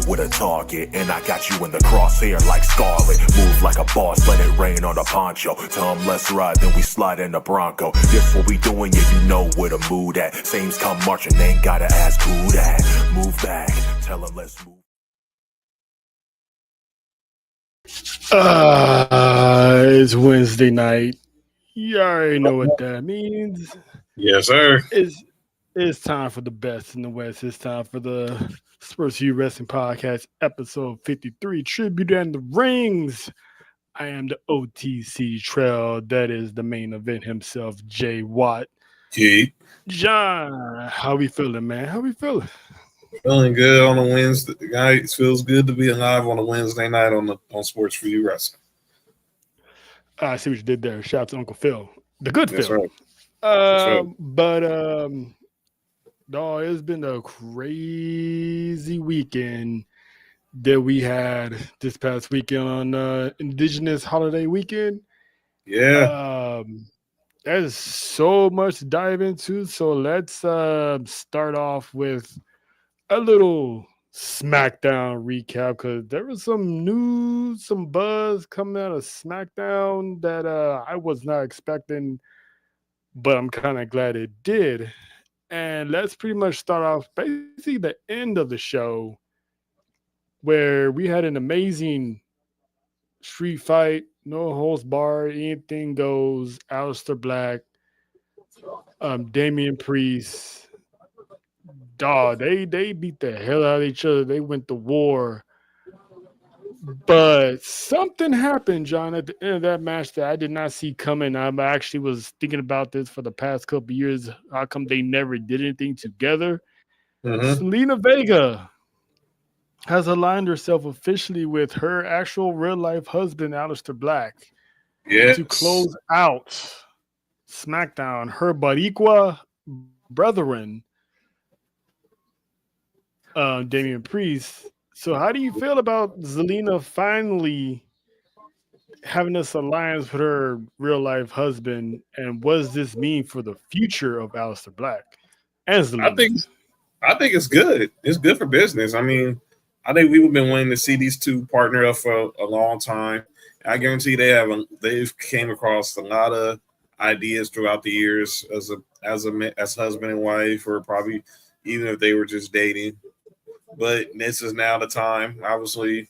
with a target, and I got you in the crosshair like Scarlet. Move like a boss, let it rain on a poncho. Tell them let's ride, then we slide in the Bronco. This what we doing, yeah, you know where the mood at. Sames come marching, ain't gotta ask who that. Move back, tell them let's move. It's Wednesday night. You already know what that means. Yes, sir. It's time for the best in the West. It's time for the S4UWrestling podcast, episode 53, Tribute and the Rings. I am the OTC Trail. That is the main event himself, Jay Watt. Keep John, how we feeling, man? How we feeling? feeling good on a Wednesday night. It feels good to be alive on a Wednesday night on S4UWrestling. I see what you did there. Shout out to Uncle Phil, the good That's Phil. right. That's right. No, it's been a crazy weekend that we had this past weekend on Indigenous Holiday Weekend. Yeah. There's so much to dive into. So let's start off with a little SmackDown recap because there was some news, some buzz coming out of SmackDown that I was not expecting, but I'm kind of glad it did. And let's pretty much start off basically the end of the show where we had an amazing street fight, no holds barred, anything goes. Aleister Black, Damian Priest, dog, they beat the hell out of each other. They went to war. But something happened, John, at the end of that match that I did not see coming. I actually was thinking about this for the past couple of years. How come they never did anything together? Selena Vega has aligned herself officially with her actual real-life husband, Aleister Black, Yes. to close out SmackDown. Her Boricua brethren, Damian Priest. So how do you feel about Zelina finally having this alliance with her real-life husband, and what does this mean for the future of Aleister Black and Zelina? I think it's good. It's good for business. I mean, I think we've been wanting to see these two partner up for a long time. I guarantee they've came across a lot of ideas throughout the years as husband and wife, or probably even if they were just dating. But this is now the time. Obviously,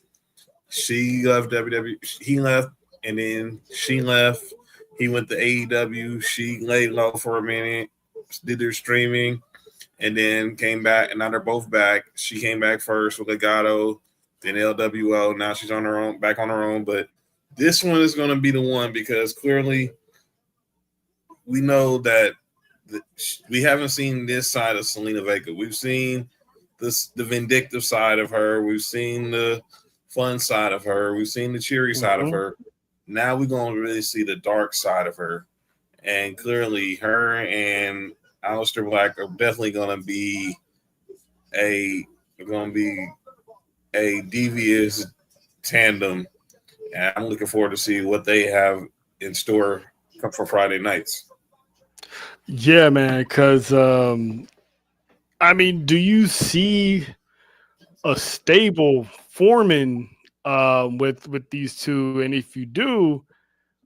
she left WWE. He left, and then she left. He went to AEW. She laid low for a minute, did their streaming, and then came back. And now they're both back. She came back first with Legato, then LWO. Now she's on her own, back on her own. But this one is going to be the one because clearly we know that we haven't seen this side of Selena Vega. We've seen the vindictive side of her. We've seen the fun side of her. We've seen the cheery side of her. Now we're going to really see the dark side of her. And clearly her and Aleister Black are definitely going to be a devious tandem. And I'm looking forward to see what they have in store for Friday nights. Yeah, man, because I mean, do you see a stable forming with these two? And if you do,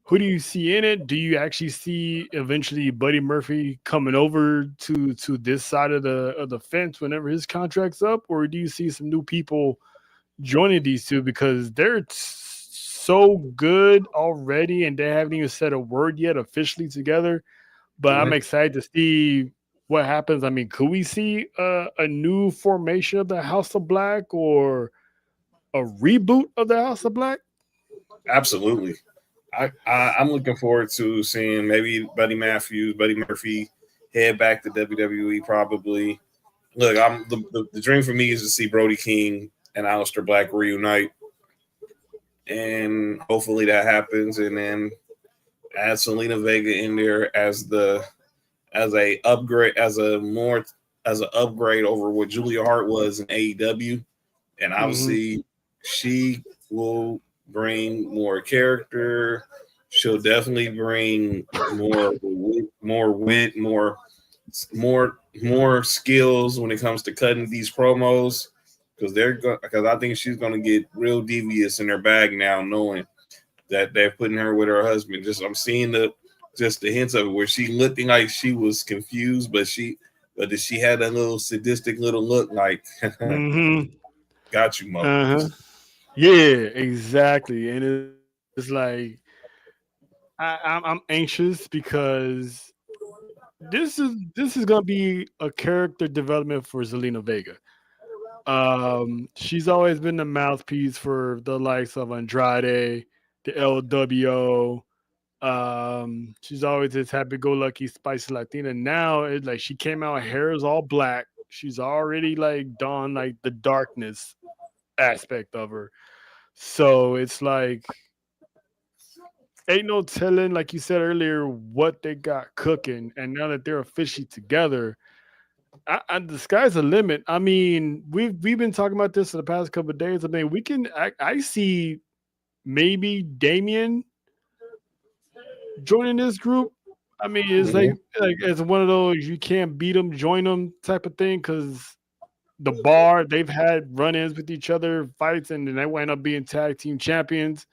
who do you see in it? Do you actually see eventually Buddy Murphy coming over to this side of the fence whenever his contract's up, or do you see some new people joining these two because they're so good already and they haven't even said a word yet officially together? But I'm excited to see what happens. I mean, could we see a new formation of the House of Black or a reboot of the House of Black? Absolutely. I'm looking forward to seeing maybe Buddy Murphy head back to WWE probably. Look, the dream for me is to see Brody King and Aleister Black reunite. And hopefully that happens. And then add Selena Vega in there as a upgrade over what Julia Hart was in AEW, and obviously she will bring more character. She'll definitely bring more wit, more skills when it comes to cutting these promos. because I think she's gonna get real devious in her bag now, knowing that they're putting her with her husband. Just I'm seeing the hints of it where she looking like she was confused, but she had a little sadistic little look like Mm-hmm. got you, mother. Uh-huh. Yeah, exactly. And it's like I'm anxious because this is gonna be a character development for Zelina Vega. She's always been the mouthpiece for the likes of Andrade, the LWO. She's always this happy-go-lucky, spicy Latina. Now it's like she came out, hair is all black. She's already like done like the darkness aspect of her. So it's like ain't no telling, like you said earlier, what they got cooking. And now that they're officially together, the sky's the limit. I mean, we've been talking about this for the past couple of days. I mean, I see maybe Damien joining this group. I mean, it's Mhm. like it's one of those you can't beat them, join them type of thing because the bar they've had run-ins with each other, fights, and then they wind up being tag team champions.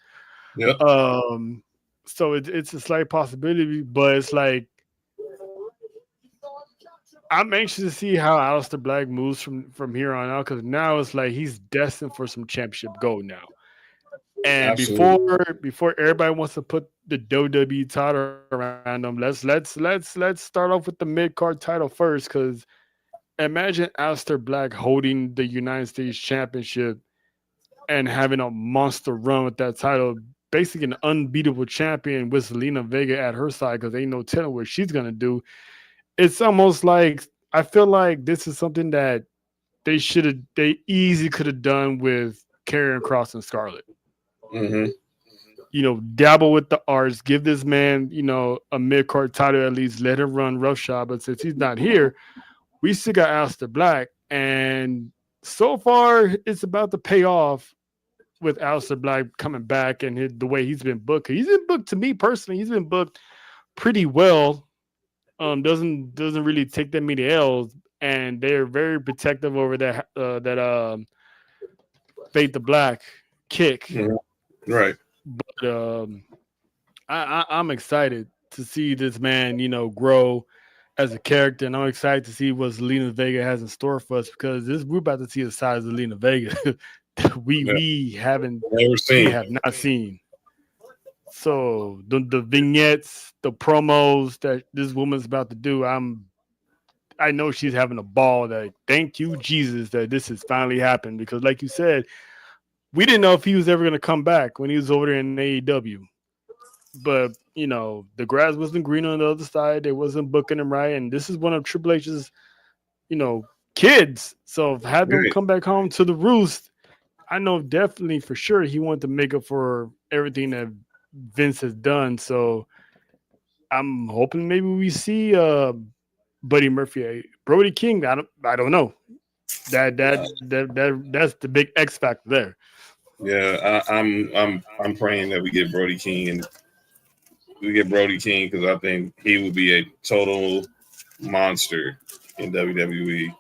Yep, Um, so it's a slight possibility, but it's like I'm anxious to see how Aleister Black moves from here on out because now it's like he's destined for some championship gold now. And absolutely. before everybody wants to put the WWE title around them, let's start off with the mid card title first because imagine Aleister Black holding the United States Championship and having a monster run with that title, basically an unbeatable champion with Zelina Vega at her side because ain't no telling what she's gonna do. It's almost like I feel like this is something that they easily could have done with Karrion Cross and Scarlett. Hmm. Dabble with the arts, give this man, a mid card title at least, let him run roughshod. But since he's not here, we still got Aleister Black, and so far it's about to pay off with Aleister Black coming back and the way he's been booked. He's been booked to me personally. He's been booked pretty well. Doesn't really take that many L's, and they're very protective over that Fate the Black kick. Hmm. Right. But I'm excited to see this man, grow as a character, and I'm excited to see what Zelina Vega has in store for us because we're about to see the side of Zelina Vega that Yeah. Never we seen. have not seen. So the vignettes, the promos that this woman's about to do, I know she's having a ball. That thank you Jesus that this has finally happened because, like you said, we didn't know if he was ever going to come back when he was over there in AEW. But the grass wasn't green on the other side. They wasn't booking him right, and this is one of Triple H's, kids. So have them Right. come back home to the roost. I know definitely for sure he wanted to make up for everything that Vince has done. So I'm hoping maybe we see Buddy Murphy, Brody King. I don't know. That's the big X factor there. Yeah, I'm praying that we get Brody King because I think he would be a total monster in WWE,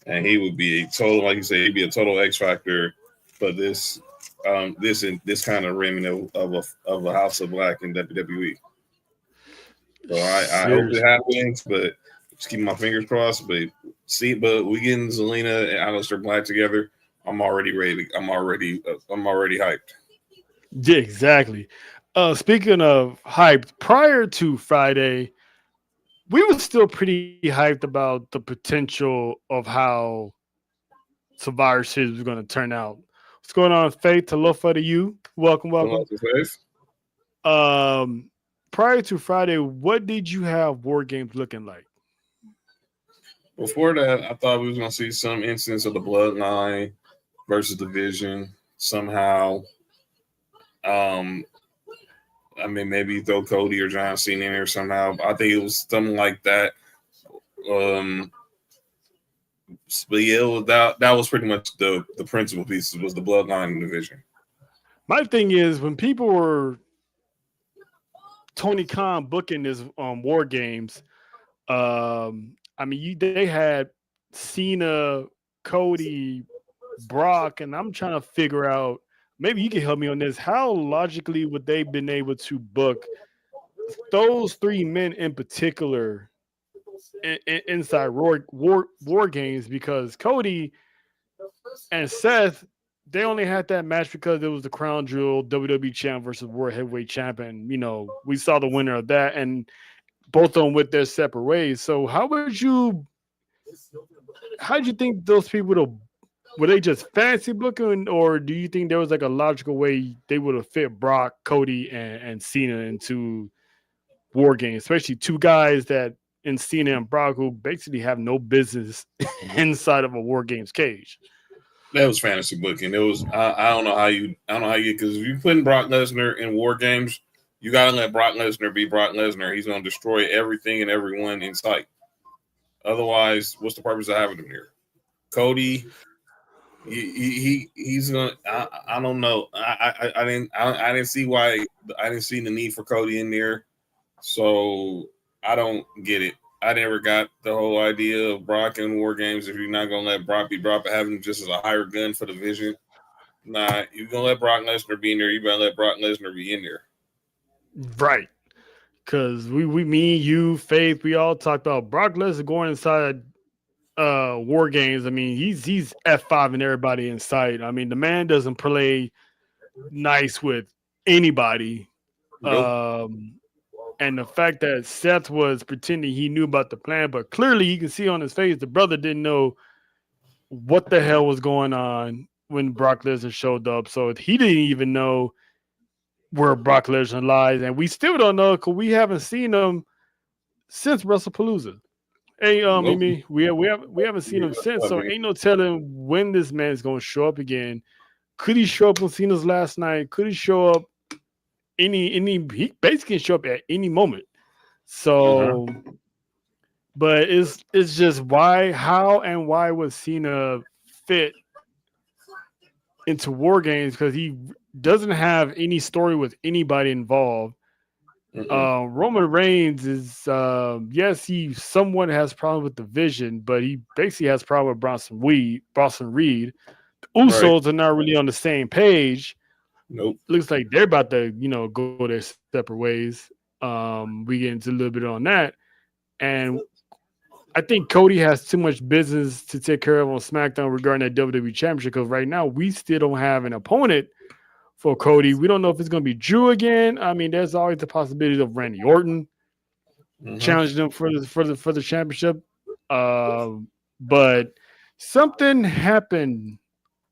and he would be a total, like you say, he'd be a total X factor for this kind of remnant of a House of Black in WWE. So I hope it Seriously. happens, but just keep my fingers crossed. But we getting Zelina and Aleister Black together. I'm already ready. I'm already hyped. Yeah, exactly. Speaking of hype, prior to Friday, we were still pretty hyped about the potential of how Survivor Series was going to turn out. What's going on, Faith? Alofa to you. Welcome, Come on, welcome. face. Um, Prior to Friday, what did you have War Games looking like? Before that, I thought we was gonna see some instance of the bloodline versus division somehow. Um, I mean, maybe throw Cody or John Cena in there somehow. I think it was something like that. Um, but yeah, that was pretty much the principal pieces was the bloodline and division. My thing is when people were Tony Khan booking this War Games, I mean, they had Cena, Cody, Brock, and I'm trying to figure out. Maybe you can help me on this. How logically would they been able to book those three men in particular inside war games? Because Cody and Seth, they only had that match because it was the crown jewel WWE champ versus world heavyweight champion. You know, we saw the winner of that, and both of them with their separate ways. So how do you think those people were they just fancy booking, or do you think there was like a logical way they would have fit Brock, Cody, and Cena into war games, especially two guys that in Cena and Brock who basically have no business inside of a war games cage? That was fantasy booking. It was I don't know how you because if you put Brock Lesnar in war games, you gotta let Brock Lesnar be Brock Lesnar. He's gonna destroy everything and everyone in sight. Otherwise, what's the purpose of having him here? Cody, he's gonna. I don't know. I didn't see why. I didn't see the need for Cody in there, so I don't get it. I never got the whole idea of Brock in war games. If you're not gonna let Brock be Brock, but having him just as a higher gun for the division, nah. You're gonna let Brock Lesnar be in there. You better let Brock Lesnar be in there. Right. Because me, you, Faith, we all talked about Brock Lesnar going inside war games. I mean, he's F5 and everybody in sight. I mean, the man doesn't play nice with anybody. Nope. And the fact that Seth was pretending he knew about the plan, but clearly you can see on his face the brother didn't know what the hell was going on when Brock Lesnar showed up. So he didn't even know where Brock Lesnar lies, and we still don't know because we haven't seen him since WrestlePalooza. Hey, Nope. Mimi, we haven't seen him since, so ain't no telling when this man's gonna show up again. Could he show up on Cena's last night? Could he show up any? He basically can show up at any moment. So, but it's just how and why would Cena fit into war games? Because he doesn't have any story with anybody involved. Roman Reigns is yes, he somewhat has problem with the Vision, but he basically has problem with Bronson Reed. The Usos are not really on the same page. Nope. Looks like they're about to, go their separate ways. We get into a little bit on that. And I think Cody has too much business to take care of on SmackDown regarding that WWE Championship, because right now we still don't have an opponent for Cody. We don't know if it's going to be Drew again. I mean, there's always the possibility of Randy Orton challenging him for the championship. But something happened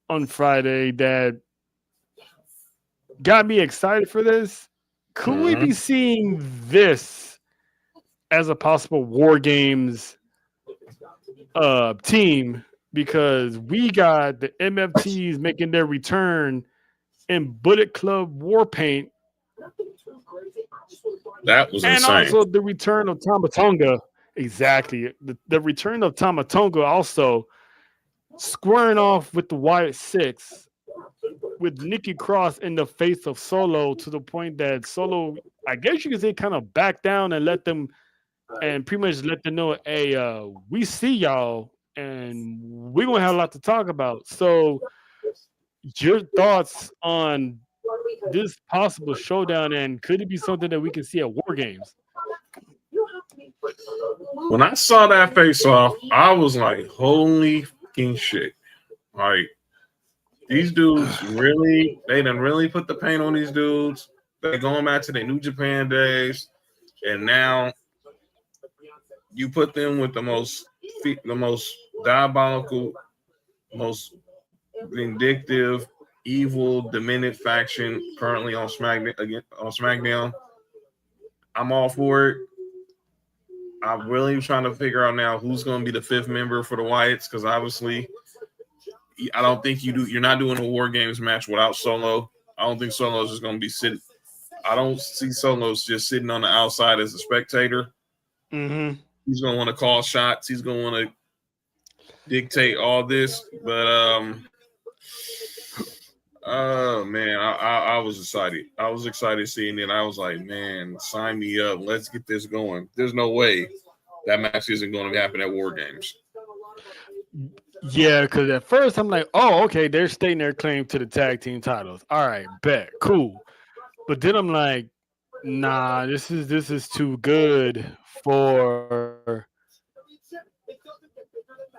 on Friday that got me excited for this. Could we be seeing this as a possible War Games team? Because we got the MFTs making their return in Bullet Club war paint. That was insane. And also the return of Tama Tonga. Exactly. The return of Tama Tonga also squaring off with the Wyatt Six, with Nikki Cross in the face of Solo, to the point that Solo, I guess you could say, kind of back down and let them, and pretty much let them know, hey, we see y'all and we're going to have a lot to talk about. So your thoughts on this possible showdown, and could it be something that we can see at War Games? When I saw that face off, I was like, holy fucking shit. Like, these dudes they done really put the paint on these dudes. They're going back to their New Japan days. And now you put them with the most diabolical, most vindictive, evil, demented faction currently on SmackDown. I'm all for it. I'm really trying to figure out now who's going to be the fifth member for the Wyatts, because obviously I don't think you're not doing a War Games match without Solo. I don't think Solo's just going to be sitting. I don't see Solo's just sitting on the outside as a spectator. Mm-hmm. He's going to want to call shots. He's going to want to dictate all this. But oh man, I was excited. I was excited seeing it. I was like, man, sign me up. Let's get this going. There's no way that match isn't going to happen at War Games. Yeah, because at first I'm like, oh, okay, they're stating their claim to the tag team titles. All right, bet, cool. But then I'm like, nah, this is too good for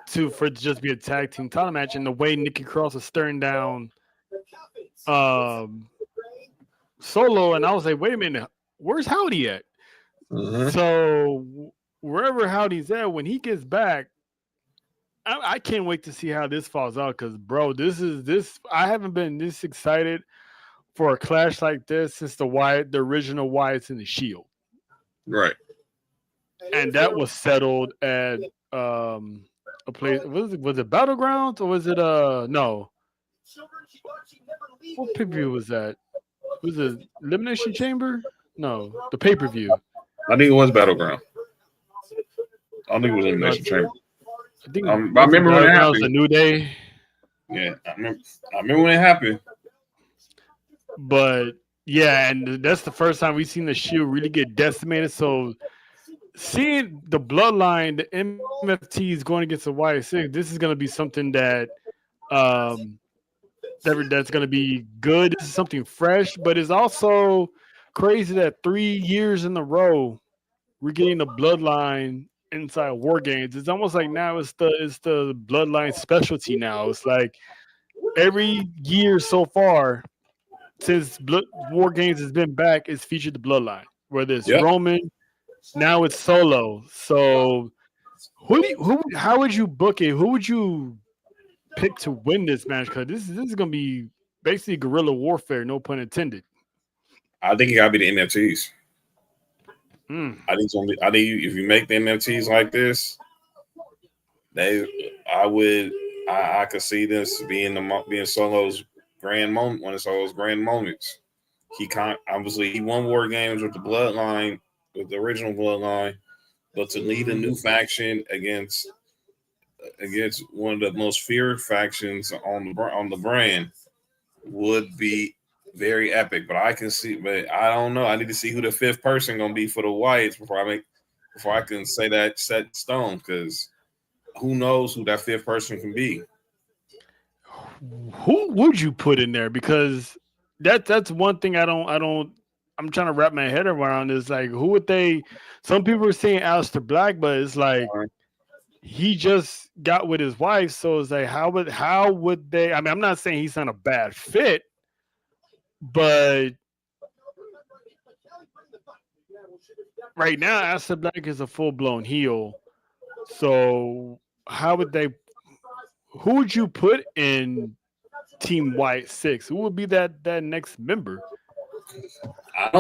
for it to just be a tag team title match. And the way Nikki Cross is staring down um Solo, and I was like, wait a minute, where's Howdy at? Mm-hmm. So wherever Howdy's at, when he gets back, I can't wait to see how this falls out. Because bro, this. I haven't been this excited for a clash like this since the original Wyatts in the Shield, Right. and that was settled at a place. Was it Battlegrounds or was it no? What pay per view was that? Was it Elimination Chamber? No, the pay per view. I think it was Battleground. I don't think it was No, Elimination Chamber. I think I was it remember when it Battlegrounds a happened. New Day. Yeah, I remember when it happened. But yeah, and that's the first time we've seen the Shield really get decimated. So seeing the bloodline, the MFTs going against the YS6, this is going to be something um that's going to be good. This is something fresh, but it's also crazy that 3 years in a row we're getting the bloodline inside War Games. It's almost like now it's the bloodline specialty now. It's like every year so far since War Games has been back, it's featured the bloodline. Whether it's Yep. Roman, now it's Solo. So how would you book it? Who would you pick to win this match? Because this is gonna be basically guerrilla warfare, no pun intended. I think it gotta be the MFTs. Mm. I think if you make the MFTs like this, I could see this being Solo's grand moment, one of Solo's grand moments. Obviously he won War Games with the Bloodline, with the original Bloodline, but to lead a new faction against one of the most feared factions on the brand would be very epic. But I don't know. I need to see who the fifth person gonna be for the Wyatts before I can say that set in stone, because who knows who that fifth person can be. Who would you put in there? Because that's one thing I'm trying to wrap my head around is like who would they some people are saying Aleister Black, but it's like he just got with his wife, so it's like how would they I mean I'm not saying he's not a bad fit, but right now Aleister Black is a full blown heel. So how would they who would you put in Team White Six? Who would be that next member? I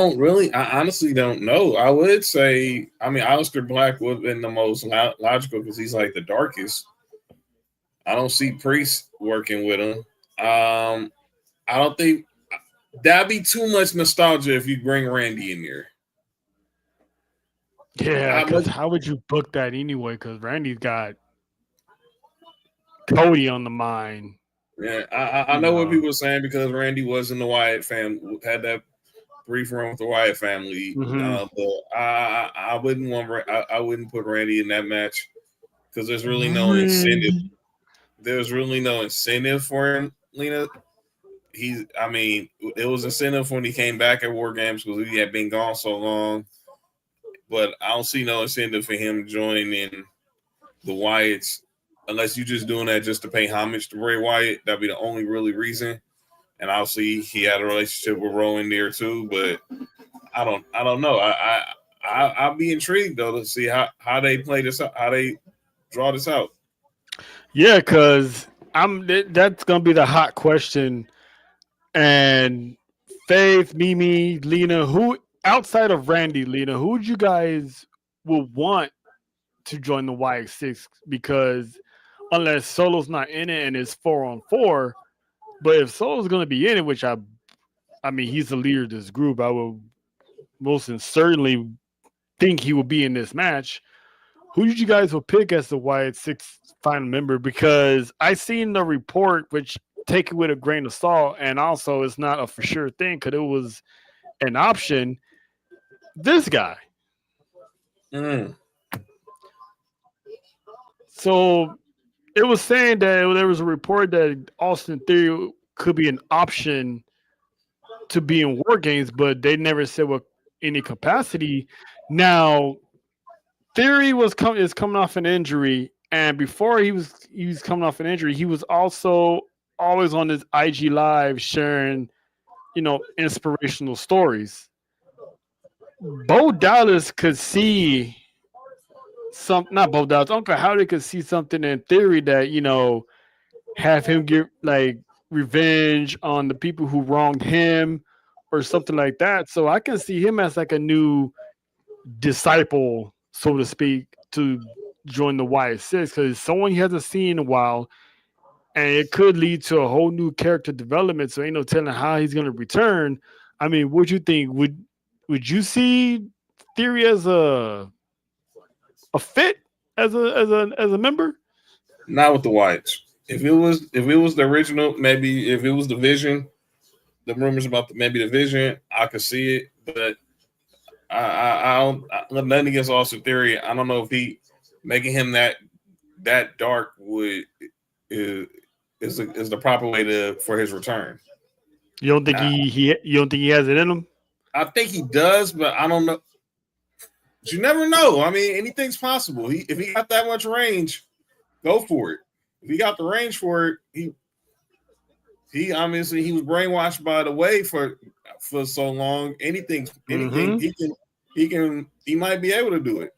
honestly don't know. I would say, Aleister Black would have been the most logical because he's like the darkest. I don't see Priest working with him. I don't think that'd be too much nostalgia if you bring Randy in there. Yeah, because how would you book that anyway? Because Randy's got Cody on the mind. Yeah, I know what people are saying because Randy was in the Wyatt family, had that brief run with the Wyatt family. Mm-hmm. But I wouldn't put Randy in that match because there's really no incentive. There's really no incentive for him, Lena. It was incentive when he came back at War Games because he had been gone so long. But I don't see no incentive for him joining the Wyatts unless you're just doing that just to pay homage to Bray Wyatt. That'd be the only really reason. And obviously he had a relationship with Rowan there too, but I don't know. I'll be intrigued though to see how they play this out, how they draw this out. Yeah, because that's gonna be the hot question. And Faith, Mimi, Lena, who outside of Randy, Lena, who would you guys will want to join the YX6? Because unless Solo's not in it and it's 4-on-4, but if Solo's gonna be in it, which I mean he's the leader of this group, I will most certainly think he will be in this match. Who did you guys will pick as the YX6 final member? Because I seen the report, which take it with a grain of salt, and also it's not a for sure thing because it was an option. This guy. So it was saying that there was a report that Austin Theory could be an option to be in War Games, but they never said what any capacity. Now, Theory is coming off an injury, and before he was coming off an injury, he was also always on his IG live sharing, inspirational stories. Bo Dallas could see not Bo Dallas, Uncle Howdy could see something in Theory that, have him get like revenge on the people who wronged him or something like that. So I can see him as like a new disciple, so to speak, to join the Y6 because someone he hasn't seen in a while, and it could lead to a whole new character development. So ain't no telling how he's gonna return. I mean, what you think? Would you see Theory as a fit as a member? Not with the Whites. If it was the original, maybe if it was the Vision, the rumors about maybe the Vision, I could see it. But I don't nothing against Austin Theory. I don't know if he making him that dark is the proper way for his return. You don't think you don't think he has it in him? I think he does, but I don't know. But you never know. I mean, anything's possible. If he got that much range, go for it. If he got the range for it, he obviously he was brainwashed by the way for so long. Anything he might be able to do it.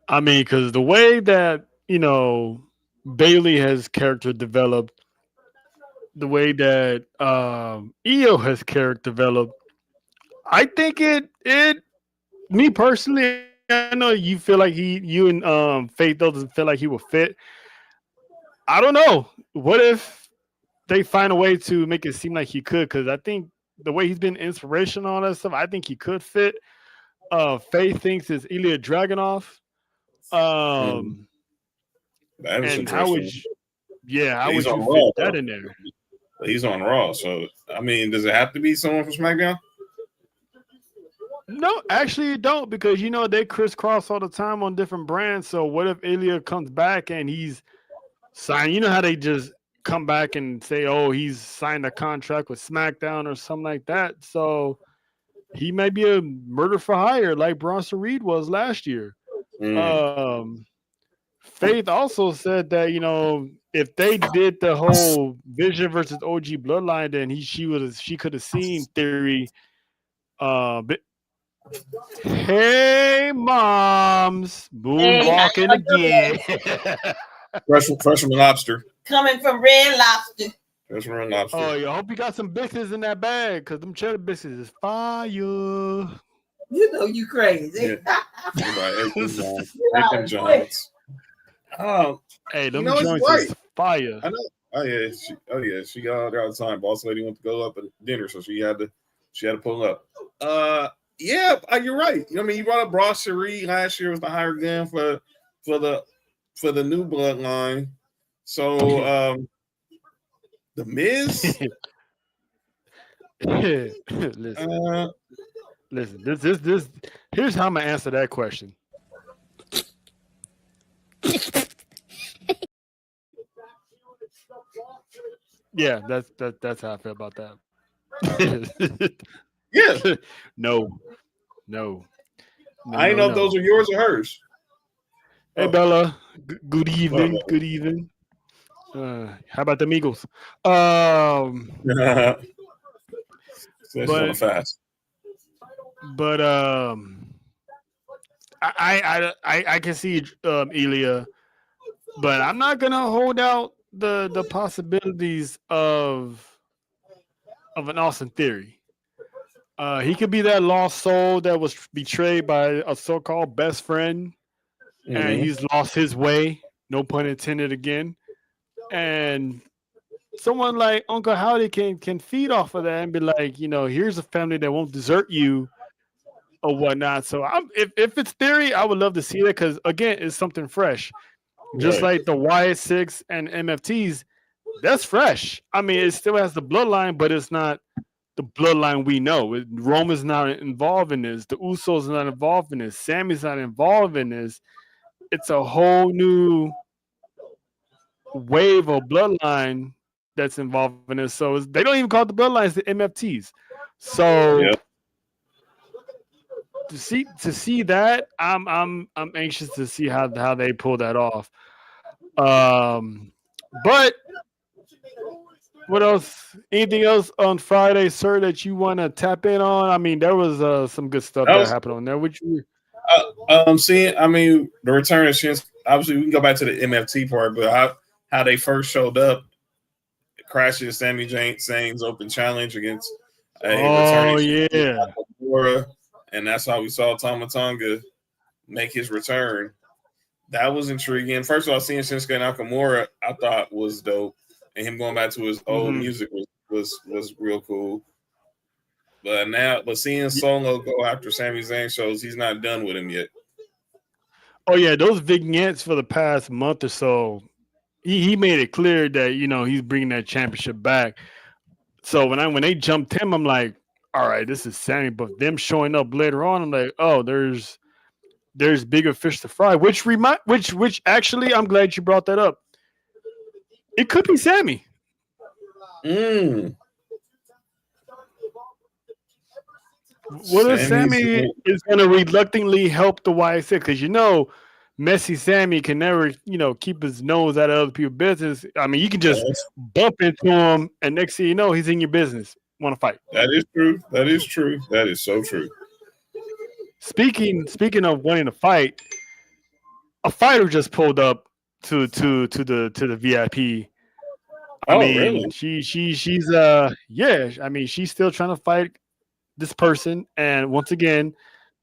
I mean, because the way that Bailey has character developed, the way that EO has character developed, I think it me personally, I know you feel like you and Faith doesn't feel like he will fit. I don't know. What if they find a way to make it seem like he could? Because I think the way he's been inspirational on that stuff, I think he could fit. Faith thinks it's Ilya Dragunov. That is and how would how would you Raw, fit that in there? He's on Raw, so I mean, does it have to be someone from SmackDown? No, actually, you don't, because they crisscross all the time on different brands. So what if Ilya comes back and he's signed? You know how they just come back and say, "Oh, he's signed a contract with SmackDown" or something like that. So he might be a murder for hire, like Bronson Reed was last year. Faith also said that if they did the whole Vision versus OG Bloodline, then she could have seen Theory. Hey, moms, moonwalking again. Fresh from Lobster. Coming from Red Lobster. Fresh from Red Lobster. Oh, I hope you got some biscuits in that bag, because them cheddar biscuits is fire. You know you crazy. Yeah. Right, Jones. Hey, them joints is fire. I know. Oh yeah, she got out there all the time. Boss lady went to go up at dinner, so she had to pull up. Yeah, you're right. I mean, you brought up Brasserie last year was the higher gun for the new bloodline. So the Miz. Listen. This. Here's how I'm gonna answer that question. Yeah, that's how I feel about that. Yeah. No. I didn't know if those are yours or hers. Hey, Bella. Good evening. Bella. Good evening. How about the Migos? Fast. But I can see Ilya, but I'm not gonna hold out the possibilities of an Austin Theory. He could be that lost soul that was betrayed by a so-called best friend, and he's lost his way. No pun intended again. And someone like Uncle Howdy can feed off of that and be like, here's a family that won't desert you or whatnot. So if it's Theory, I would love to see that, because again, it's something fresh. Just like the Y6 and MFTs, that's fresh. I mean, it still has the bloodline, but it's not the bloodline we know. Roman's not involved in this. The Usos are not involved in this. Sammy's not involved in this. It's a whole new wave or bloodline that's involved in this. So they don't even call the bloodlines the MFTs. So Yeah. to see that, I'm anxious to see how they pull that off. But what else? Anything else on Friday, sir, that you want to tap in on? I mean, there was some good stuff that happened on there. Which you seeing, I mean, the return of Shinsuke. Obviously, we can go back to the MFT part, but how they first showed up, crashes Sami Zayn's open challenge against returning yeah, Nakamura, and that's how we saw Tama Tonga make his return. That was intriguing. First of all, seeing Shinsuke Nakamura, I thought was dope, and him going back to his old music was real cool. But seeing Solo go after Sami Zayn shows he's not done with him yet. Oh yeah, those vignettes for the past month or so, he made it clear that he's bringing that championship back. So when they jumped him, I'm like, all right, this is Sammy. But them showing up later on, I'm like, oh, there's bigger fish to fry. Which actually, I'm glad you brought that up. It could be Sammy. What if Sammy is going to reluctantly help the YSX? Because Messy Sammy can never, keep his nose out of other people's business. I mean, you can just bump into him, and next thing you know, he's in your business. Want to fight? That is true. That is true. That is so true. Speaking of wanting to fight, a fighter just pulled up to the VIP. I mean, really? she's yeah. I mean, she's still trying to fight this person, and once again,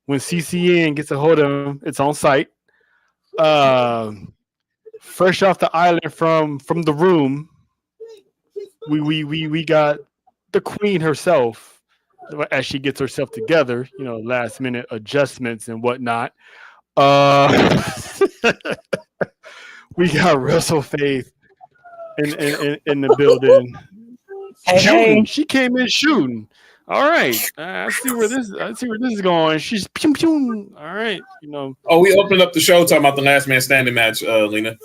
when CCN gets a hold of him, it's on site. Fresh off the island from the room, we got the queen herself as she gets herself together. Last minute adjustments and whatnot. We got Wrestle Faith in the building. Hey. She came in shooting. All right, I see where this is going. She's pew pew. All right, Oh, we opened up the show talking about the last man standing match, Lena.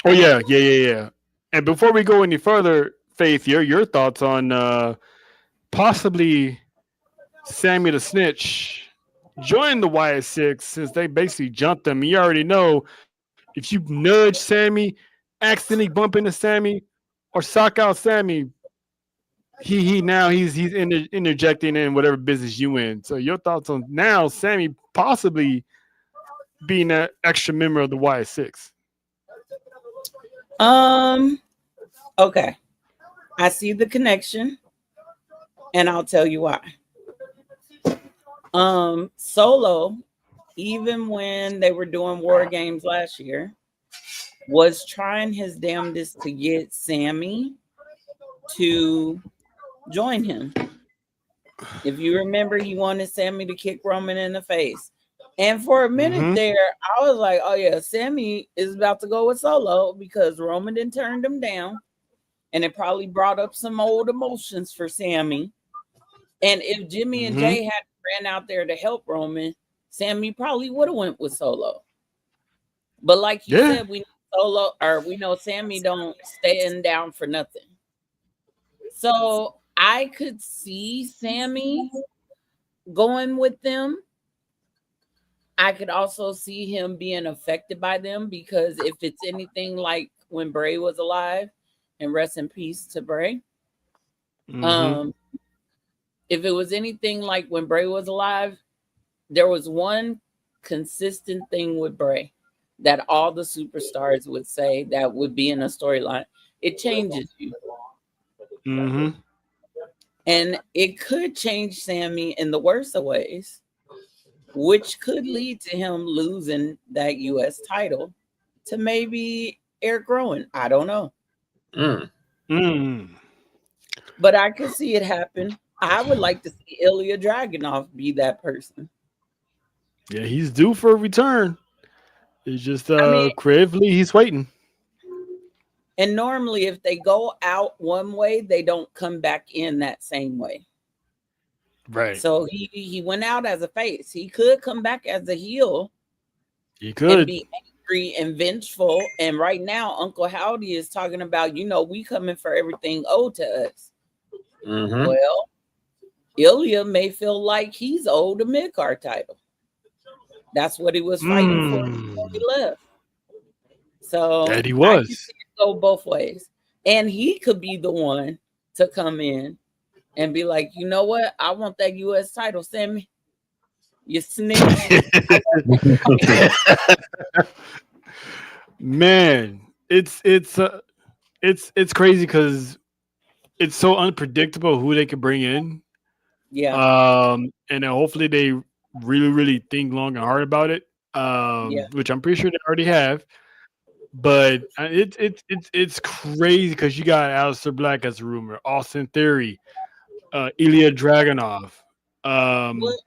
Oh yeah. And before we go any further, Faith, your thoughts on possibly Sammy the Snitch join the YS6 since they basically jumped them. You already know if you nudge Sammy, accidentally bump into Sammy, or sock out Sammy. He's interjecting in whatever business you in. So your thoughts on now Sammy possibly being an extra member of the YS6? Okay. I see the connection, and I'll tell you why. Solo, even when they were doing War Games last year, was trying his damnedest to get Sammy to join him. If you remember, he wanted Sammy to kick Roman in the face. And for a minute there, I was like, oh yeah, Sammy is about to go with Solo because Roman didn't turn him down. And it probably brought up some old emotions for Sammy. And if Jimmy and Jay had ran out there to help Roman, Sammy probably would have went with Solo. But like you said, we know Sammy don't stand down for nothing. So I could see Sammy going with them. I could also see him being affected by them because if it's anything like when Bray was alive, and rest in peace to Bray. If it was anything like when Bray was alive, there was one consistent thing with Bray that all the superstars would say that would be in a storyline. It changes you. And it could change Sammy in the worst of ways, which could lead to him losing that U.S. title to maybe Eric Rowan. I don't know. But I could see it happen. I would like to see Ilya Dragunov be that person. Yeah, he's due for a return. It's just creatively he's waiting. And normally if they go out one way, they don't come back in that same way. Right. So he went out as a face. He could come back as a heel. He could be angry and vengeful. And right now, Uncle Howdy is talking about, we coming for everything owed to us. Mm-hmm. Well, Ilya may feel like he's owed a mid-card title. That's what he was fighting for before he left. So that he I can was. see it go both ways. And he could be the one to come in and be like, you know what? I want that U.S. title. Send me. You snitch. Man, it's crazy because it's so unpredictable who they could bring in. Yeah. And then hopefully they really think long and hard about it. Yeah. Which I'm pretty sure they already have. But it's crazy because you got Aleister Black as a rumor, Austin Theory, Ilya Dragunov. Well,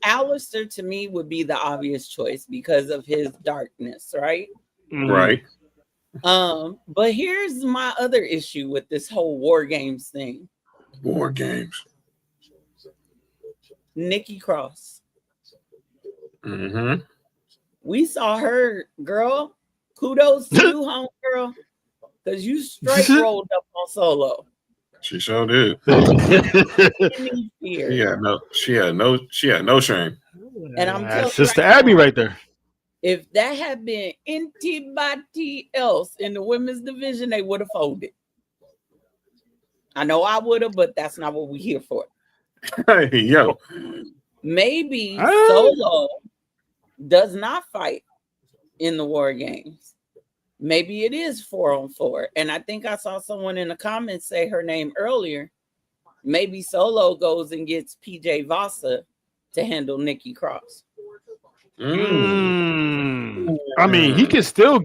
Alistair to me would be the obvious choice because of his darkness, right? Right. But here's my other issue with this whole War Games thing. War Games. Nikki Cross. Mm-hmm. We saw her, girl. Kudos to you, homegirl, because you straight rolled up on Solo. She sure did. She had no shame. And I'm telling Sister you right Abby now, right there. if that had been anybody else in the women's division, they would have folded. I know I would have, but that's not what we're here for. Hey, yo. Maybe Solo does not fight in the War Games. Maybe it is 4-on-4. And I think I saw someone in the comments say her name earlier. Maybe Solo goes and gets PJ Vasa to handle Nikki Cross. I mean, he can still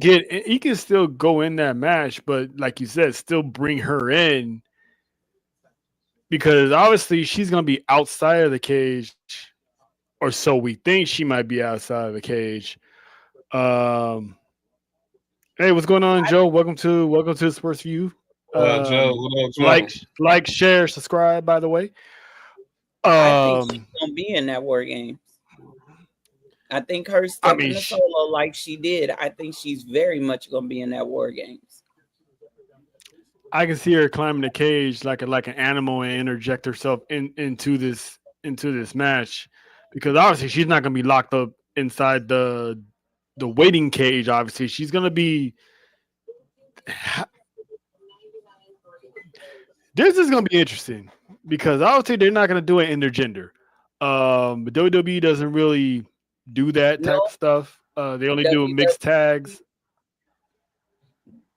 go in that match, but like you said, still bring her in because obviously she's gonna be outside of the cage, or so we think she might be outside of the cage. Hey, what's going on, Joe? Welcome to the Sports View. Joe, like, share, subscribe. By the way, I think she's gonna be in that War Games. I think her stepping to Solo like she did. I think she's very much gonna be in that War Games. I can see her climbing the cage like an animal and interject herself into this match, because obviously she's not gonna be locked up inside the waiting cage. Obviously, she's gonna be. This is gonna be interesting because obviously they're not gonna do it intergender. But WWE doesn't really do that type of stuff. They only do mixed tags.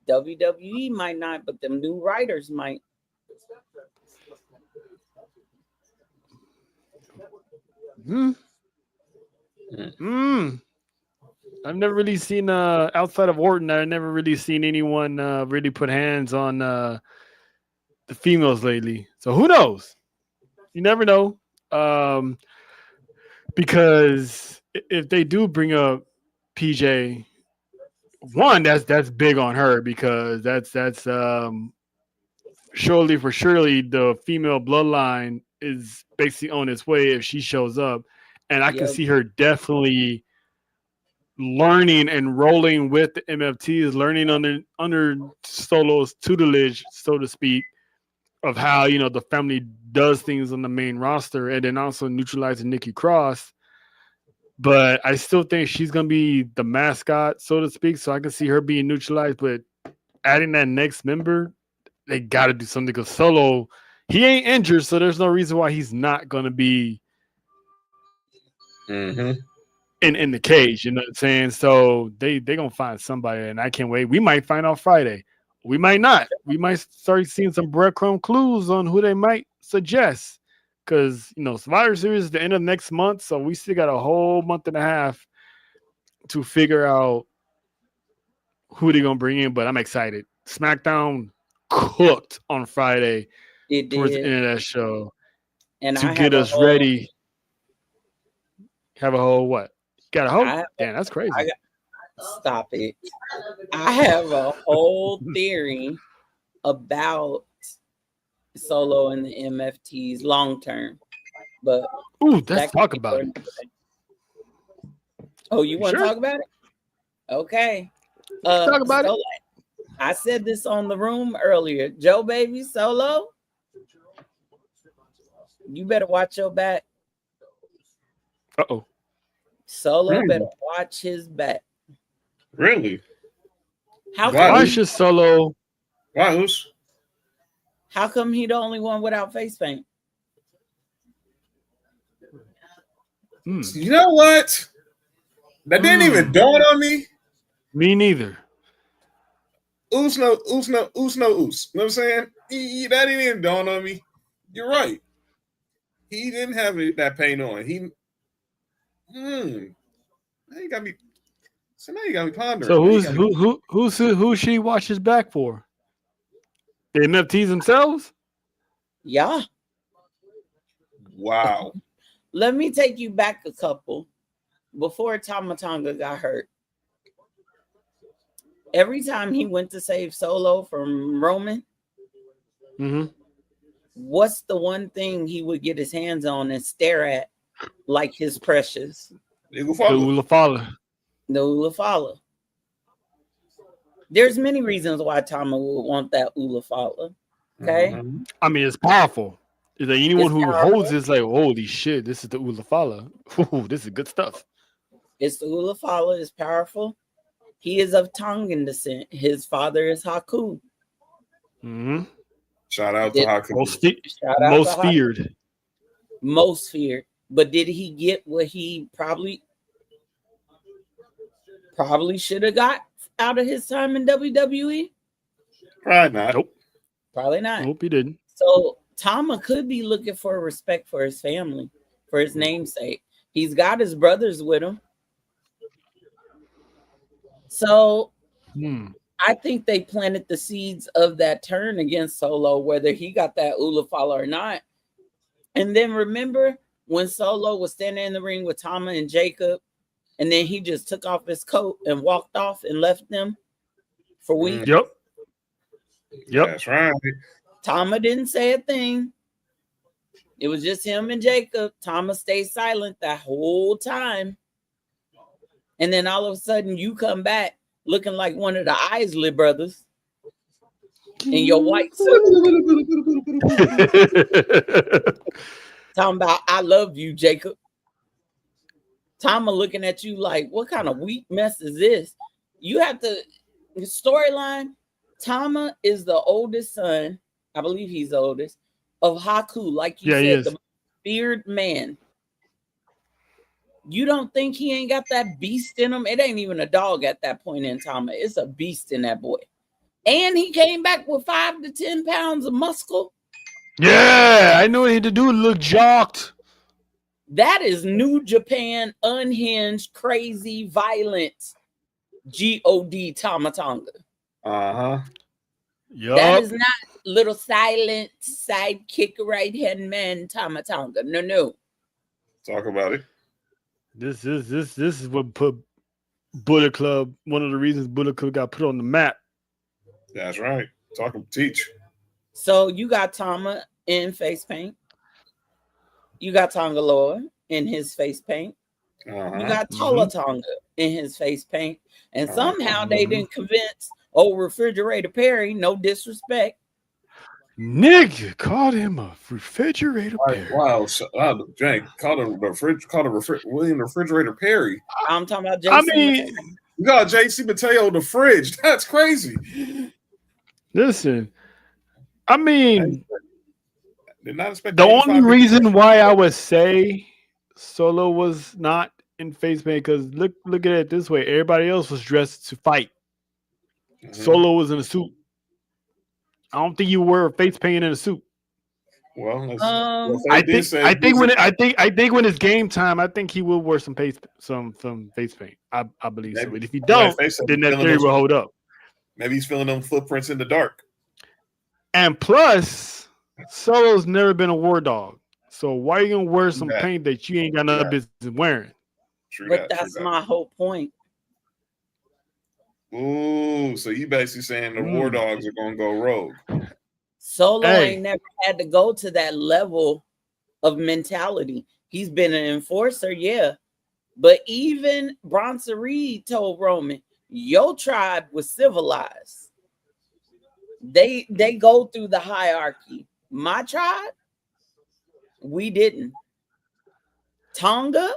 WWE might not, but them new writers might. I've never really seen outside of Orton. I've never really seen anyone really put hands on the females lately. So who knows? You never know. Because if they do bring up PJ, one, that's big on her because that's surely the female bloodline is basically on its way if she shows up, and I can see her definitely learning and rolling with the MFTs, learning under Solo's tutelage, so to speak, of how the family does things on the main roster, and then also neutralizing Nikki Cross. But I still think she's gonna be the mascot, so to speak. So I can see her being neutralized, but adding that next member, they got to do something because Solo, he ain't injured, so there's no reason why he's not gonna be in the cage. You know what I'm saying? So they gonna find somebody, and I can't wait. We might find out Friday. We might not. We might start seeing some breadcrumb clues on who they might suggest. Because, Survivor Series is the end of next month, so we still got a whole month and a half to figure out who they're going to bring in, but I'm excited. SmackDown cooked on Friday towards the end of that show and to get us ready. Have a whole what? Got a whole? Damn, that's crazy. Stop it. I have a whole theory about Solo and the MFTs long term, but let's talk about it. Oh, you want to talk about it? Okay. Talk about so I said this on the room earlier. Joe Baby Solo, you better watch your back. Uh-oh. Solo better watch his back. Really? How Why? come, Why should Solo? Why? Who's? how come he the only one without face paint? You know what? That didn't even dawn on me. Me neither. Oos no oos. You know what I'm saying? That didn't even dawn on me. You're right. He didn't have that paint on. Now you got me. So now you got me pondering. So who should he watch his back for? The NFTs themselves? Yeah. Wow. Let me take you back a couple. Before Tama Tonga got hurt, every time he went to save Solo from Roman, what's the one thing he would get his hands on and stare at like his precious? The Ulafala. The Ulafala. There's many reasons why Tama would want that Ulafala. Okay. I mean, it's powerful. Is there anyone who holds this like, holy shit, this is the Ulafala? Ooh, this is good stuff. It's the Ulafala is powerful. He is of Tongan descent. His father is Haku. Shout out to Haku. Most feared. Most feared. But did he get what he probably should have got out of his time in WWE? Probably not. Nope. Probably not. Nope, he didn't. So Tama could be looking for respect for his family, for his namesake. He's got his brothers with him. So I think they planted the seeds of that turn against Solo, whether he got that Ulafala or not. And then remember when Solo was standing in the ring with Tama and Jacob, and then he just took off his coat and walked off and left them for weeks? Yep. That's right. Tama didn't say a thing. It was just him and Jacob. Tama stayed silent that whole time. And then all of a sudden you come back looking like one of the Isley brothers in your white suit. Talking about, I love you, Jacob. Tama looking at you like, what kind of weak mess is this? You have to, the storyline, Tama is the oldest son, I believe he's the oldest, of Haku, like you said, the feared man. You don't think he ain't got that beast in him? It ain't even a dog at that point in time. It's a beast in that boy. And he came back with 5 to 10 pounds of muscle. Yeah, I know what he had to do. Look jocked. That is New Japan, unhinged, crazy, violent, G-O-D Tama Tonga. Yep. That is not little silent sidekick right-hand man Tama Tonga. No. Talk about it. This is what put Bullet Club, one of the reasons Bullet Club got put on the map. That's right. Teach. So you got Tama in face paint. You got Tonga Loa in his face paint. You got Tola Tonga in his face paint. And somehow they didn't convince old Refrigerator Perry, no disrespect. Nigga called him a refrigerator Perry. Wow, Jake called him William Refrigerator Perry. I'm talking about JC. I mean, you got JC Mateo the fridge. That's crazy. Listen, I mean, did not expect the only reason why I would say Solo was not in face paint, because look at it this way: everybody else was dressed to fight. Solo was in a suit. I don't think you wear face paint in a suit. Well, I think when it's game time, I think he will wear some face paint. I believe so. But if he don't, then that theory will hold up. Maybe he's feeling them footprints in the dark. And plus, Solo's never been a war dog. So why are you gonna wear some paint that you ain't got no business wearing? But that's my whole point. Ooh, so you basically saying the war dogs are gonna go rogue. Solo ain't never had to go to that level of mentality. He's been an enforcer, yeah. But even Bronson Reed told Roman, Your tribe was civilized. They go through the hierarchy. My tribe, we didn't. Tonga.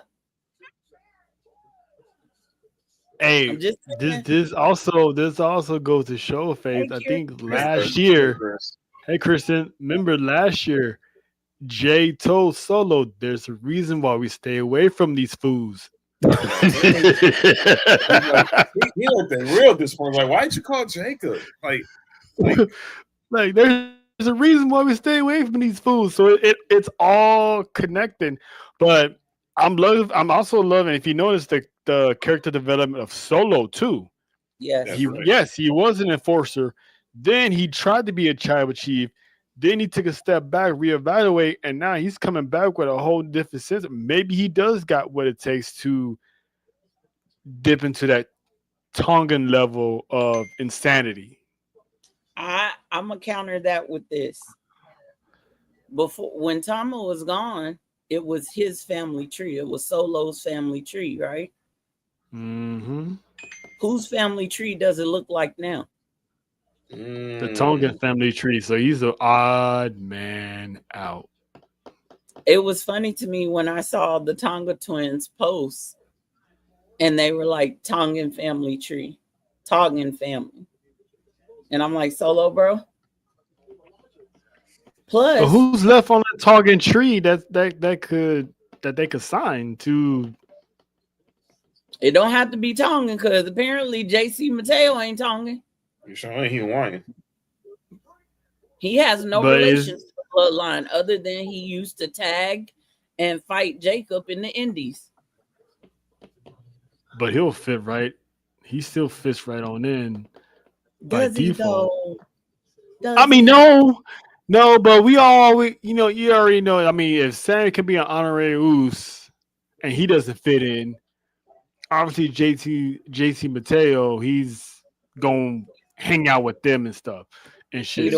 Hey, I'm just saying. this also goes to show, Faith. I Hey, think Kristen. last year, hey Kristen, remember last year, Jay told Solo, "There's a reason why we stay away from these foods." He's like, he like the real disappointed. Like, why'd you call Jacob? Like there's a reason why we stay away from these foods. So it's all connecting. But I'm also loving, if you notice, the character development of Solo too. Yes. He was an enforcer. Then he tried to be a tribal chief. Then he took a step back, reevaluate, and now he's coming back with a whole different sense. Maybe he does got what it takes to dip into that Tongan level of insanity. I'm gonna counter that with this. Before, when Tama was gone, it was his family tree. It was Solo's family tree, right? Mm-hmm. Whose family tree does it look like now? The Tongan family tree. So he's an odd man out. It was funny to me when I saw the Tonga twins post and they were like Tongan family tree, Tongan family. And I'm like, Solo, bro. Plus, but who's left on that Tongan tree that they could sign to? It don't have to be Tongan because apparently JC Mateo ain't Tongan. You sure he Hawaiian? He has no relations to the bloodline other than he used to tag and fight Jacob in the Indies. But he'll fit right. He still fits right on in by Does he default. though? I mean, no, but you already know. I mean, if Sammy can be an honorary Uso and he doesn't fit in, obviously JC Mateo, he's going to hang out with them and stuff and shit. He's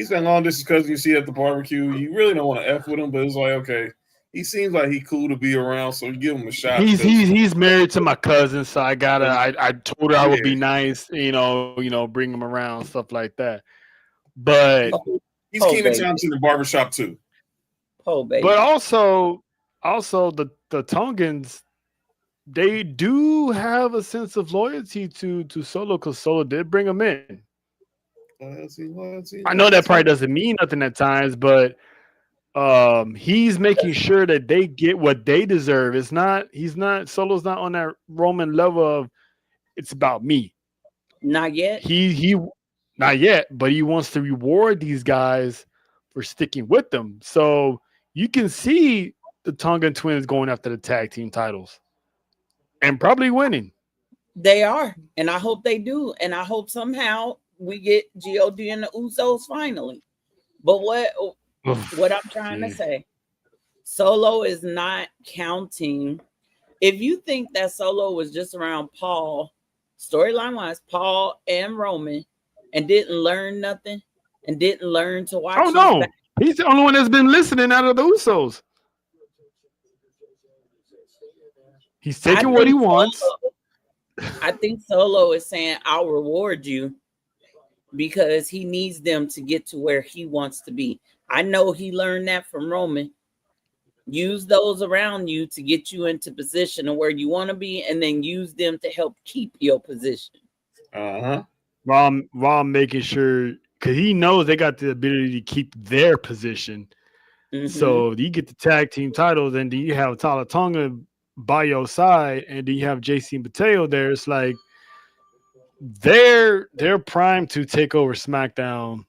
been long distance because you see at the barbecue. You really don't want to F with him, but it's like, okay, he seems like he's cool to be around, so give him a shot. He's married to my cousin, so I told her I would be nice, bring him around, stuff like that. But he's keen to time to the barbershop too. Oh, baby. But also the Tongans, they do have a sense of loyalty to Solo because Solo did bring him in. Loyalty. I know that probably doesn't mean nothing at times, but he's making sure that they get what they deserve. Solo's not on that Roman level of it's about me. Not yet. He not yet, but he wants to reward these guys for sticking with them. So you can see the Tongan twins going after the tag team titles and probably winning. They are, and I hope they do, and I hope somehow we get God and the Usos finally. But what I'm trying to say, Solo is not counting. If you think that Solo was just around Paul, storyline wise, Paul and Roman, and didn't learn nothing, and didn't learn to watch. Oh no, he's the only one that's been listening out of the Usos. He's taking what he wants. I think Solo is saying, I'll reward you because he needs them to get to where he wants to be. I know he learned that from Roman. Use those around you to get you into position of where you want to be, and then use them to help keep your position. While I'm making sure, because he knows they got the ability to keep their position. Mm-hmm. So you get the tag team titles, and then you have Tala Tonga by your side, and then you have JC Mateo there. It's like they're primed to take over SmackDown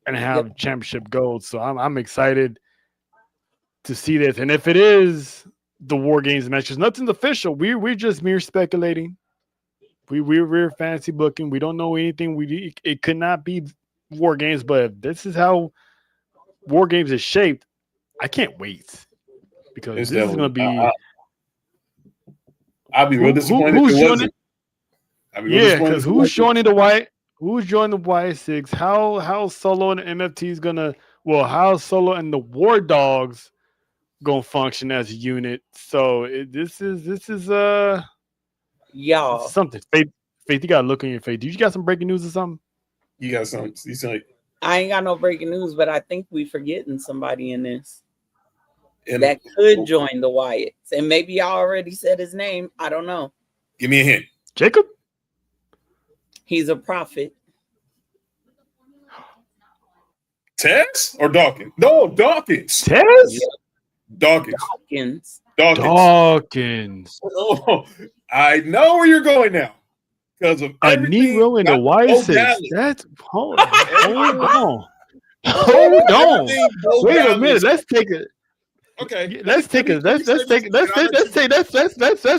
and have championship gold. So I'm excited to see this. And if it is the War Games matches, nothing's official. We're just mere speculating. We're fancy booking. We don't know anything. It could not be War Games, but if this is how War Games is shaped, I can't wait because this is going to be. I'll be real disappointed if it wasn't. Because who's joining the White? Who's joining the Y6? How Solo and the MFT is gonna? Well, how Solo and the War Dogs gonna function as a unit? So this is Y'all. Something. Faith, you got to look on your face. Do you got some breaking news or something? You got something? You sound like I ain't got no breaking news, but I think we forgetting somebody in this and that could join the Wyatts. And maybe y'all already said his name. I don't know. give me a hint. Jacob? He's a prophet. Tess or Dawkins? No, Dawkins. Tez? Dawkins. Dawkins. Dawkins. Oh, I know where you're going now. Because of A everything. Negro in the Bo Y6. Dallas. That's hold on. Hold on. Everything Bo Wait a Dallas. minute. Let's take it. Okay. Let's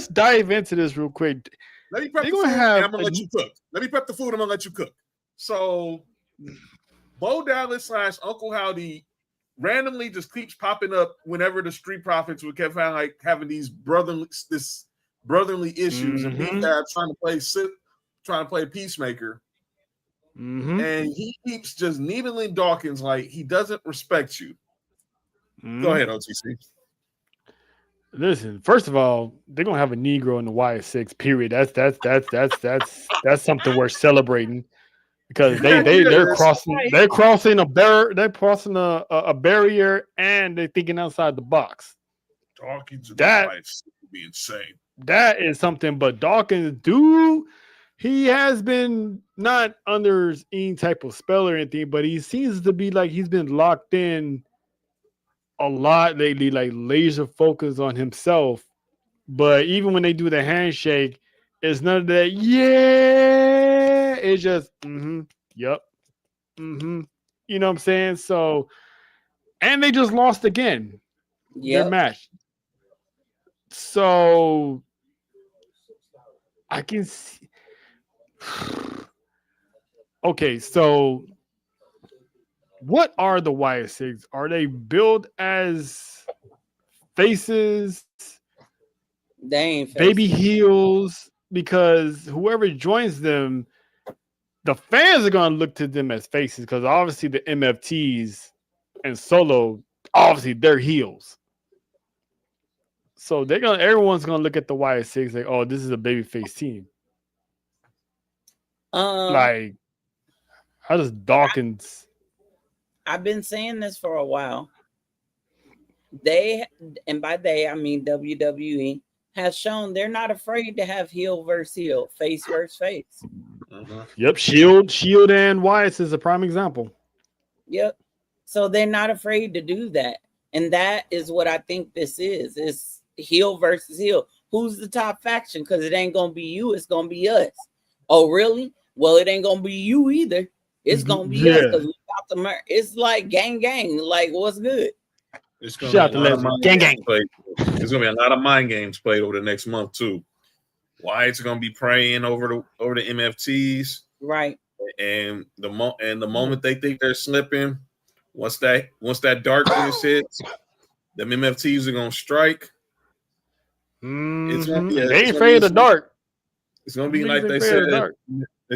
dive into this real quick. Let me prep They're the gonna food, have and I'm gonna let you cook. Let me prep the food. I'm gonna let you cook. So, Bo Dallas / Uncle Howdy randomly just keeps popping up whenever the Street Profits would kept like having these brotherly issues and being trying to play peacemaker. And he keeps just needling Dawkins like he doesn't respect you. Go ahead, OTC. Listen, first of all, they're gonna have a Negro in the Y6. Period. That's something worth celebrating because they're crossing a barrier and they're thinking outside the box. Dawkins and That- the wife would be insane. That is something. But Dawkins, dude, he has been not under any type of spell or anything, but he seems to be like he's been locked in a lot lately, like laser focused on himself. But even when they do the handshake, it's none of that. Yeah, it's just yep, You know what I'm saying? So, and they just lost again. Their match. So I can see. Okay, so what are the Y6? Are they billed as faces? They ain't Baby heels? Because whoever joins them, the fans are gonna look to them as faces because obviously the MFTs and Solo, obviously they're heels. So everyone's gonna look at the Y6 like, oh, this is a babyface team. Like, how does Dawkins? I've been saying this for a while. They, and by they I mean WWE, has shown they're not afraid to have heel versus heel, face versus face. Yep, Shield and Wyatt is a prime example. Yep. So they're not afraid to do that. And that is what I think this is. It's heel versus heel. Who's the top faction? Because it ain't gonna be you, it's gonna be us. Oh, really? Well, it ain't gonna be you either. It's gonna be us because we got the it's like gang. Like, what's good? It's gonna be a lot of gang. There's gonna be a lot of mind games played over the next month too. Wyatt's gonna be praying over the MFTs, right? And the moment they think they're slipping, once that darkness hits, the MFTs are gonna strike. It's gonna be they ain't afraid of the dark. It's gonna be like they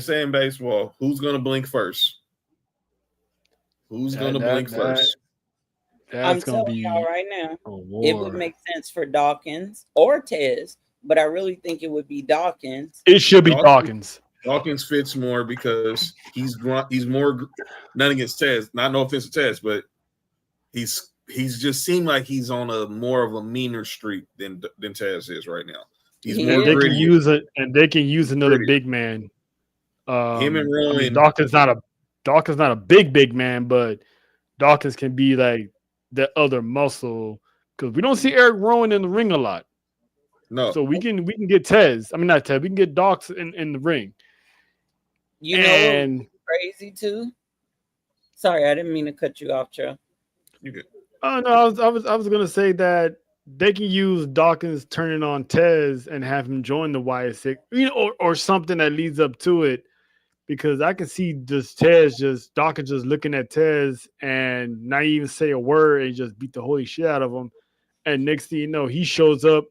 say in baseball: who's gonna blink first? Who's gonna blink first? I'm telling y'all right now, it would make sense for Dawkins or Tez, but I really think it would be Dawkins. It should be Dawkins. Dawkins fits more because he's more. None against Tez, not no offense to Tez, but he's just seemed like he's on a more of a meaner streak than Tez is right now. He's more they gritty. can use it, and they can use another big man. Him and Rowan. I mean, Dawkins not a big man, but Dawkins can be like the other muscle because we don't see Eric Rowan in the ring a lot. No, so we can get Tez. I mean, not Tez. We can get Dawkins in the ring. You know, crazy too. Sorry, I didn't mean to cut you off, Joe. You good? Oh no, I was gonna say that they can use Dawkins turning on Tez and have him join the Y6, or something that leads up to it. Because I can see Dawkins just looking at Tez and not even say a word and just beat the holy shit out of him. And next thing you know, he shows up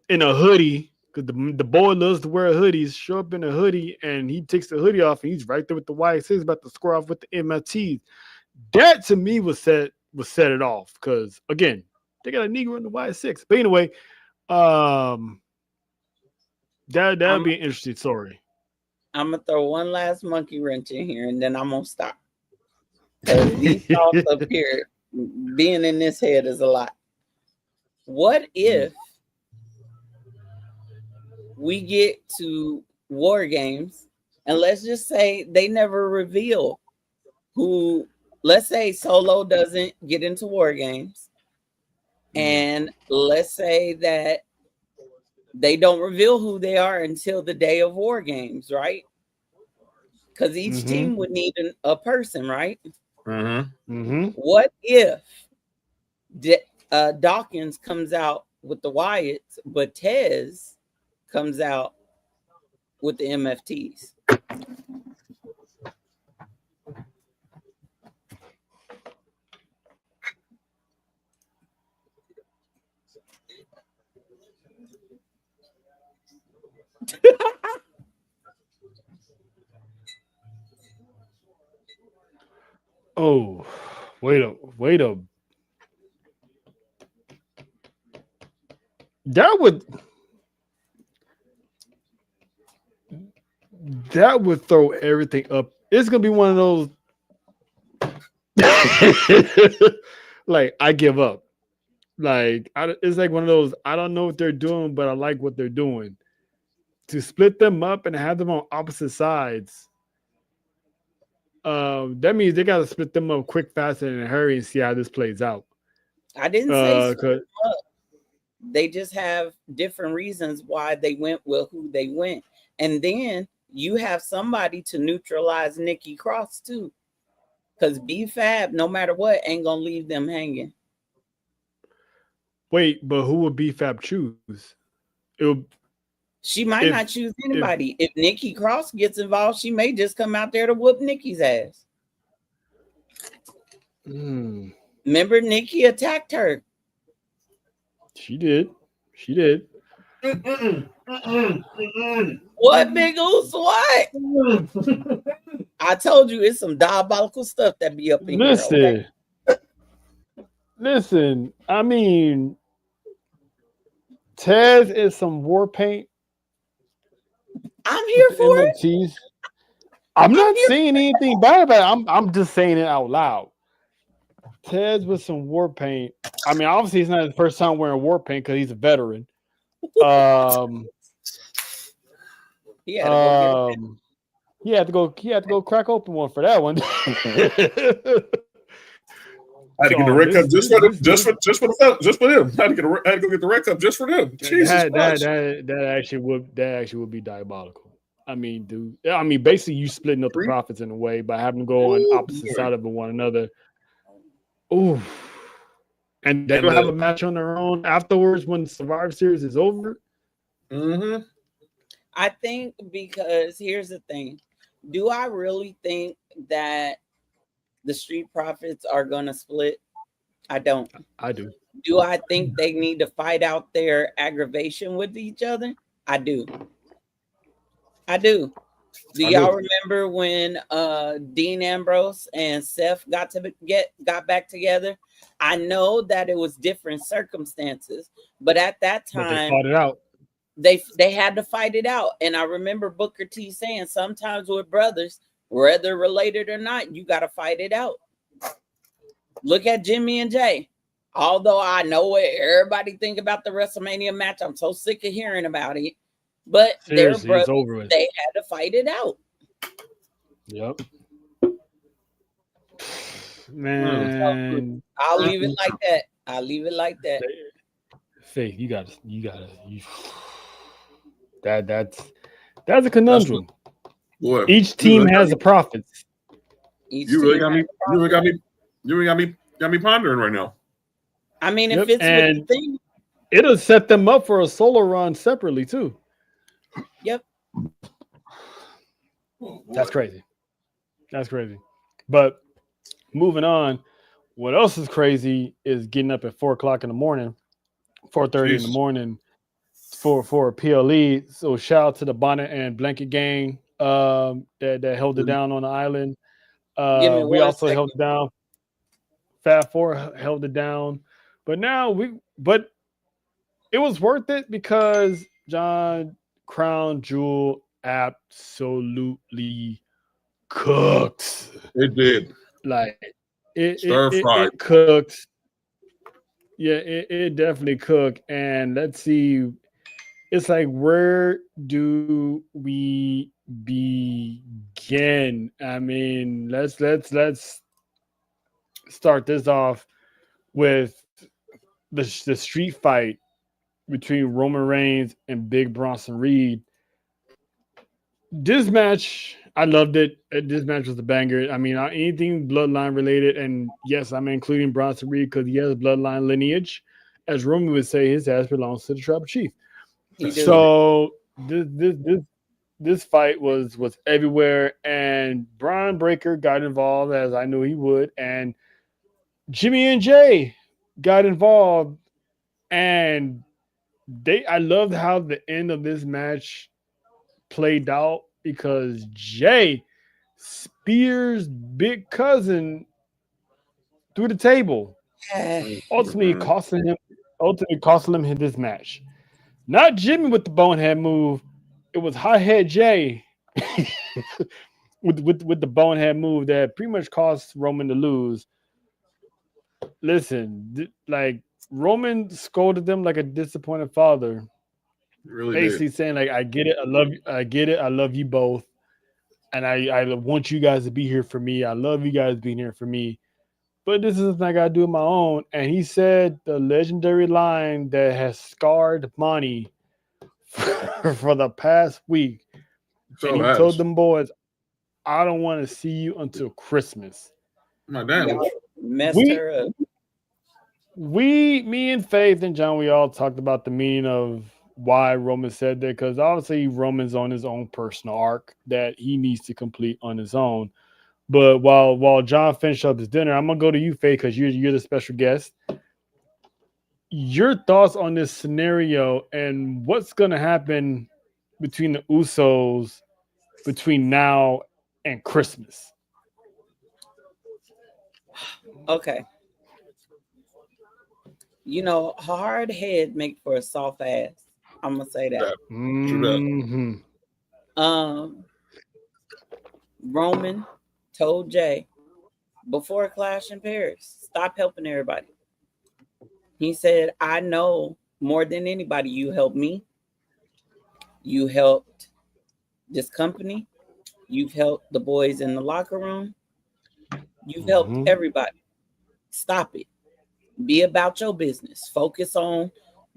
in a hoodie because the boy loves to wear hoodies. Show up in a hoodie and he takes the hoodie off and he's right there with the Y6 about to square off with the MFTs. That to me was set it off because again they got a Negro in the Y6. But anyway, That'd be an interesting story. I'm gonna throw one last monkey wrench in here, and then I'm gonna stop. Because these thoughts up here, being in this head is a lot. What if we get to War Games, and let's just say they never reveal who? Let's say Solo doesn't get into War Games, and let's say that they don't reveal who they are until the day of War Games, right? Because each team would need a person, right? What if Dawkins comes out with the Wyatts, but Tez comes out with the MFTs? Oh, wait a. That would throw everything up. It's gonna be one of those. Like, I give up. Like, it's like one of those. I don't know what they're doing, but I like what they're doing. To split them up and have them on opposite sides. That means they got to split them up quick, fast, and in a hurry and see how this plays out. I didn't say split them up. They just have different reasons why they went with who they went. And then you have somebody to neutralize Nikki Cross too. Because B-Fab, no matter what, ain't going to leave them hanging. Wait, but who would B-Fab choose? She might not choose anybody. If Nikki Cross gets involved, she may just come out there to whoop Nikki's ass. Remember, Nikki attacked her. She did. What, Big Oos? What? I told you it's some diabolical stuff that be up in here. Okay? Listen. I mean, Tez is some war paint. I'm here for it. I'm not saying anything bad about it. I'm just saying it out loud. Tez with some war paint. I mean, obviously, it's not his first time wearing war paint because he's a veteran. He had to go crack open one for that one. I had to get the red cup just for them. I had to go get the red cup just for them. That actually would be diabolical. I mean, dude. I mean, basically, you splitting up the profits in a way by having them go on opposite side of one another. Ooh, and they will have a match on their own afterwards when the Survivor Series is over. I think because here's the thing: do I really think that the Street Profits are gonna split? I don't. I do. Do I think they need to fight out their aggravation with each other? I do. Do y'all remember when Dean Ambrose and Seth got back together? I know that it was different circumstances, but at that time they fought it out. They had to fight it out. And I remember Booker T saying sometimes with brothers, whether related or not, you got to fight it out. Look at Jimmy and Jay. Although I know what everybody think about the WrestleMania match, I'm so sick of hearing about it. But their brothers, they had to fight it out. Yep. Man, I'll leave it like that. Faith, that's a conundrum. Each team has the profits. You really got me pondering right now. I mean, if it's with the thing, it'll set them up for a solo run separately too. Yep. That's crazy. But moving on, what else is crazy is getting up at 4:00 in the morning, 4:30 in the morning for a PLE. So shout out to the Bonnet and Blanket gang that held it down on the island. We also held it down. Fat Four held it down. But it was worth it because John, crown jewel absolutely cooks. It did. Like it Stir fry. it cooks. Yeah, it definitely cook. And let's see. It's like, where do we begin? I mean, let's start this off with the street fight between Roman Reigns and Big Bronson Reed. This match, I loved it. This match was a banger. I mean, anything bloodline related, and yes, I'm including Bronson Reed because he has bloodline lineage. As Roman would say, his ass belongs to the tribal chief. So this fight was everywhere, and Braun Breaker got involved, as I knew he would, and Jimmy and Jay got involved, and I loved how the end of this match played out because Jay spears Big Cousin through the table, ultimately costing him this match. Not Jimmy with the bonehead move. It was Hothead Jay with the bonehead move that pretty much cost Roman to lose. Listen, like Roman scolded them like a disappointed father, Really basically did. saying like, "I get it, I get it, I love you both, and I want you guys to be here for me. I love you guys being here for me, but this is something I gotta do on my own." And he said the legendary line that has scarred Monty for the past week. So And he has. told them boys, "I don't want to see you until Christmas." My damn. Messed her up. Me and Faith and John, we all talked about the meaning of why Roman said that, because obviously Roman's on his own personal arc that he needs to complete on his own. But while John finished up his dinner, I'm gonna go to you, Faith, because you're the special guest. Your thoughts on this scenario and what's gonna happen between the Usos between now and Christmas? Okay. You know, a hard head make for a soft ass. I'm gonna say that. Mm-hmm. Roman told Jay before Clash in Paris, stop helping everybody. He said, I know more than anybody, you helped me. You helped this company. You've helped the boys in the locker room. You've helped everybody. Stop it. Be about your business. Focus on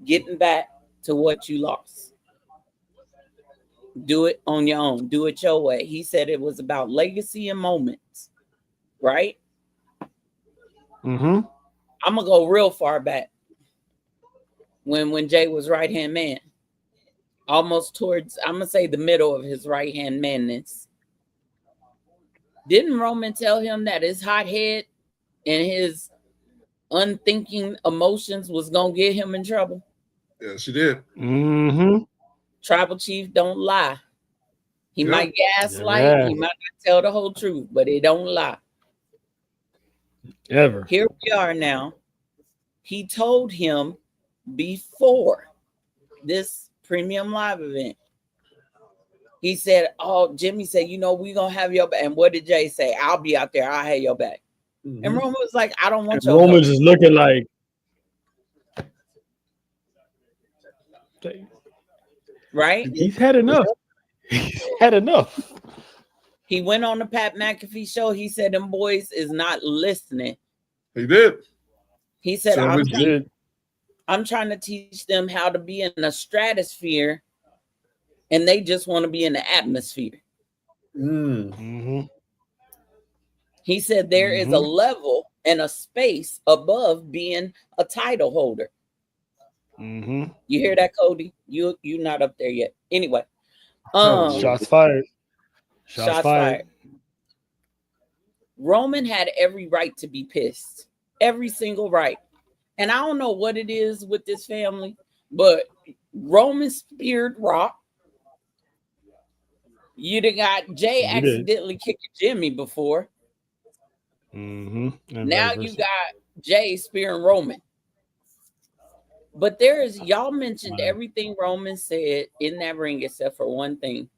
getting back to what you lost. Do it on your own. Do it your way. He said it was about legacy and moments, right? Mm-hmm. I'm gonna go real far back when Jay was right hand man, almost towards, I'm gonna say, the middle of his right hand manness. Didn't Roman tell him that his hot head and his unthinking emotions was gonna get him in trouble? Yeah, she did. Mm-hmm. Tribal chief don't lie. He might gaslight, Yeah. he might not tell the whole truth, but he don't lie. Ever. Here we are now. He told him before this premium live event. He said, oh, Jimmy said, you know, we're gonna have your back. And what did Jay say? I'll be out there, I'll have your back. Mm-hmm. And Roman was like, I don't want And your Roman's help. just looking like, Right? he's had enough. He's had enough. He went on the Pat McAfee show. He said, them boys is not listening. He did. He said, So I'm trying to teach them how to be in the stratosphere, and they just want to be in the atmosphere. Mm-hmm. He said there is a level and a space above being a title holder. Mm-hmm. You hear that, Cody? You're not up there yet. Anyway. Shots fired. Shots fired. Roman had every right to be pissed. Every single right. And I don't know what it is with this family, but Roman speared Rock. You done got Jay accidentally kicking Jimmy before. Mm-hmm. Now you got Jay spearing Roman. But there is, y'all mentioned everything Roman said in that ring except for one thing.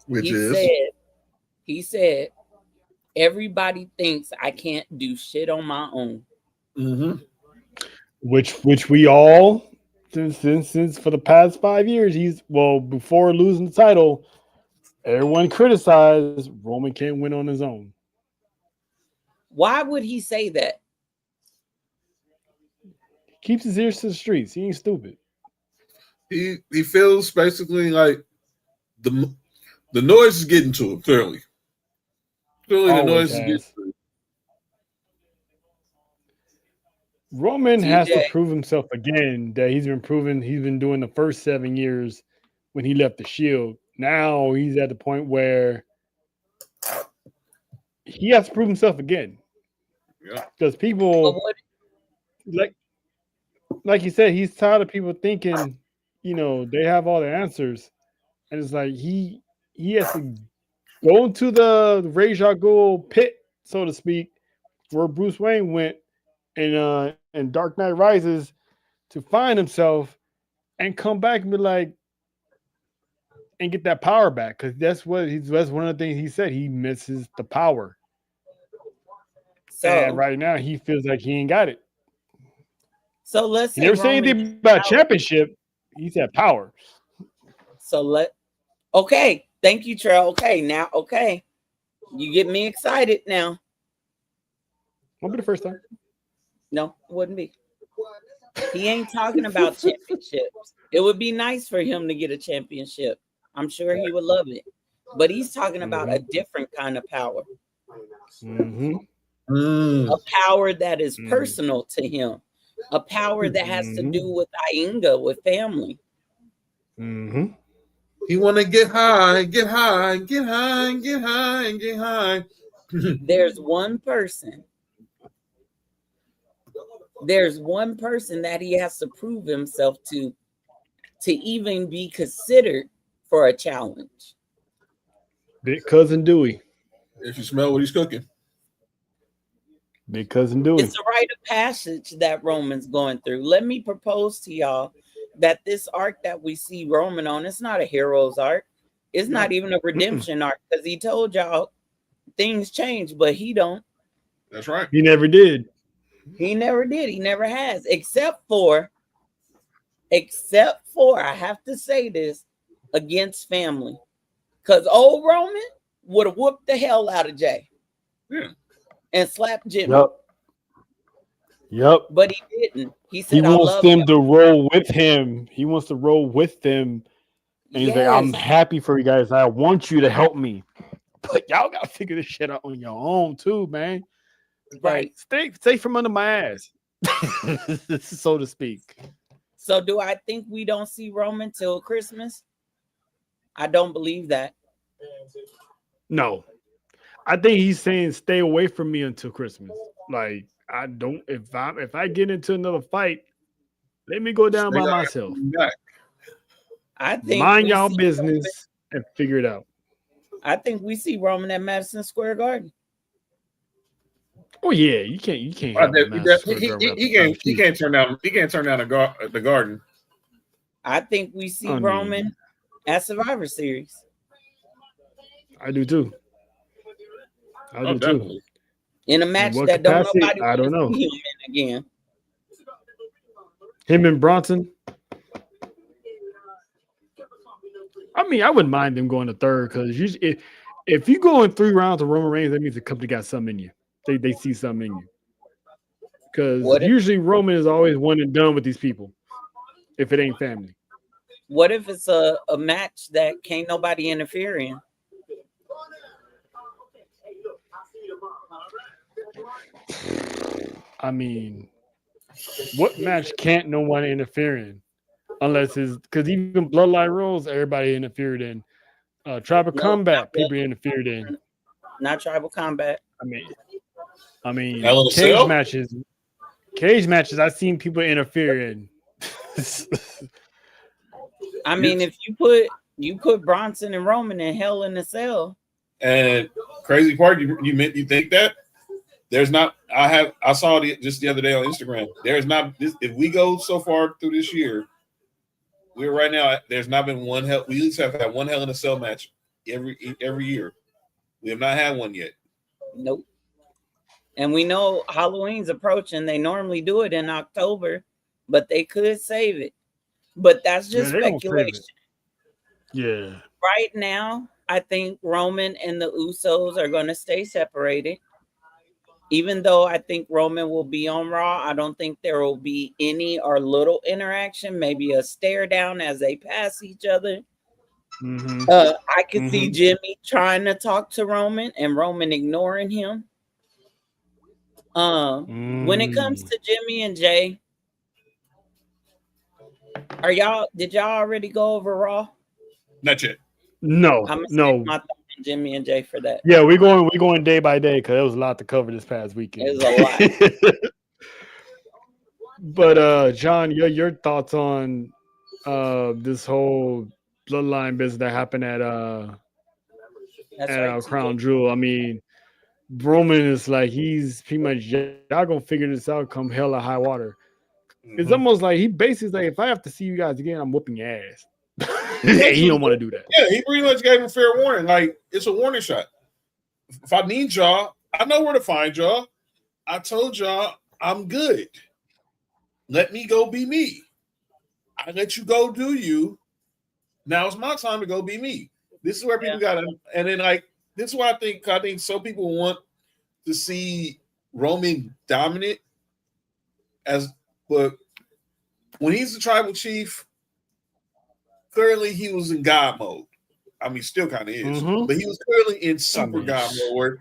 Which He said, everybody thinks I can't do shit on my own. Mm-hmm. Which we all since for the past 5 years, before losing the title, everyone criticized Roman can't win on his own. Why would he say that? He keeps his ears to the streets. He ain't stupid. He feels basically like the noise is getting to him. Clearly the noise is getting to him. Roman has to TJ. prove himself again that he's been proven. He's been doing the first 7 years when he left the Shield. Now he's at the point where he has to prove himself again. Yeah. Because people, like you said, he's tired of people thinking, they have all the answers, and it's like he has to go into the Ra's al Ghul pit, so to speak, where Bruce Wayne went in Dark Knight Rises to find himself and come back and be like, and get that power back, because that's one of the things he said. He misses the power. So and right now he feels like he ain't got it. So let's say he never said anything about championship. He said power. So okay. Thank you, Trell. Okay. You get me excited now. Won't be the first time. No, it wouldn't be. He ain't talking about championships. It would be nice for him to get a championship. I'm sure he would love it. But he's talking about a different kind of power. Mm-hmm. A power that is personal to him. A power that has to do with Ainga, with family. Mm-hmm. He want to get high, get high, get high, get high, and get high. There's one person that he has to prove himself to even be considered for a challenge. Big Cousin Dewey. If you smell what he's cooking. Big Cousin Dewey. It's a rite of passage that Roman's going through. Let me propose to y'all that this arc that we see Roman on, it's not a hero's arc. It's not even a redemption arc, because he told y'all things change, but he don't. That's right. He never did. He never did. He never has, except for, I have to say this, against family. Because old Roman would have whooped the hell out of Jay. Yeah. And slapped Jimmy. Yep. But he didn't. He said, he wants them to roll with him. He wants to roll with them. And he's like, I'm happy for you guys. I want you to help me. But y'all got to figure this shit out on your own too, man. Right. Like, stay from under my ass, so to speak. So do I think we don't see Roman till Christmas? I don't believe that. No. I think he's saying stay away from me until Christmas. Like, I don't, if I get into another fight, let me go down by myself. I think mind y'all business and figure it out. I think we see Roman at Madison Square Garden. Oh yeah, you can't. He can't turn down. He can't turn down the Garden. I think we see Roman at Survivor Series. I do too. Definitely. In a match that nobody I don't know. See him in again. Him and Bronson. I mean, I wouldn't mind them going to third, because usually if you go in 3 rounds of Roman Reigns, that means the company got something in you. They see something in you. Because usually Roman is always one and done with these people if it ain't family. What if it's a match that can't nobody interfere in? I mean, what match can't no one interfere in? Unless it's because even Bloodline Rules, everybody interfered in. Tribal Combat, people interfered in. Not Tribal Combat. I mean, cage matches. I've seen people interfere in. I mean, if you put Bronson and Roman in Hell in a Cell. And crazy part, you think that There's not. I saw it just the other day on Instagram. There's not. If we go so far through this year, we're right now. There's not been one hell. We at least have had one Hell in a Cell match every year. We have not had one yet. Nope. And we know Halloween's approaching. They normally do it in October, but they could save it. But that's just speculation. Yeah. Right now, I think Roman and the Usos are going to stay separated. Even though I think Roman will be on Raw, I don't think there will be any or little interaction, maybe a stare down as they pass each other. Mm-hmm. I could see Jimmy trying to talk to Roman and Roman ignoring him. When it comes to Jimmy and Jay, did y'all already go over Raw? Not yet. No, I'm gonna no. save my thought on Jimmy and Jay for that. Yeah, we're going day by day because there was a lot to cover this past weekend. It was a lot. But John, your thoughts on this whole bloodline business that happened at Crown Jewel? I mean, Roman is like he's pretty much y'all gonna figure this out come hell or high water. It's almost like he basically like if I have to see you guys again, I'm whooping your ass. He don't want to do that. Yeah, he pretty much gave him fair warning. Like it's a warning shot. If I need y'all, I know where to find y'all. I told y'all I'm good. Let me go be me. I let you go do you. Now it's my time to go be me. This is where people got to, and then like this is why I think some people want to see Roman dominant but when he's the tribal chief, clearly he was in God mode. I mean, still kind of is, but he was clearly in super God mode.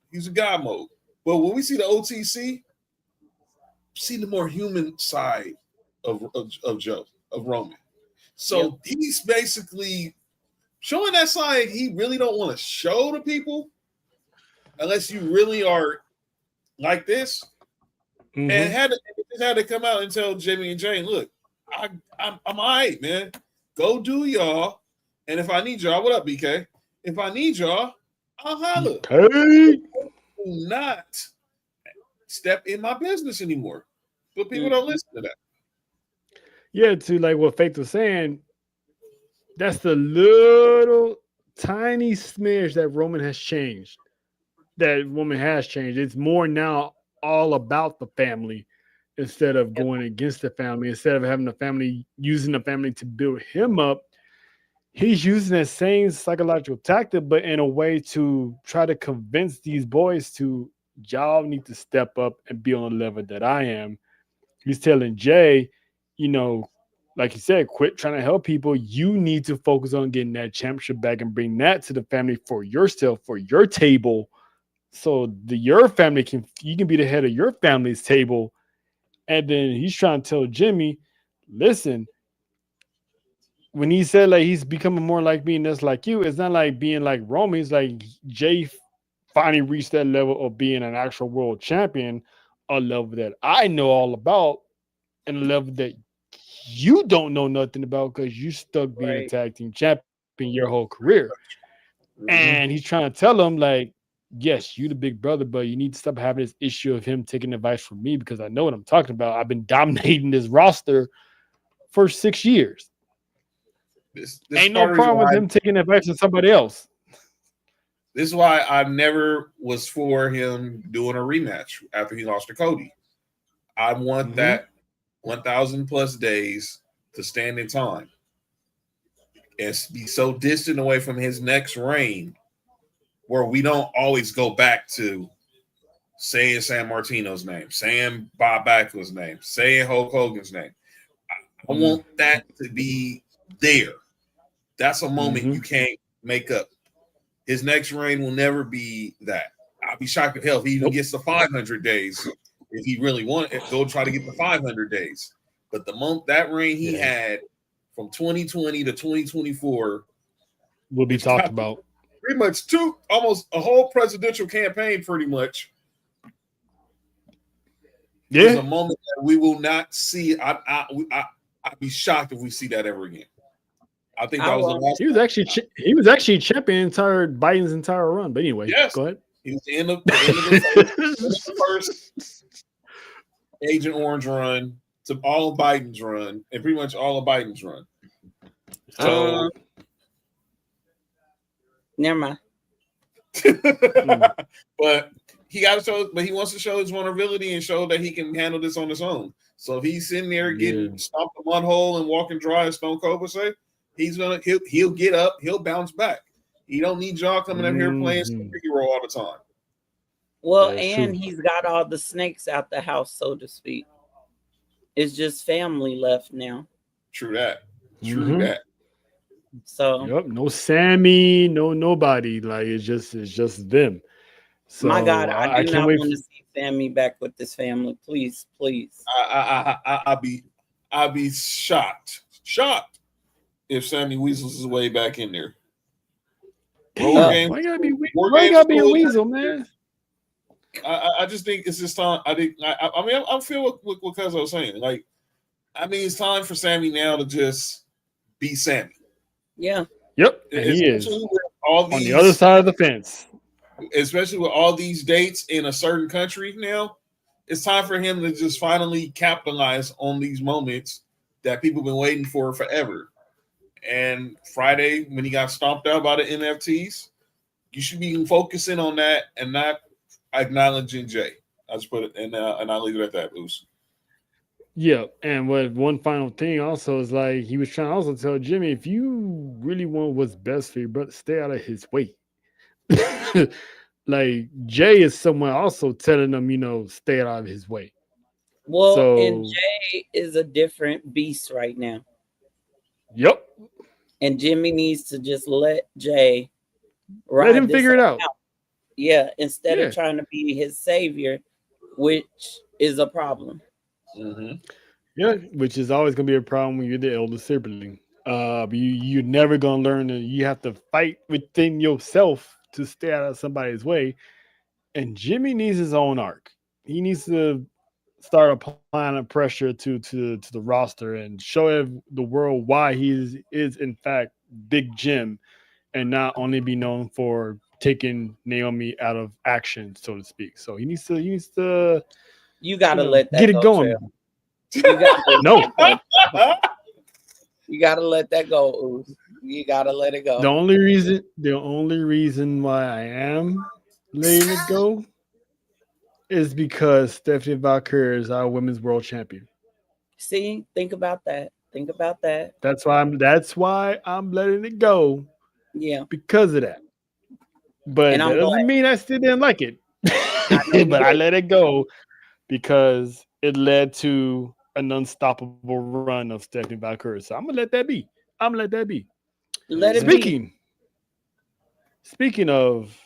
He's in God mode. But when we see the OTC, see the more human side of Roman. So he's basically showing that side he really don't want to show to people unless you really are like this. And it just had to come out and tell Jimmy and Jane, look, I'm all right, man. Go do y'all. And if I need y'all, what up, BK? If I need y'all, I'll holler. Okay. Do not step in my business anymore. But people don't listen to that. Yeah, to like what Faith was saying, that's the little tiny smidge that Roman has changed. That woman has changed. It's more now all about the family instead of going against the family. Instead of having the family, using the family to build him up, he's using that same psychological tactic, but in a way to try to convince these boys to y'all need to step up and be on the level that I am. He's telling Jay, like you said, quit trying to help people. You need to focus on getting that championship back and bring that to the family for yourself, for your table. So your family you can be the head of your family's table. And then he's trying to tell Jimmy, listen, when he said like he's becoming more like me and that's like you, it's not like being like Roman. It's like Jay finally reached that level of being an actual world champion, a level that I know all about, and a level that you don't know nothing about because you stuck being a tag team champion your whole career. And he's trying to tell him like, yes, you the big brother, but you need to stop having this issue of him taking advice from me because I know what I'm talking about. I've been dominating this roster for 6 years. This ain't no problem with him taking advice from somebody else. This is why I never was for him doing a rematch after he lost to Cody. I want that 1,000 plus days to stand in time and be so distant away from his next reign where we don't always go back to saying San Martino's name, saying Bob Backlund's name, saying Hulk Hogan's name. I want that to be there. That's a moment you can't make up. His next reign will never be that. I'll be shocked if hell if he even gets the 500 days. If he really want it, go try to get the 500 days. But the month that reign he had from 2020 to 2024 will be talked about. Pretty much almost a whole presidential campaign, pretty much. Yeah. It's a moment that we will not see. I'd be shocked if we see that ever again. I think that was the last. He was actually champion Biden's entire run. But anyway, go ahead. He was the end of the first Agent Orange run to all of Biden's run, and pretty much all of Biden's run. So, never mind. but he got to show, but he wants to show his vulnerability and show that he can handle this on his own. So if he's sitting there getting stomped a mud hole and walking dry, as Stone Cold would say, he'll get up, he'll bounce back. He don't need y'all coming up here playing superhero all the time. Well, and he's got all the snakes out the house, so to speak. It's just family left now. True that. True that. So no Sammy, no nobody. Like it's just them. So my God, I do not wait want to see Sammy back with this family. Please, please. I'll be shocked if Sammy weasels his way back in there. Why gotta be a weasel, man? I just think it's just time. I mean, I feel what Cuz was saying. Like, I mean, it's time for Sammy now to just be Sammy. Yeah. Yep. And he is on the other side of the fence. Especially with all these dates in a certain country now, it's time for him to just finally capitalize on these moments that people have been waiting for forever. And Friday, when he got stomped out by the NFTs, you should be focusing on that and not acknowledging Jay. I just put it and I'll leave it at that, Bruce. Yeah, and one final thing also is like he was trying to also tell Jimmy, if you really want what's best for your brother, stay out of his way. Like Jay is someone also telling them, stay out of his way. Well, and Jay is a different beast right now. Yep. And Jimmy needs to just let Jay let him figure it out. Yeah, instead of trying to be his savior, which is a problem. Mm-hmm. Yeah, which is always going to be a problem when you're the elder sibling. You're never going to learn that you have to fight within yourself to stay out of somebody's way. And Jimmy needs his own arc. He needs to start applying a pressure to the roster and show the world why he is in fact Big Jim and not only be known for taking Naomi out of action, so to speak. So he needs to you gotta let that get it going. No. You gotta let that go, Ooze. You gotta let it go. The only reason why I am letting it go is because Stephanie Valkyrie is our women's world champion. See, think about that. Think about that. That's why I'm letting it go. Yeah. Because of that. But that doesn't mean I still didn't like it. But I let it go because it led to an unstoppable run of Stephanie Valkyrie. So I'm gonna let that be. Let it be. Speaking of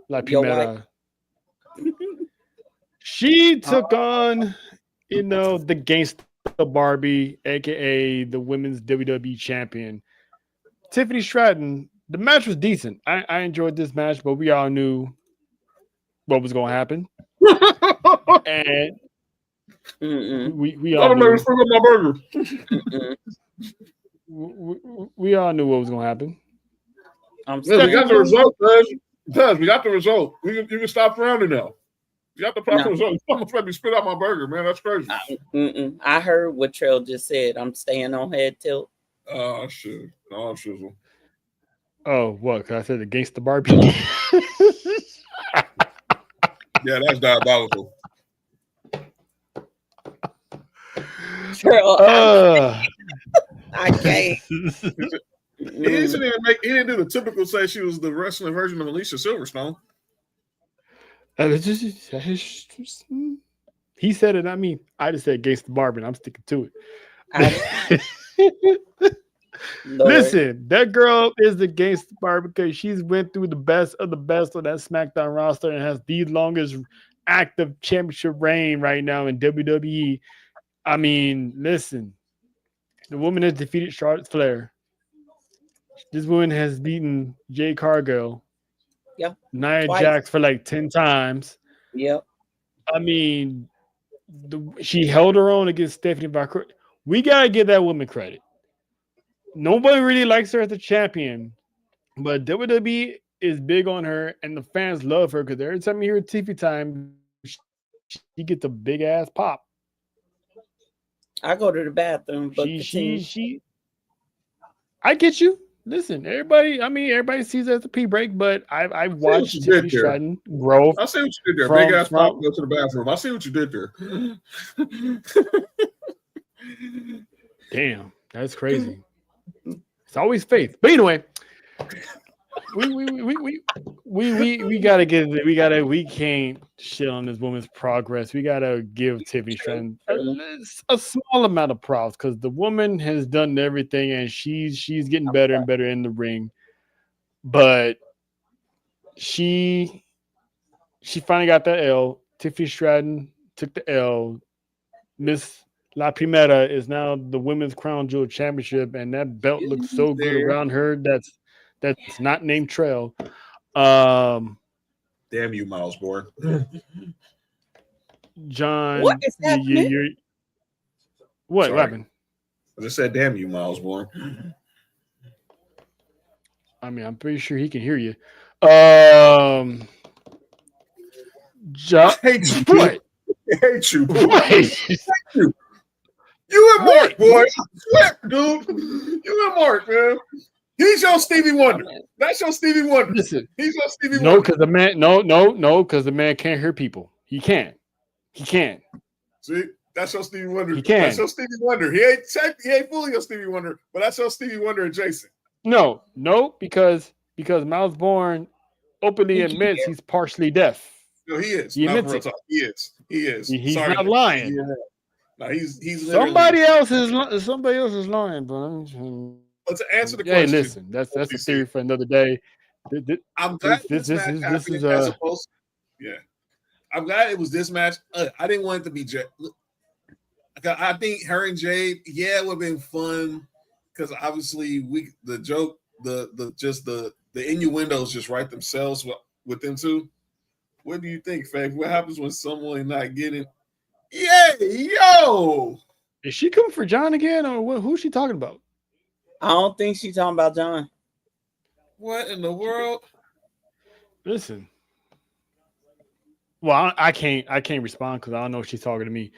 La Primera, she took on, the Gangsta Barbie, aka the women's WWE champion, Tiffany Stratton. The match was decent. I enjoyed this match, but we all knew what was going to happen. And we all knew. We all knew what was going to happen. We got the result, guys. We got the result. You can stop frowning now. You got the proper result. You almost made me spit out my burger, man. That's crazy. I heard what Trail just said. I'm staying on head tilt. Oh, shit. Oh, shizzle. Oh, what? Cause I said the Gangsta Barbie. Yeah, that's diabolical. Trail, I can't. He didn't do the typical say she was the wrestling version of Alicia Silverstone. He said it, not me. I just said Gangsta Barbie, and I'm sticking to it. Listen, that girl is the Gangsta Barbie because she's went through the best of the best on that SmackDown roster and has the longest active championship reign right now in WWE. I mean, listen, the woman has defeated Charlotte Flair. This woman has beaten Jade Cargill. Yep. Nia Jax for like 10 times. Yep. I mean, she held her own against Stephanie Valkyrie. We got to give that woman credit. Nobody really likes her as a champion, but WWE is big on her, and the fans love her because every time you hear TV time, she gets a big ass pop. I go to the bathroom, but continue. I get you. Listen, everybody sees it as a pee break, but I've watched Tiffany Stratton grow. I see what you did there. Big ass pop, go to the bathroom. I see what you did there. Damn, that's crazy. It's always faith. But anyway, we gotta we can't shit on this woman's progress. We gotta give Tiffany Stratton a small amount of props because the woman has done everything and she's getting better and better in the ring. But she finally got that L. Tiffany Stratton took the L. Miss La Primera is now the women's crown jewel championship, and that belt looks so good around her. That's not named Trail. Damn you, Miles Bourne. John, What is happening? What happened? I just said, damn you, Miles Bourne. I mean, I'm pretty sure he can hear you. John, I hate you, what? I hate you, boy. What? You and Mark, boy. I swear, dude. You and Mark, man. He's your Stevie Wonder. That's your Stevie Wonder. Listen, he's your Stevie Wonder. No, because the man, no, because the man can't hear people. He can't. See, that's your Stevie Wonder. He can. That's your Stevie Wonder. He ain't fully your Stevie Wonder, but that's your Stevie Wonder adjacent. No, because Miles Bourne openly admits he's partially deaf. No, he is. He admits it. He is. He's Sorry, not lying. Yeah. No, he's somebody else is lying, but to answer the hey, question, listen, that's a theory for another day. I'm glad this is as opposed. Yeah, I'm glad it was this match. I didn't want it to be Jade. I think her and Jade, it would have been fun because obviously the innuendos just write themselves with them too. What do you think, Faith? What happens when someone not getting? Yeah, yo. Is she coming for John again, or what? Who's she talking about? I don't think she's talking about John. What in the world? Listen. Well, I can't respond because I don't know if she's talking to me.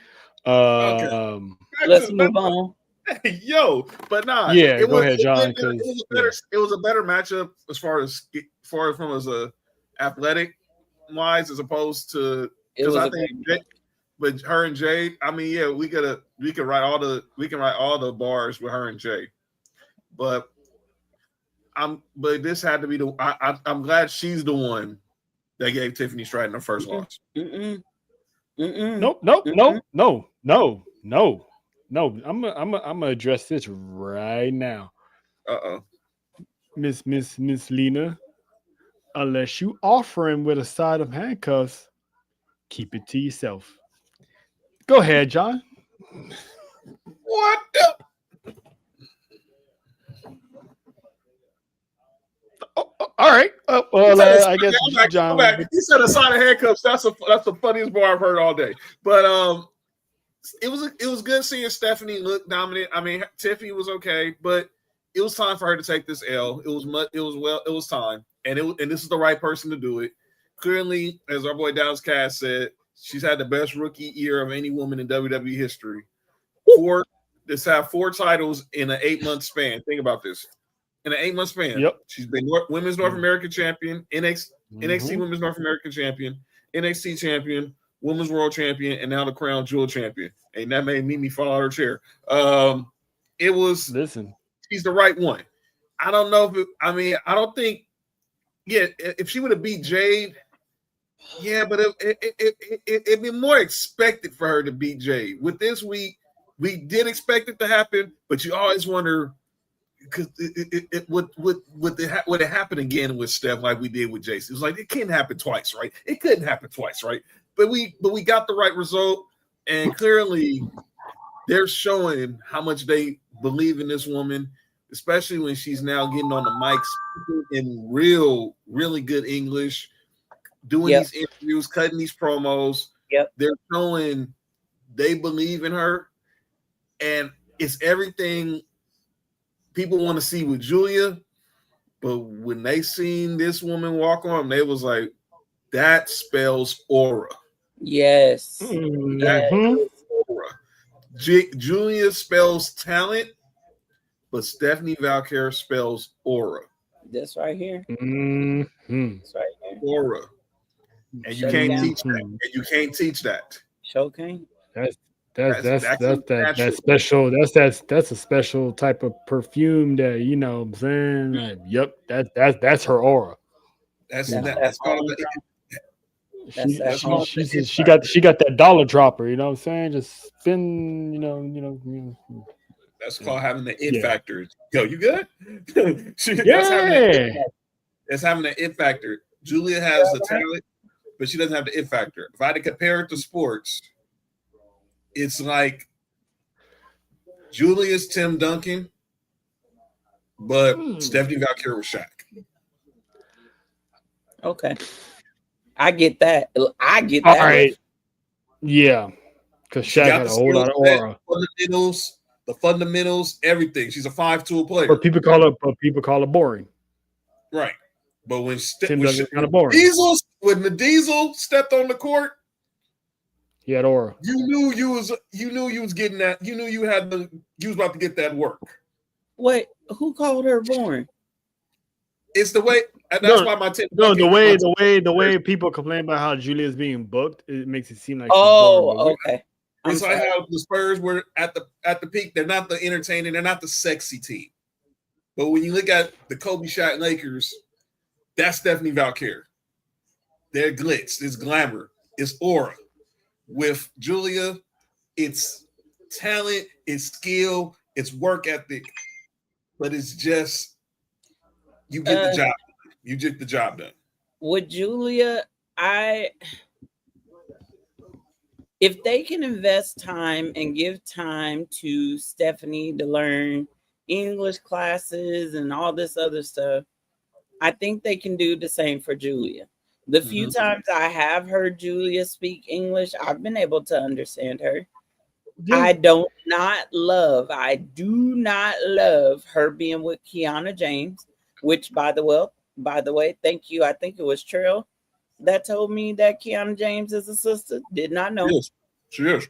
Okay. Let's move on. Hey, yo, but nah. Yeah, go ahead, John. It was a better matchup as far as from as a athletic wise as opposed to because I think. But her and Jade, I mean, we can write all the bars with her and Jade. But this had to be I'm glad she's the one that gave Tiffany Stratton her first loss. Nope. I'm gonna address this right now. Miss Lena, unless you offer him with a side of handcuffs, keep it to yourself. Go ahead, John. What the? All right. Well, I guess John. He said a side of handcuffs. That's the funniest bar I've heard all day. But it was good seeing Stephanie look dominant. I mean, Tiffany was okay, but it was time for her to take this L. It was time, and this is the right person to do it. Clearly, as our boy Dallas Cass said, she's had the best rookie year of any woman in WWE history. Have 4 titles in an 8-month span. Think about this. In an 8-month span. Yep. She's been Women's North American Champion, NXT Women's North American Champion, NXT Champion, Women's World Champion, and now the Crown Jewel Champion. And that made Mimi fall out of her chair. She's the right one. I don't know if she would have beat Jade, but it'd be more expected for her to beat Jade. With this week, we did expect it to happen, but you always wonder because would it happen again with Steph like we did with Jason? It was like it can't happen twice, right? It couldn't happen twice, right? But we got the right result, and clearly they're showing how much they believe in this woman, especially when she's now getting on the mic, speaking in really good English, doing these interviews, cutting these promos. They're showing they believe in her, and it's everything people want to see with Julia, But when they seen this woman walk on, they was like, that spells aura. Yes. That Mhm. aura. Julia spells talent, but Stephanie Valkyrie spells aura. This right here. Mhm. This right here. Aura. And you Shut it can't down. teach that. And you can't teach that. Show can't. That's That's that natural. special that's a special type of perfume that you know what I'm saying. Like, yep, that's her aura. That's You That's know, that that's called home the, drop. That's that that's called home. the it she factor. got that dollar dropper. You know what I'm saying? Just spin. That's called having the it Yeah, factor. Yo, you good? That's having the it yeah. factor. That's having the it factor. Julia has the talent, but she doesn't have the it factor. If I had to compare it to sports, it's like Julia's Tim Duncan, but Stephanie Valkyrie was Shaq. Okay. I get that. I get All that. right. Yeah, because She Shaq got had the a whole skill lot of set, aura. fundamentals, everything. She's a 5-tool player. But people call her boring. Right. But Tim Duncan's kind of boring. When the Diesel stepped on the court, He had aura. you knew you was getting that. You knew you was about to get that work. Wait, who called her boring? It's the way, and that's why my Tim No, Duncan, the way people complain about how Julia's being booked, it makes it seem like she's boring. Oh, okay. It's like how the Spurs were at the peak. They're not the entertaining. They're not the sexy team. But when you look at the Kobe Shaq Lakers, that's Stephanie Valkyrie. They're glitz. It's glamour. It's aura. With Julia, it's talent, it's skill, it's work ethic. But it's just you get the job. You get the job done. With Julia, if they can invest time and give time to Stephanie to learn English classes and all this other stuff, I think they can do the same for Julia. The few times I have heard Julia speak English, I've been able to understand her. Yeah. I do not love her being with Kiana James, which by the way, thank you. I think it was Trill that told me that Kiana James is a sister. Did not know. Yes, she is.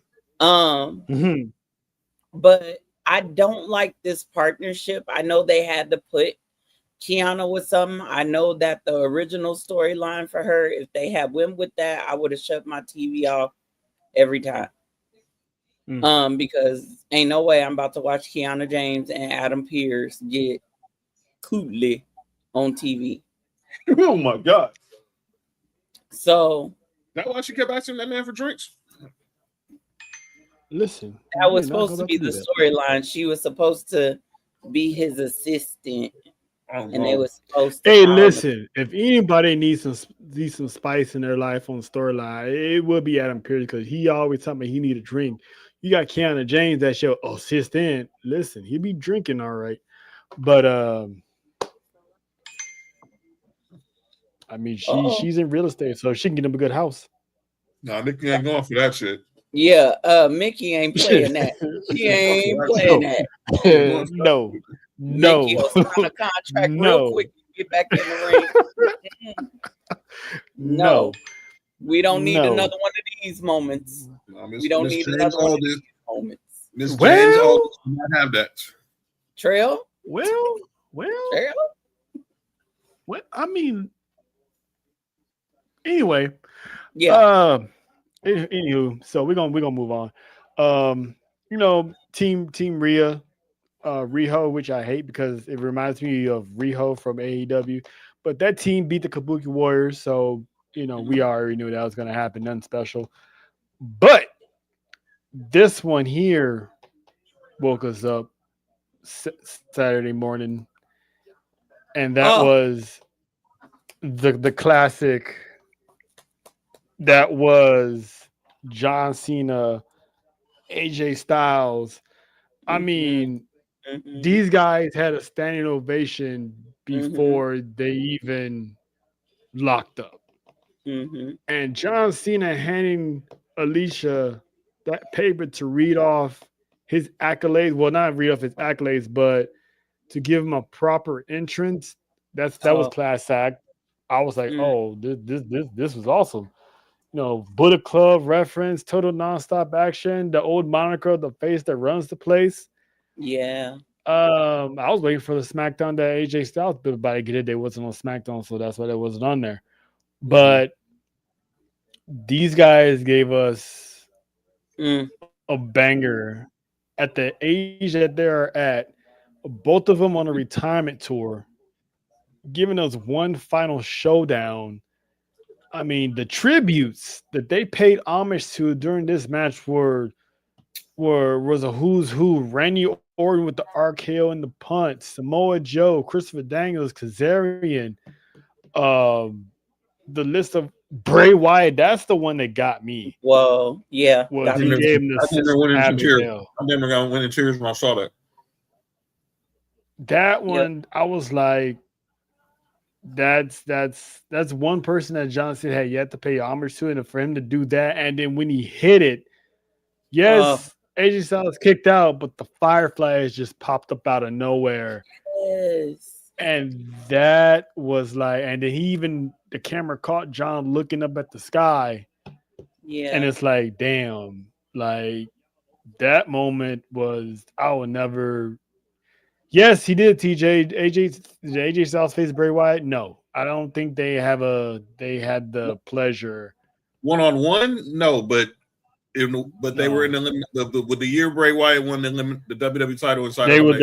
But I don't like this partnership. I know they had to put Kiana with something. I know that the original storyline for her, if they had went with that, I would have shut my TV off every time. Because ain't no way I'm about to watch Kiana James and Adam Pearce get coolly on TV. Oh my God. So that why she kept asking that man for drinks? Listen, that was supposed to be the storyline. She was supposed to be his assistant. And they was supposed to. Hey, listen, if anybody needs some spice in their life on the storyline, it would be Adam Pearce because he always told me he need a drink. You got Kiana James that show assistant. Listen, he be drinking all right. But I mean she's in real estate, so she can get him a good house. No, Nikki ain't going for that shit. Yeah, Mickey ain't playing that. She ain't playing that. No. Mickey will sign a contract real quick and get back in the ring. No. We don't need another one of these moments. No, we don't need another one of these moments. Miss James Aldis do not have that. Trail? Well. Trail? Well, I mean, anyway. Yeah. Anywho, so we're gonna move on. Team Rhea. Riho, which I hate because it reminds me of Riho from AEW, but that team beat the Kabuki Warriors, so we already knew that was going to happen. Nothing special, but this one here woke us up Saturday morning, and that was the classic. That was John Cena, AJ Styles. I mean. These guys had a standing ovation before they even locked up. And John Cena handing Alicia that paper to read off his accolades. Well, not read off his accolades, but to give him a proper entrance. That was class act. I was like, oh, this was awesome. Bullet Club reference, total nonstop action, the old moniker, the face that runs the place. Yeah. I was waiting for the SmackDown that AJ Styles built by get it. They wasn't on SmackDown, so that's why it wasn't on there. But these guys gave us a banger at the age that they're at. Both of them on a retirement tour, giving us one final showdown. I mean, the tributes that they paid homage to during this match was a who's who. Randy Orton with the RKO and the punch, Samoa Joe, Christopher Daniels, Kazarian, the list of Bray Wyatt. That's the one that got me. Well, yeah. Was he gave him the never went into tears. Abigail. I never got went into tears when I saw that. That one, I was like, that's one person that John Cena had yet to pay homage to, and for him to do that, and then when he hit it, yes, AJ Styles kicked out, but the Fireflies just popped up out of nowhere. Yes. And that was like, and then the camera caught John looking up at the sky. Yeah. And it's like, damn, like that moment was, I will never. Yes, he did. AJ Styles face Bray Wyatt. No, I don't think they had the pleasure. 1-on-1, no, but they were in with the year Bray Wyatt won the WWE title inside. They was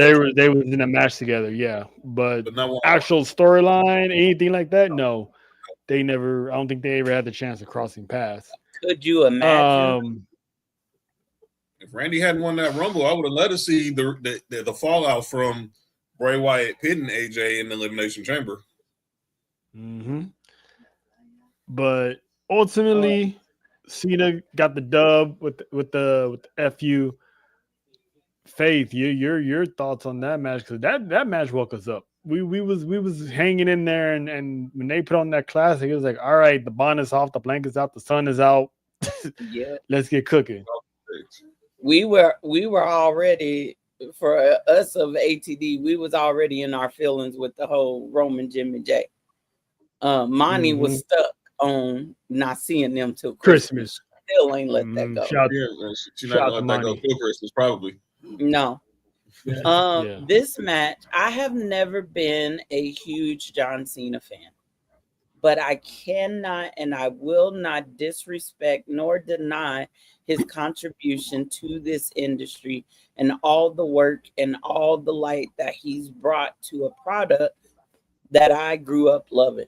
in a match together, yeah. But actual storyline, anything like that, no. They never. I don't think they ever had the chance of crossing paths. Could you imagine? If Randy hadn't won that Rumble, I would have let us see the fallout from Bray Wyatt pitting AJ in the Elimination Chamber. Mm-hmm. But ultimately, Cena got the dub with the FU. Faith, your thoughts on that match, because that match woke us up. We was hanging in there, and when they put on that classic, it was like, all right, the bond is off, the blanket's out, the sun is out. Yeah, let's get cooking. We were already, for us of ATD, we was already in our feelings with the whole Roman Jimmy J. Monty was stuck on not seeing them till Christmas. Still ain't let that go. She's not gonna let that go till Christmas, probably. No. This match, I have never been a huge John Cena fan, but I cannot and I will not disrespect nor deny his contribution to this industry and all the work and all the light that he's brought to a product that I grew up loving.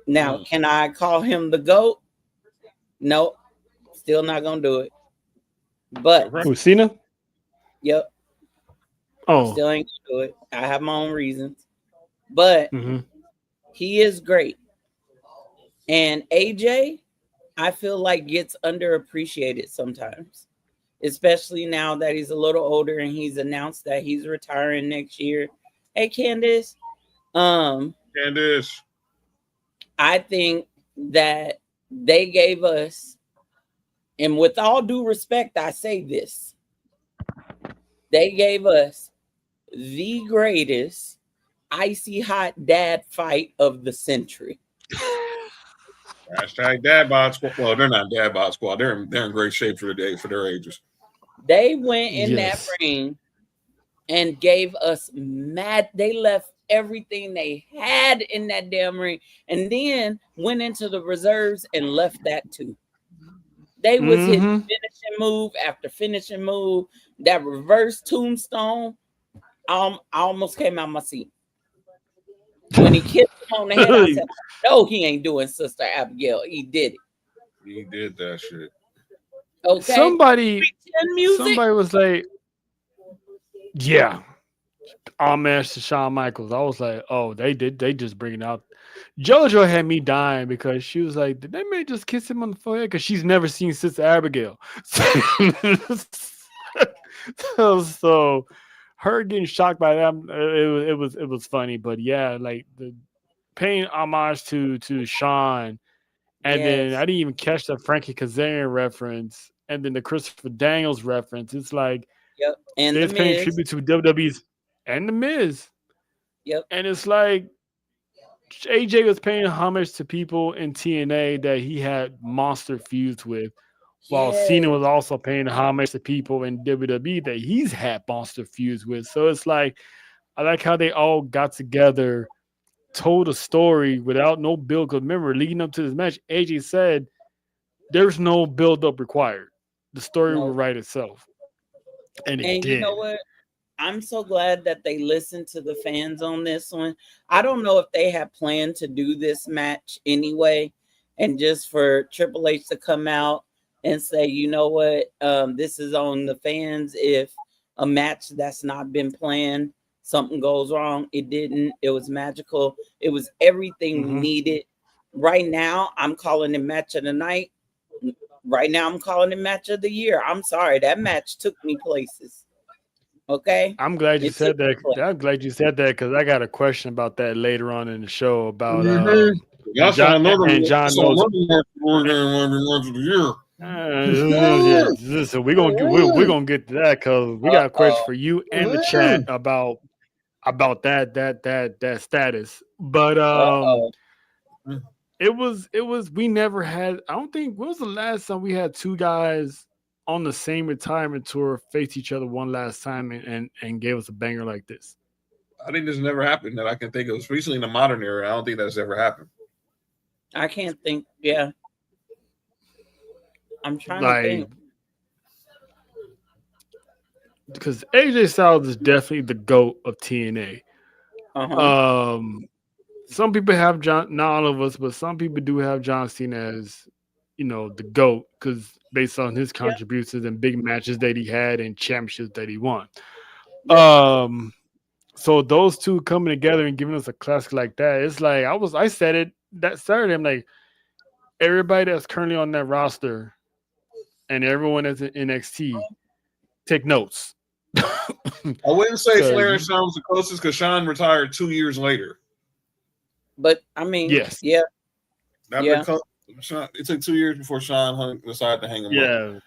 Now, can I call him the GOAT? No, still not gonna do it. But who, Cena? Yep. Oh, still ain't gonna do it. I have my own reasons, but he is great. And AJ, I feel like gets underappreciated sometimes, especially now that he's a little older and he's announced that he's retiring next year. Hey, Candace. Candace. I think that they gave us, and with all due respect, I say this, they gave us the greatest icy hot dad fight of the century. Hashtag dad bod squad. Well, they're not dad bod squad. They're in great shape for their ages. They went in that ring and gave us they left everything they had in that damn ring and then went into the reserves and left that too. They was hitting finishing move after finishing move. That reverse tombstone, I almost came out my seat. When he kissed him on the head, I said, no, he ain't doing Sister Abigail. He did it. He did that shit. Okay. Somebody was like, yeah, homage to Shawn Michaels. I was like, oh, they just bring it out. JoJo had me dying because she was like, did they may just kiss him on the forehead? Because she's never seen Sister Abigail. So her getting shocked by them, it was funny. But yeah, like the paying homage to Shawn, and then I didn't even catch the Frankie Kazarian reference, and then the Christopher Daniels reference. It's like, and they're the paying Miz. tribute to WWE's and the Miz. Yep. And it's like AJ was paying homage to people in TNA that he had monster feuds with, while Cena was also paying homage to people in WWE that he's had monster feuds with. So it's like, I like how they all got together, told a story without no build. Because remember, leading up to this match, AJ said there's no build up required. The story will No. write itself. And it And did. you know what? I'm so glad that they listened to the fans on this one. I don't know if they had planned to do this match anyway, and just for Triple H to come out and say, you know what, this is on the fans. If a match that's not been planned, something goes wrong, it didn't. It was magical. It was everything we needed. Right now, I'm calling it match of the night. Right now, I'm calling it match of the year. I'm sorry, that match took me places. Okay. I'm glad you said that. I'm glad you said that because I got a question about that later on in the show about That's all another and John knows. So we're gonna get to that because we got a question for you and the chat about that status. But it was we never had. I don't think when was the last time we had two guys on the same retirement tour face each other one last time and gave us a banger like this. I think this never happened that I can think of, especially in the modern era. I don't think that's ever happened. I can't think. Yeah. I'm trying to think. Because AJ Styles is definitely the GOAT of TNA. Some people have John, not all of us, but some people do have John Cena as, the GOAT because based on his contributions and big matches that he had and championships that he won. So those two coming together and giving us a classic like that, it's like I said it that Saturday. I'm like, everybody that's currently on that roster and everyone that's in NXT, take notes. I wouldn't say Flair and Sean was the closest because Sean retired 2 years later. But I mean, yes, it took 2 years before Sean decided to hang him up. Yeah,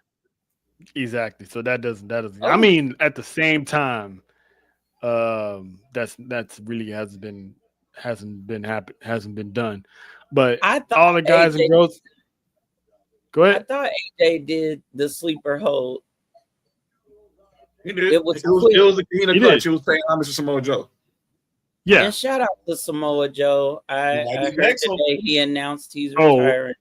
exactly. So that doesn't. I mean, at the same time, that's really hasn't been done. But all the guys and girls. Go ahead. I thought AJ did the sleeper hold. He did. It was a clean clutch. He was paying homage to Samoa Joe. Yeah. And shout out to Samoa Joe. I heard today he announced he's retiring.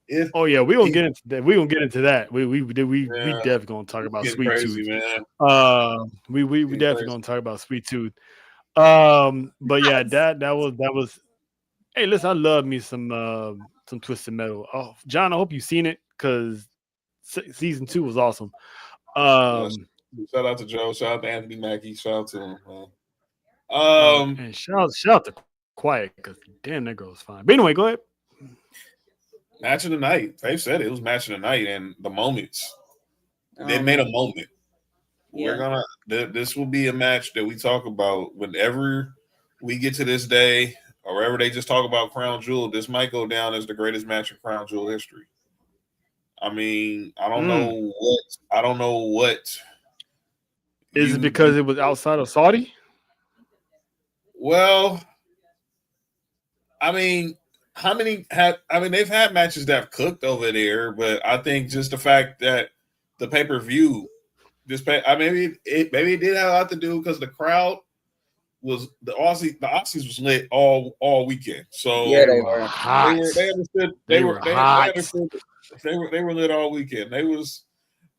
We're gonna get into that. We're gonna get into that. We definitely gonna talk about Sweet Tooth. Man. We definitely gonna talk about Sweet Tooth. But yeah, that was. Hey, listen, I love me some Twisted Metal. Oh, John, I hope you've seen it because season 2 was awesome. Shout out to Joe. Shout out to Anthony Mackie. Shout out to him. And shout out to Quiet because damn, that girl's fine. But anyway, go ahead. Match of the night. They said it was match of the night, and the moments. They made a moment. Yeah. This will be a match that we talk about whenever we get to this day, or wherever they just talk about Crown Jewel. This might go down as the greatest match in Crown Jewel history. I mean, I don't know what. Is it because it was outside of Saudi? Well, I mean, they've had matches that have cooked over there, but I think just the fact that the pay-per-view maybe it did have a lot to do because the crowd was the Aussies was lit all weekend. So yeah, they were hot. They understood. They were lit all weekend. They was.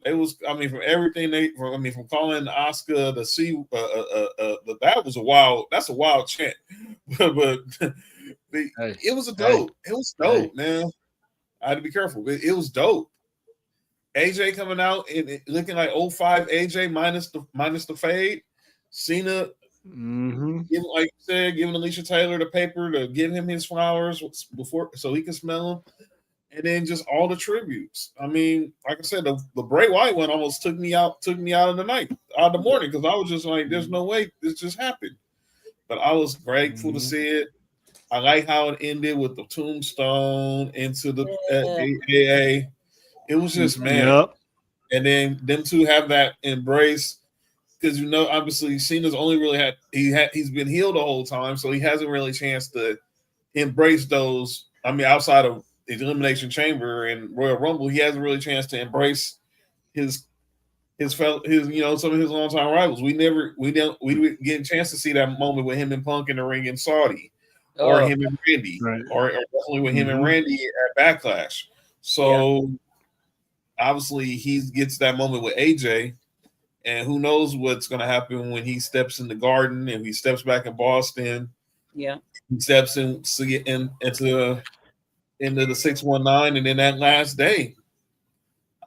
I mean, from everything from calling Oscar the C. That was a wild. That's a wild chant. but it was dope. It was dope, man. I had to be careful. It was dope. AJ coming out and looking like 05 AJ minus the fade. Cena, giving Alicia Taylor the paper to give him his flowers before so he can smell them. And then just all the tributes. I mean, like I said, the Bray Wyatt one almost took me out of the morning because I was just like, "There's no way this just happened." But I was grateful to see it. I like how it ended with the tombstone into the AA. It was just man. Yep. And then them two have that embrace. because obviously Cena's only really he's been healed the whole time, so he hasn't really chance to embrace those. I mean, outside of his Elimination Chamber and Royal Rumble, he hasn't really chance to embrace his some of his longtime rivals. We didn't get a chance to see that moment with him and Punk in the ring in Saudi, or him and Randy, right. or definitely with him and Randy at Backlash. So obviously he gets that moment with AJ, and who knows what's going to happen when he steps in the Garden, and he steps back in Boston. Yeah, he steps into the 619, and then that last day.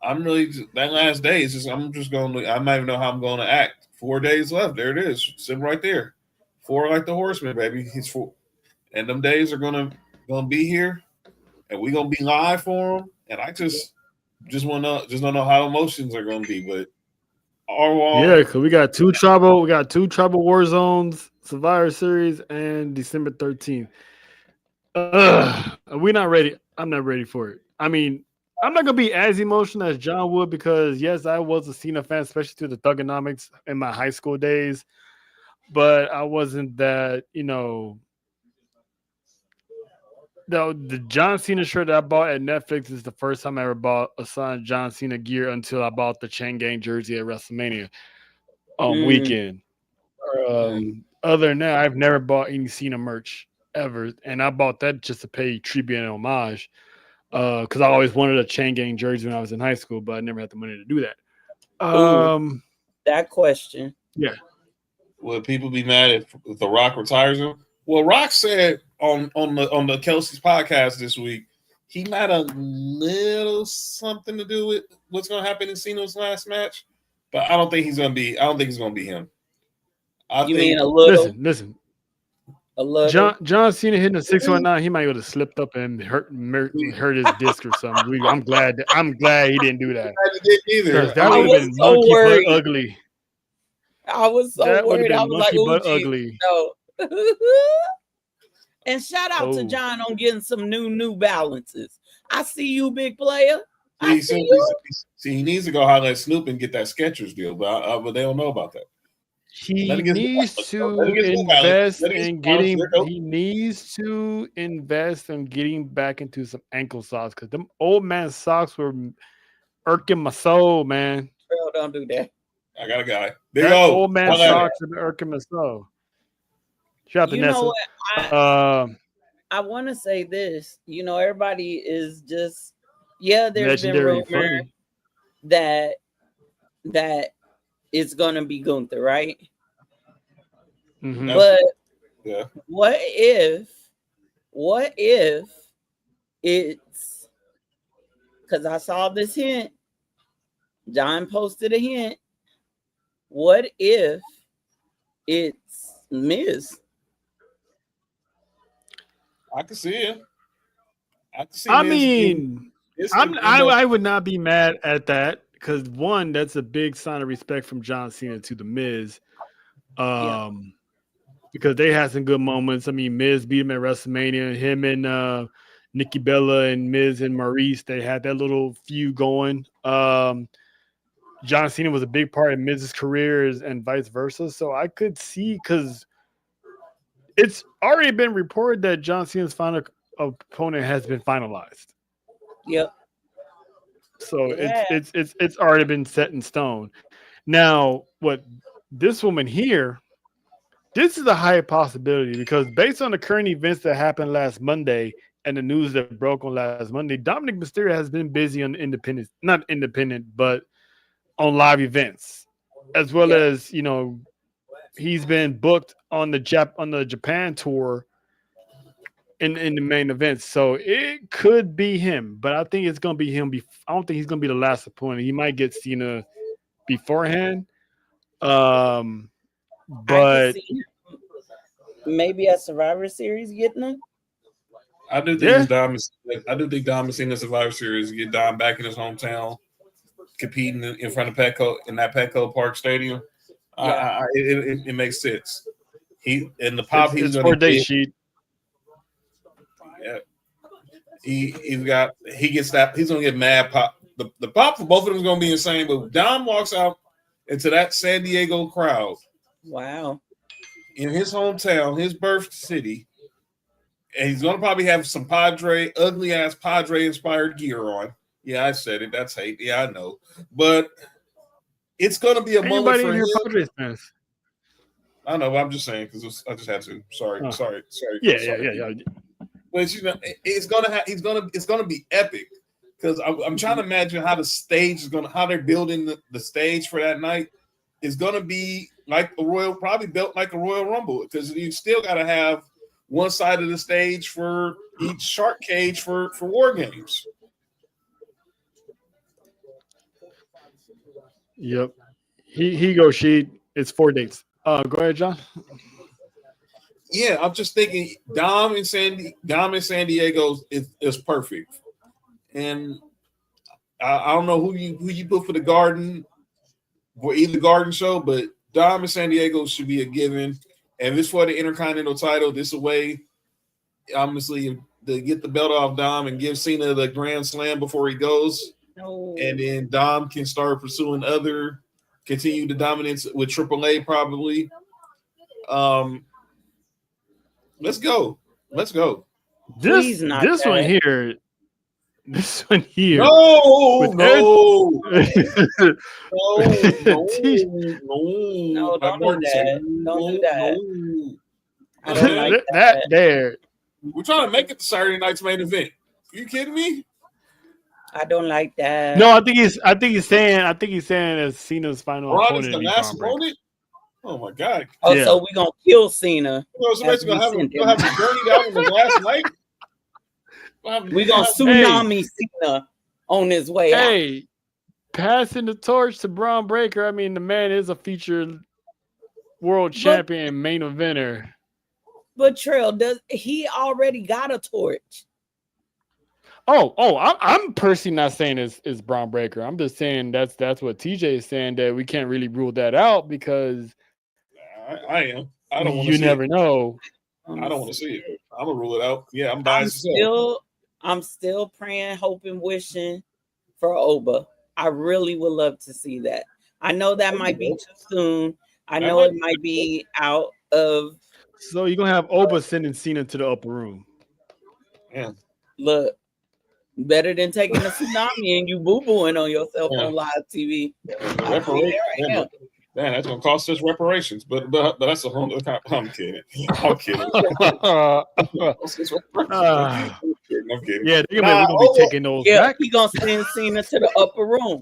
That last day is just, I'm not even know how I'm going to act. 4 days left. There it is. Sitting right there. 4 like the Horseman, baby. He's 4. And them days are gonna be here, and we're gonna be live for them. And I just don't know how emotions are gonna be, but because we got two tribal war zones, Survivor Series, and December 13th. We're not ready. I'm not ready for it. I mean, I'm not gonna be as emotional as John would, because yes, I was a Cena fan, especially through the Thugonomics in my high school days. But I wasn't that, the John Cena shirt that I bought at Netflix is the first time I ever bought a signed John Cena gear until I bought the Chain Gang jersey at WrestleMania weekend. Other than that, I've never bought any Cena merch ever, and I bought that just to pay tribute and homage. Because I always wanted a Chain Gang jersey when I was in high school, but I never had the money to do that. That question. Yeah. Would people be mad if The Rock retires him? Well, Rock said on the Kelsey's podcast this week, he might have a little something to do with what's going to happen in Cena's last match, but I don't think it's going to be him. Mean a little? Listen. A little. John Cena hitting a 619, he might have slipped up and hurt his disc or something. I'm glad he didn't do that. Because that would have been monkey butt ugly. I was so worried. I was like, "Oh, ugly." No. And shout out to John on getting some New Balances. I see you, big player. See, he needs to go holler at Snoop and get that Skechers deal, but they don't know about that. He needs to invest in getting. He needs to invest in getting back into some ankle socks, because them old man socks were irking my soul, man. Girl, don't do that. I got a guy. That old man socks are irking my soul. Shout out to Nessa. Know what? I want to say this. Everybody is just there's been rumor that it's gonna be Gunther, right? Mm-hmm. But what if it's, because I saw this hint, John posted a hint. What if it's Miz? I can see it. I would not be mad at that, because one, that's a big sign of respect from John Cena to the Miz, because they had some good moments. I mean, Miz beat him at WrestleMania. Him and Nikki Bella and Miz and Maurice, they had that little feud going. John Cena was a big part of Miz's career and vice versa. So I could see, because it's already been reported that John Cena's final opponent has been finalized. Yep. So it's already been set in stone. Now, what this woman here, this is a high possibility, because based on the current events that happened last Monday and the news that broke on last Monday, Dominic Mysterio has been busy on not independent, but on live events, as well as he's been booked on the Japan tour in the main events. So it could be him, but I think it's gonna be him. I don't think he's gonna be the last opponent. He might get Cena beforehand. But maybe a Survivor Series getting him. I do think Dom Cena Survivor Series get Dom back in his hometown, competing in front of Petco in that Petco Park Stadium. It makes sense. He's going to day sheet. Yeah, he's going to get mad pop. The pop for both of them is going to be insane. But Dom walks out and to that San Diego crowd. Wow. In his hometown, his birth city, and he's gonna probably have some ugly ass Padre inspired gear on. Yeah, I said it. That's hate. Yeah, I know. But it's gonna be a moment Anybody for in him. here Padres fans? I know, but I'm just saying because I just had to. Sorry. Yeah. But it's gonna be epic because I'm trying to imagine how the stage is how they're building the stage for that night. Is gonna be like probably built like a Royal Rumble because you still gotta have one side of the stage for each shark cage for War Games. Yep. He goes. It's 4 dates. Go ahead, John. Yeah, I'm just thinking Dom in San Diego is perfect, and I don't know who you put for the Garden for either Garden show, but Dom in San Diego should be a given. And if it's for the Intercontinental title, this a way, obviously, to get the belt off Dom and give Cena the Grand Slam before he goes, and then Dom can start pursuing continue the dominance with AAA probably. Let's go. This that. one here. This one here. No, No, don't do that. Don't do that. I don't like that there. We're trying to make it the Saturday night's main event. Are you kidding me? I don't like that. No, I think he's saying as Cena's final Braun opponent. is the last opponent. Oh my god! Oh, yeah. So we're gonna kill Cena. Somebody's gonna have a journey down in the last night. We're gonna tsunami Cena on his way out. Hey, passing the torch to Braun Breaker. I mean, the man is a featured world champion main eventer. But Trail, he already got a torch? I'm personally not saying it's Braun Breaker. I'm just saying that's what TJ is saying, that we can't really rule that out because I am. I don't want to. You never know. I don't want to see it. I'm gonna rule it out. Yeah, I'm still praying, hoping, wishing for Oba. I really would love to see that. I know that might be too soon. I know it might be out of. So you're gonna have Oba sending Cena to the upper room. Yeah. Look, better than taking a tsunami and you boo-booing on yourself on live TV. Man, that's gonna cost us reparations, but that's a whole other. I'm kidding. I'm kidding. Yeah, we're gonna be taking those back. He gonna send Cena to the upper room.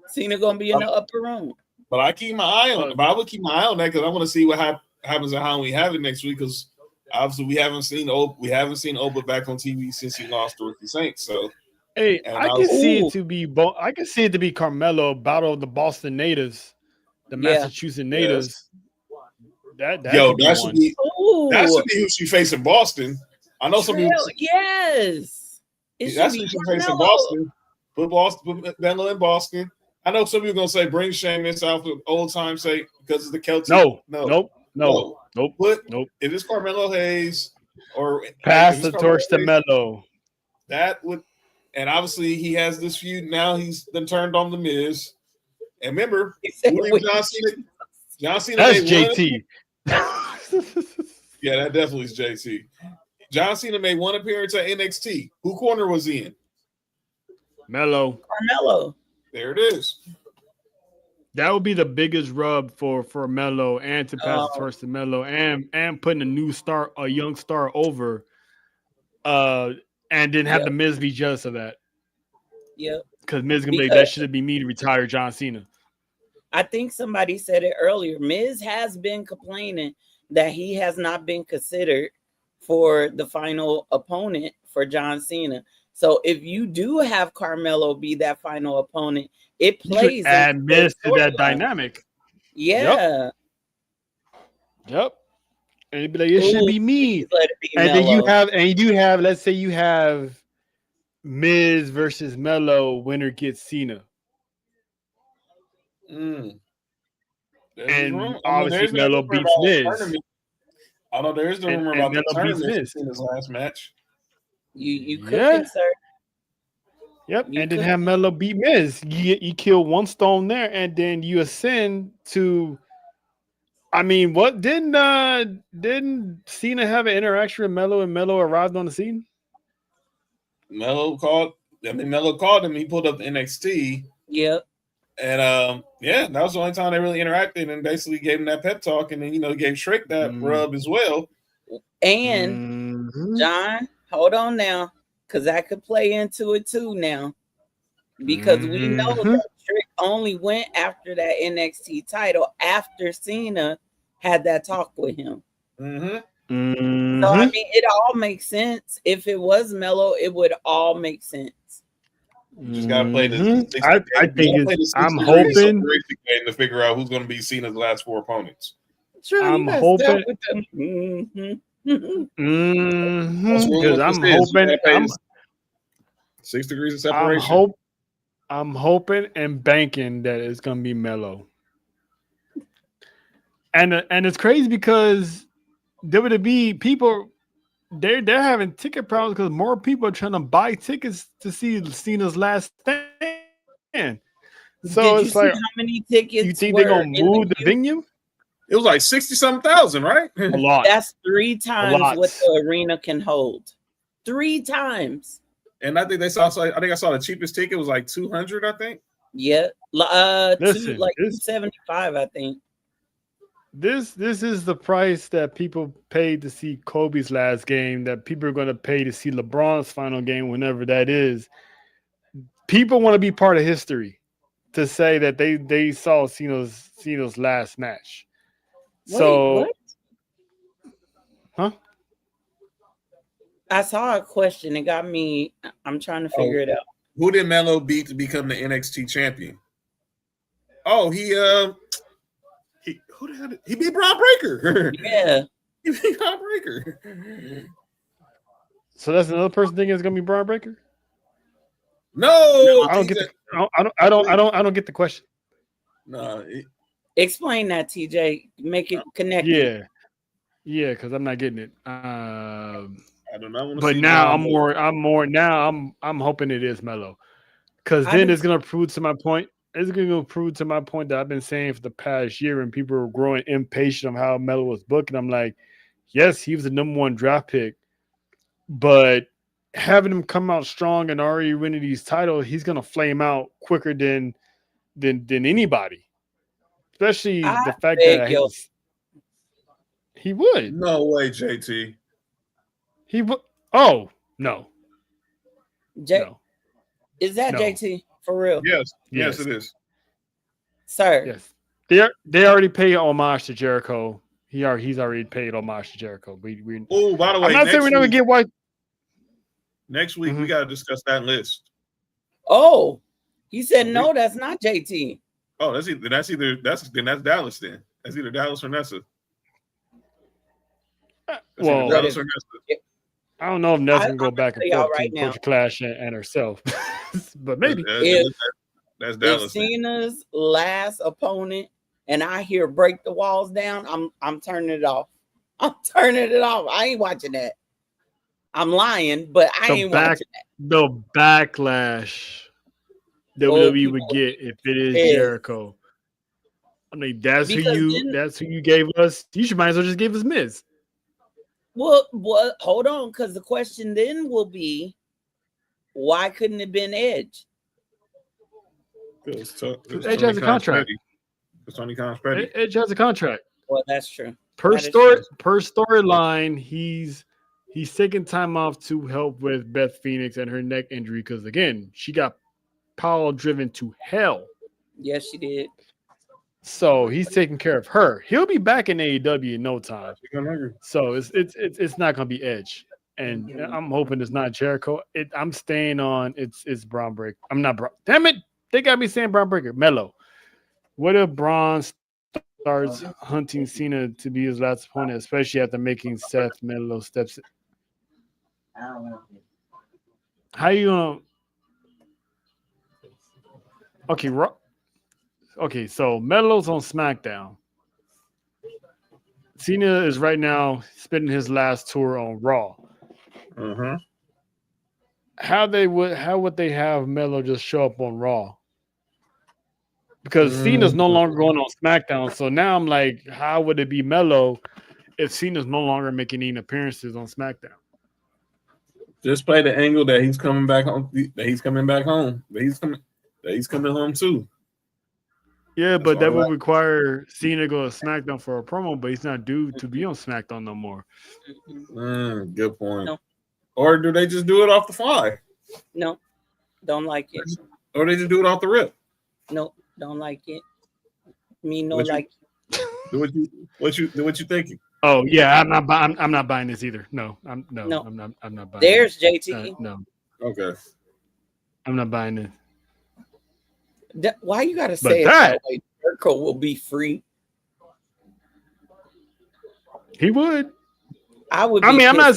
Cena gonna be in the upper room. But I keep my eye on it. But I would keep my eye on that because I want to see what happens and how we have it next week. Because obviously we haven't seen Oba back on TV since he lost to Ricky Saints. So hey, I can see it to be Carmelo battle of the Boston natives, the Massachusetts natives. That should be who she facing Boston. I know some people. Yes, that's who she facing Boston. Put Bella in Boston. I know some people are gonna say bring Sheamus out for old time's sake because it's the Celtics. Nope. If it's Carmelo Hayes or pass the torch to Melo, that would. And obviously, he has this feud now. He's been turned on the Miz. And remember, John Cena. That's JT. Yeah, that definitely is JT. John Cena made one appearance at NXT. Who corner was he in? Carmelo. There it is. That would be the biggest rub for Melo and to pass the torch to Melo and putting a young star over. And then have the Miz be jealous of that. Yep. Because Miz gonna be like, that should be me to retire John Cena. I think somebody said it earlier. Miz has been complaining that he has not been considered for the final opponent for John Cena. So if you do have Carmelo be that final opponent, it plays and Miz to that dynamic. Yeah. Yep. And it'd be like, it should be me. And then you have, let's say you have Miz versus Melo, winner gets Cena. And obviously Melo beats Miz. I know there is the rumor about the tournament in his last match. You could insert. Yep, You and then could have Melo beat Miz. You kill one stone there, and then you ascend to. I mean, what didn't Cena have an interaction with Melo and Melo arrived on the scene? Melo called him. He pulled up the NXT. Yep. And yeah, that was the only time they really interacted and basically gave him that pep talk. And then, gave Shrek that rub as well. And John, hold on now, because I could play into it too now. Because we know that Trick only went after that NXT title after Cena had that talk with him. So I mean, it all makes sense. If it was Melo, it would all make sense. You just gotta play the. I think I'm hoping game to figure out who's going to be Cena's last 4 opponents. Sure, I'm hoping. Because I'm hoping. 6 degrees of separation. I'm hoping and banking that it's gonna be Melo. And it's crazy because WWE people they're having ticket problems because more people are trying to buy tickets to see Cena's last stand. So Did it's like how many tickets you think they're gonna move the venue? It was like 60-something thousand, right? A lot. That's 3 times what the arena can hold. 3 times. And I think I saw the cheapest ticket was like 200, I think. Yeah. Listen, like 275, I think. This is the price that people paid to see Kobe's last game, that people are going to pay to see LeBron's final game, whenever that is. People want to be part of history to say that they saw Cena's last match. Wait, what? Huh? I saw a question. It got me. I'm trying to figure it out. Who did Melo beat to become the NXT champion? Oh, he beat Braun Breaker. Yeah. He beat Braun Breaker. So that's another person thinking it's gonna be Braun Breaker? No, I don't get the question. No. Explain that, TJ. Make it connected. Yeah, because I'm not getting it. I do not want to. But now I'm hoping it is Melo, because then it's gonna prove to my point. It's gonna prove to my point that I've been saying for the past year, and people were growing impatient of how Melo was booked. And I'm like, yes, he was the #1 draft pick, but having him come out strong and already winning these titles, he's gonna flame out quicker than anybody. Especially the fact that he would. No way, JT. He would. Oh no. No. Is that JT for real? Yes, it is, sir. Yes, they already paid homage to Jericho. He's already paid homage to Jericho. Oh, by the way, I'm not saying we're never get white. Next week we got to discuss that list. Oh, he said no. That's not JT. Oh, that's Dallas then. That's either Dallas or Nessa. Dallas or Nessa. I don't know if Nessa can go back and forth between Coach Clash and herself, but maybe that's Dallas. If Cena's last opponent and I hear break the walls down, I'm turning it off. I'm turning it off. I ain't watching that. I'm lying, but I ain't watching that. The backlash WWE would get if it is Jericho. I mean, that's who you gave us. You might as well just give us Miz. Well, hold on, because the question then will be, why couldn't it have been Edge? Edge has a contract. Edge has a contract. Well, that's true. Per storyline, he's taking time off to help with Beth Phoenix and her neck injury because, again, she got power driven to hell. Yes, she did. So he's taking care of her. He'll be back in AEW in no time. So it's not gonna be Edge, and I'm hoping it's not Jericho. I'm staying on. It's Braun Breaker. I'm not Braun. Damn it! They got me saying Braun Breaker. Melo. What if Braun starts hunting Cena to be his last opponent, especially after making Seth Melo steps? How you gonna? Okay, so Melo's on SmackDown. Cena is right now spending his last tour on Raw. how would they have Melo just show up on Raw? Because Cena's no longer going on SmackDown. So now I'm like, how would it be Melo if Cena's no longer making any appearances on SmackDown? Just play the angle that he's coming back home. That he's coming back home. That he's coming home too. Yeah, but that would require Cena to go to SmackDown for a promo, but he's not due to be on SmackDown no more. Good point. No. Or do they just do it off the fly? No, don't like it. Or they just do it off the rip? No, don't like it. Me no like. What you thinking? Oh yeah, I'm not buying this either. No, I'm not buying. There's JT. No. Okay. I'm not buying this. Why you gotta say it that way? Jericho will be free. He would. I would. I mean, I'm not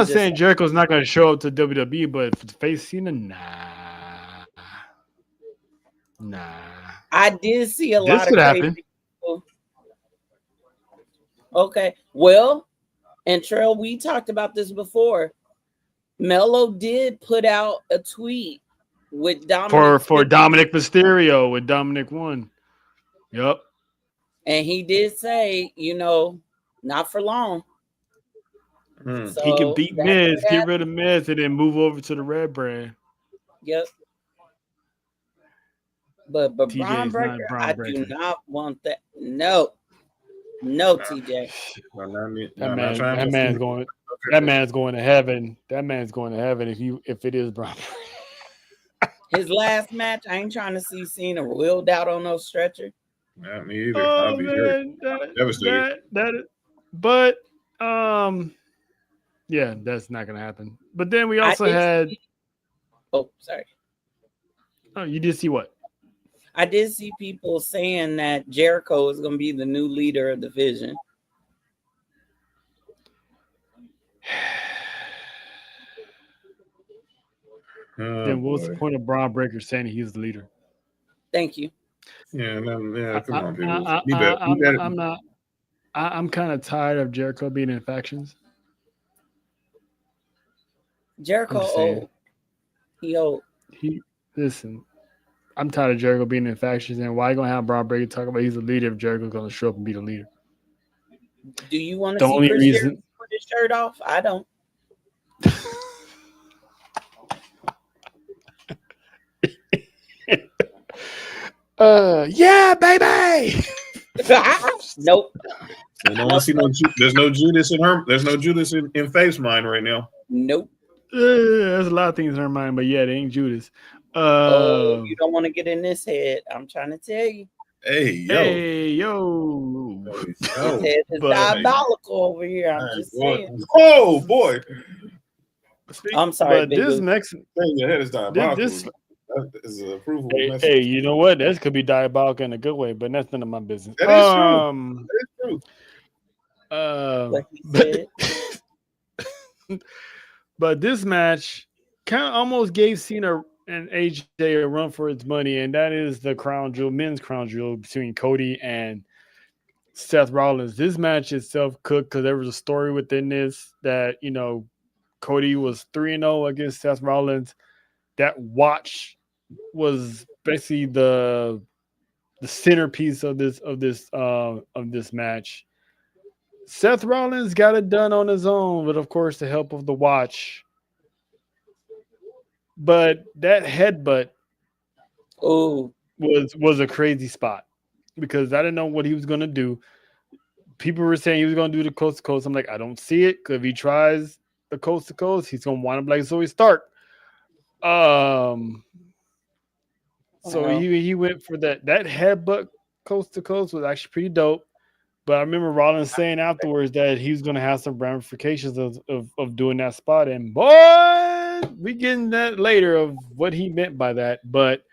saying Jericho's not going to show up to WWE, but for the face Cena, nah. I did see a lot of crazy people. Okay, well, and Trail, we talked about this before. Melo did put out a tweet with Dominic for Dominic Mysterio with Dominic won. Yep. And he did say, not for long. So he can beat Miz, get rid of Miz, and then move over to the Red brand. Yep. But Braun Breaker, I do not want that. No, TJ. That man's going to heaven. That man's going to heaven if it is Braun. His last match, I ain't trying to see Cena wheeled out on no stretcher. Not me either. Oh, I'll be devastated. But yeah, that's not gonna happen. But then we also had. Sorry. Oh, you did see what? I did see people saying that Jericho is going to be the new leader of the division. Then what's the point of Braun Breaker saying he's the leader? Thank you. Yeah, come on, people. I'm kind of tired of Jericho being in factions. Jericho old. He old. Listen. I'm tired of Jericho being in factions, and why are you gonna have Braun Breaker talk about he's the leader if Jericho's gonna show up and be the leader? Do you want to see Chris Jericho put his shirt off? I don't. Yeah, baby. Nope. I don't see there's no Judas in her. There's no Judas in Faith's mind right now. Nope. There's a lot of things in her mind, but yeah, they ain't Judas. You don't want to get in this head. I'm trying to tell you. Hey yo. This head is diabolical over here. I'm just saying. Oh boy. I'm sorry. But this next your head is diabolical. This is an approval. Hey, you know what? This could be diabolical in a good way, but that's none of my business. That is true. That is true. But this match kind of almost gave Cena and AJ a run for its money, and that is the men's crown jewel between Cody and Seth Rollins. This match itself cooked because there was a story within this that Cody was 3-0 against Seth Rollins. That watch was basically the centerpiece of this match. Seth Rollins got it done on his own, with of course the help of the watch. But that headbutt was a crazy spot because I didn't know what he was going to do. People were saying he was going to do the coast to coast. I'm like, I don't see it because if he tries the coast to coast, he's going to wind up like Zoe Stark. So he went for that headbutt coast to coast was actually pretty dope. But I remember Rollins saying afterwards that he was going to have some ramifications of doing that spot. And boy, we getting that later of what he meant by that. But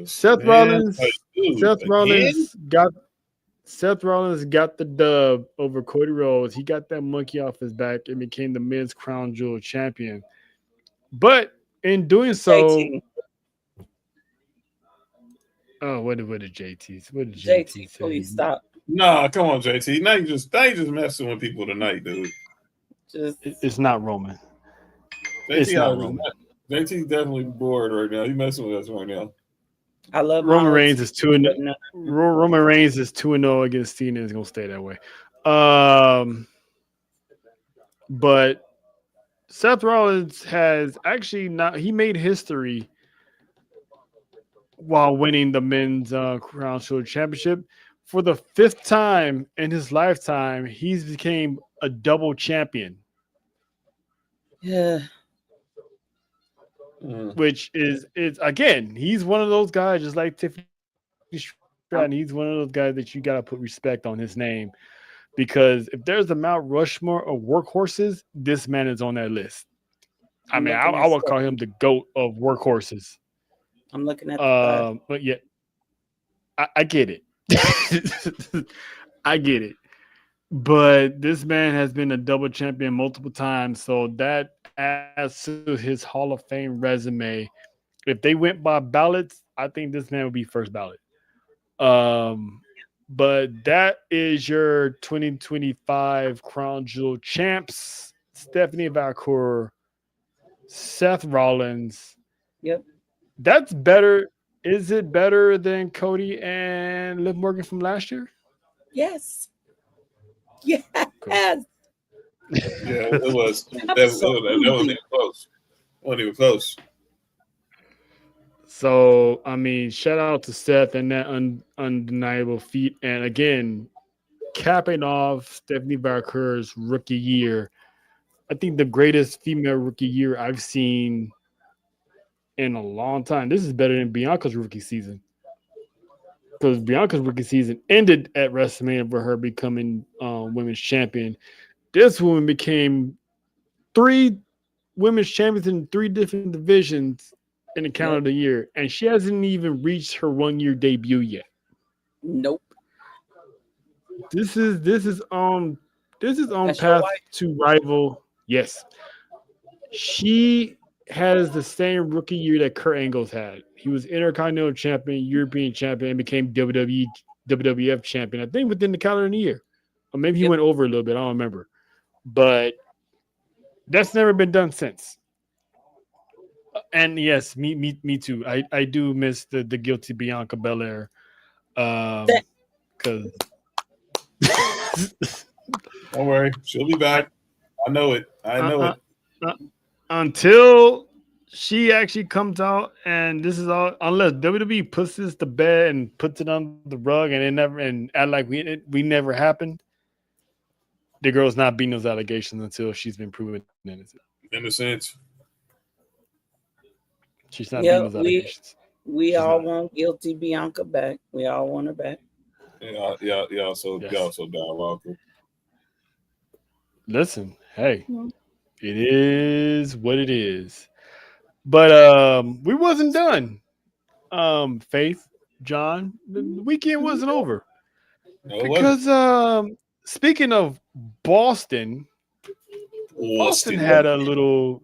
Seth Rollins got the dub over Cody Rhodes. He got that monkey off his back and became the men's crown jewel champion. But in doing so, what did JT say? Please stop. Nah, come on, JT. Now you just messing with people tonight, dude. It's not Roman. It's JT, not Roman. JT definitely bored right now. He messing with us right now. I love my Roman old Reigns is team, 2 but no. Roman Reigns is 2-0 against Cena. Is gonna stay that way. Um, but Seth Rollins has actually not. He made history while winning the men's Crown Jewel Championship for the fifth time in his lifetime. He's became a double champion, Yeah. which is again. He's one of those guys, just like Tiffany Stratton. He's one of those guys that you got to put respect on his name because if there's a Mount Rushmore of workhorses, this man is on that list. I I'm mean, looking I at would call him the goat of workhorses. I'm looking at the But yeah, I get it. I get it. But this man has been a double champion multiple times, so that adds to his Hall of Fame resume. If they went by ballots, I think this man would be first ballot. Um, but that is your 2025 Crown Jewel champs: Stephanie Valcour, Seth Rollins. Yep. That's better. Is it better than Cody and Liv Morgan from last year? Yes. Yes. Yeah, it was. That was Absolutely. even close. Wasn't even close. So, I mean, shout out to Seth and that undeniable feat. And again, capping off Stephanie Valcour's rookie year. I think the greatest female rookie year I've seen in a long time. This is better than Bianca's rookie season because Bianca's rookie season ended at WrestleMania for her becoming women's champion. This woman became three women's champions in three different divisions in the Yep. calendar year, and she hasn't even reached her 1 year debut yet. Nope. This is this is on That's your path wife. to rival. Yes, she has the same rookie year that Kurt Angle's had. He was Intercontinental Champion, European Champion, and became WWE WWF Champion. I think within the calendar year, or maybe he Yep. went over a little bit. I don't remember, but that's never been done since. And yes, me too. I do miss the guilty Bianca Belair, That- because Don't worry, she'll be back. I know it. I know it. until she actually comes out, and this is all unless WWE puts this to bed and puts it on the rug and it never and act like we never happened. The girl's not beating those allegations until she's been proven innocent. In a sense, She's not beating yeah, those allegations. we She's all not. want guilty Bianca back. We all want her back. yeah. So Yes. y'all so diabolical. Listen, hey, Mhm. it is what it is. But we wasn't done. Faith, John, the weekend wasn't over No, it wasn't. because speaking of Boston, Boston had a little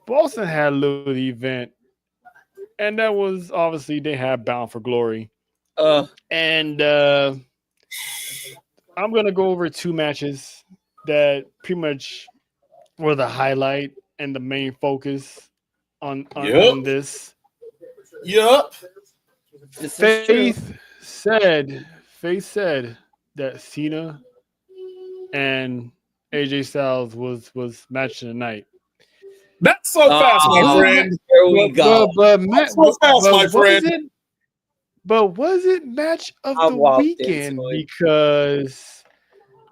event, and that was obviously they had Bound for Glory, and I'm gonna go over two matches that pretty much were the highlight and the main focus on this. Yup. This is true. Faith said that Cena and AJ Styles was match of the night. Not so fast, my Oh, friend. Here we go. Not so fast, my friend. Was it match of I the walked into weekend it.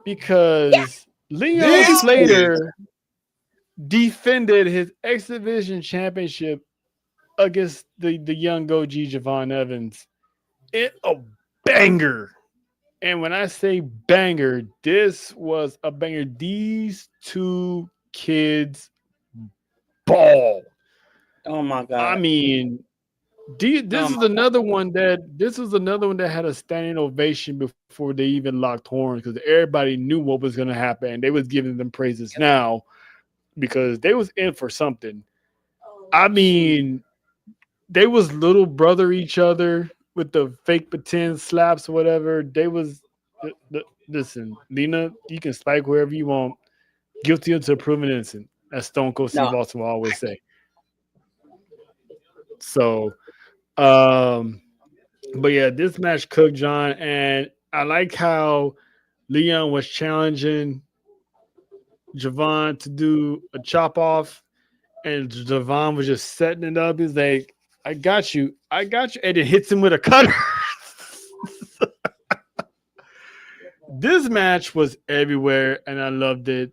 because Leon This Slater defended his X Division championship against the young Goji Javon Evans in a banger. And when I say banger, this was a banger. These two kids ball. Oh my I god. mean, this Oh is my another one that had a standing ovation before they even locked horns because everybody knew what was going to happen. And they was giving them praises now because they was in for something. I mean, they was little brother each other with the fake pretend slaps or whatever. They was listen, Lena, you can spike wherever you want. Guilty until proven innocent. as Stone Cold Steve No. Austin will always say. So, but yeah, this match cooked, John, and I like how Leon was challenging Javon to do a chop off, and Javon was just setting it up. He's like, I got you, and it hits him with a cutter. This match was everywhere, and I loved it.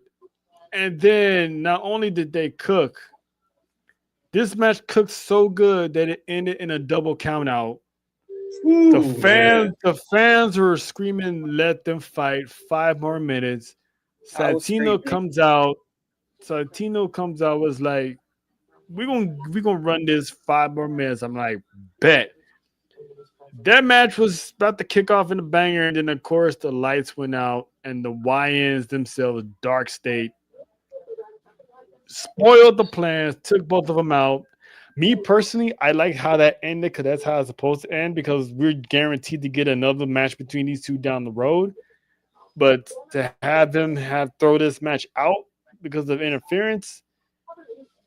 And then not only did they cook, this match cooked so good that it ended in a double count out. The fans were screaming, "Let them fight! 5 more minutes." I was Santino comes out, was like, "We're gonna run this 5 more minutes." I'm like, "Bet." That match was about to kick off in a banger, and then of course the lights went out, and the YNs themselves, Dark State, spoiled the plans, took both of them out. Me personally, I like how that ended because that's how it's supposed to end because we're guaranteed to get another match between these two down the road. But to have them throw this match out because of interference,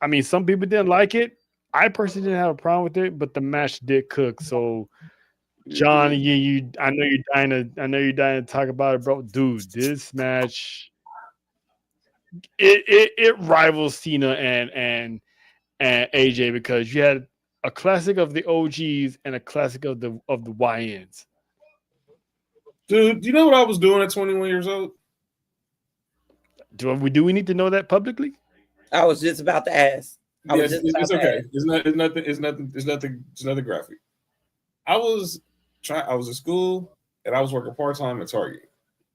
I mean, some people didn't like it. I personally didn't have a problem with it, but the match did cook. So, John, I know you're dying to talk about it, bro. Dude, this match, it rivals Cena and AJ because you had a classic of the OGs and a classic of the YNs. Dude, do you know what I was doing at 21 years old? Do we need to know that publicly? I was just about to ask. Yes, it's okay. It's nothing graphic. I was in school and I was working part-time at Target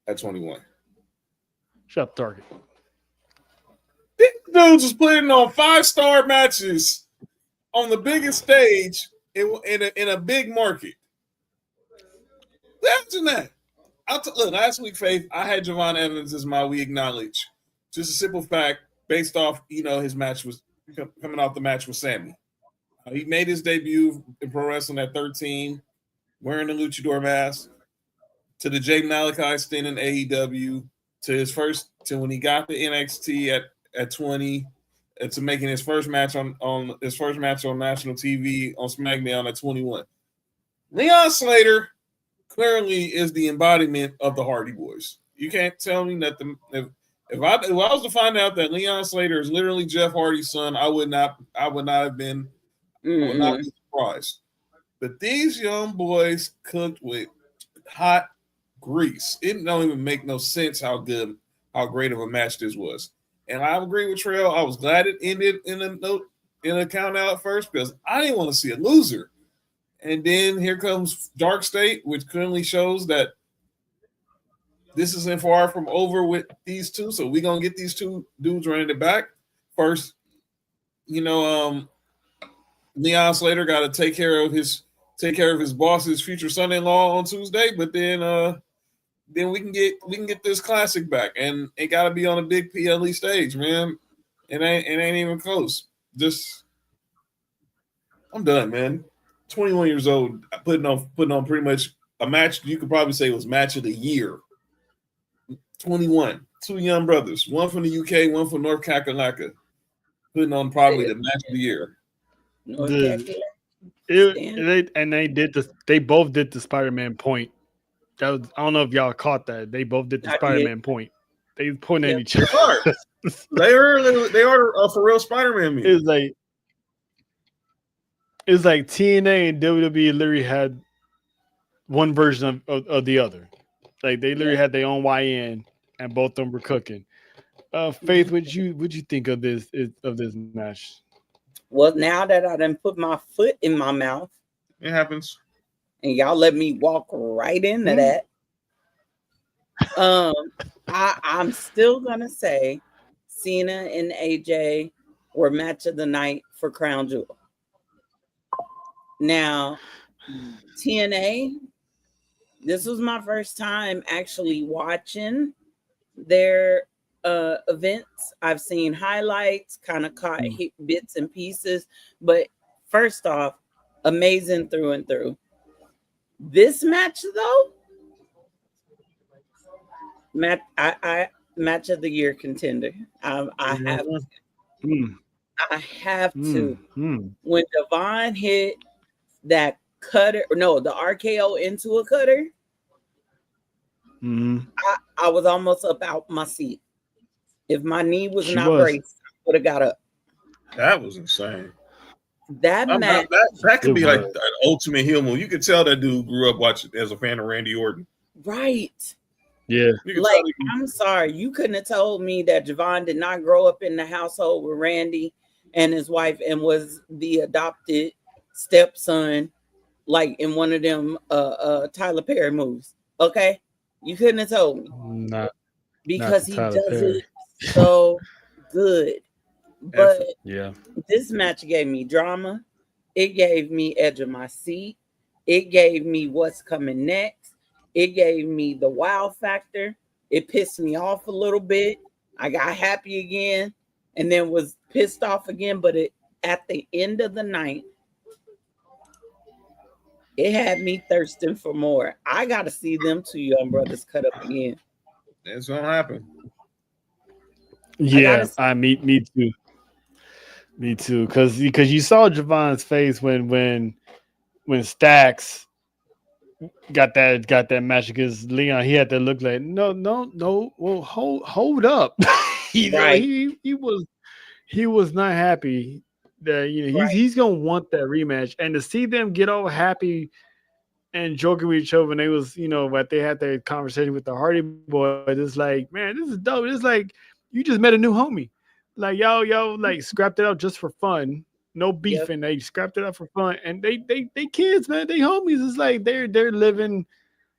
at 21. Shut up, Target. These dudes was putting on 5-star matches on the biggest stage in a big market. Imagine that. Look, last week, Faith, I had Javon Evans as my We Acknowledge. Just a simple fact based off, his match was coming off the match with Sammy. He made his debut in pro wrestling at 13, wearing the luchador mask, to the Jay Malachi stint in AEW, to when he got the NXT at 20, and to making his first match on national TV on SmackDown at 21. Leon Slater clearly is the embodiment of the Hardy Boys. You can't tell me that if I was to find out that Leon Slater is literally Jeff Hardy's son, I would not have been I would not be surprised. But these young boys cooked with hot grease. It don't even make no sense how great of a match this was. And I agree with Trail. I was glad it ended in a count out at first because I didn't want to see a loser. And then here comes Dark State, which clearly shows that this isn't far from over with these two. So we're gonna get these two dudes running it back. First, Leon Slater got to take care of his boss's future son-in-law on Tuesday, but then we can get this classic back, and it got to be on a big PLE stage, man. It ain't even close. I'm done, man. 21 years old, putting on pretty much a match you could probably say was match of the year. 21, two young brothers, one from the UK, one from North Kakalaka, putting on probably the match of the year. They both did the Spider-Man point. I don't know if y'all caught that. They both did the Spider-Man point. They pointed at each other. They are for real Spider-Man memes. It's like TNA and WWE literally had one version of the other. Like they literally had their own YN, and both of them were cooking. Faith, what'd you think of this match? Well, now that I done put my foot in my mouth, it happens, and y'all let me walk right into that. I'm still gonna say Cena and AJ were match of the night for Crown Jewel. Now, TNA, this was my first time actually watching their events. I've seen highlights, kind of caught bits and pieces, but first off, amazing through and through. This match, though, match of the year contender. I Mm, I have to. mm. When Devon hit that cutter, no, the RKO into a cutter, Mm. I was almost up out my seat. If my knee was She not was. braced, I would have got up. That was insane. That match, That could It be like was. an ultimate heel move. You could tell that dude grew up watching as a fan of Randy Orton. right? Yeah. You could Like, tell he, I'm sorry, you couldn't have told me that Javon did not grow up in the household with Randy and his wife and was the adopted stepson, like in one of them Tyler Perry moves. Okay, you couldn't have told me Not because the he Tyler does Perry. it so good. But Yeah. this match gave me drama. It gave me edge of my seat. It gave me what's coming next. It gave me the wow factor. It pissed me off a little bit. I got happy again and then was pissed off again. But at the end of the night, it had me thirsting for more. I got to see them two young brothers cut up again. that's gonna happen. Yeah. Me too. Me too. Because you saw Javon's face when Stacks got that match against Leon. He had to look like no. Well, hold up. Right, He was not happy that right. he's gonna want that rematch, and to see them get all happy and joking with each other when they was but they had that conversation with the Hardy Boys. It's like, man, this is dope. It's like you just met a new homie. Like y'all like scrapped it out just for fun. No beef, Yep. and they scrapped it out for fun. And they kids, man. They homies. It's like they're living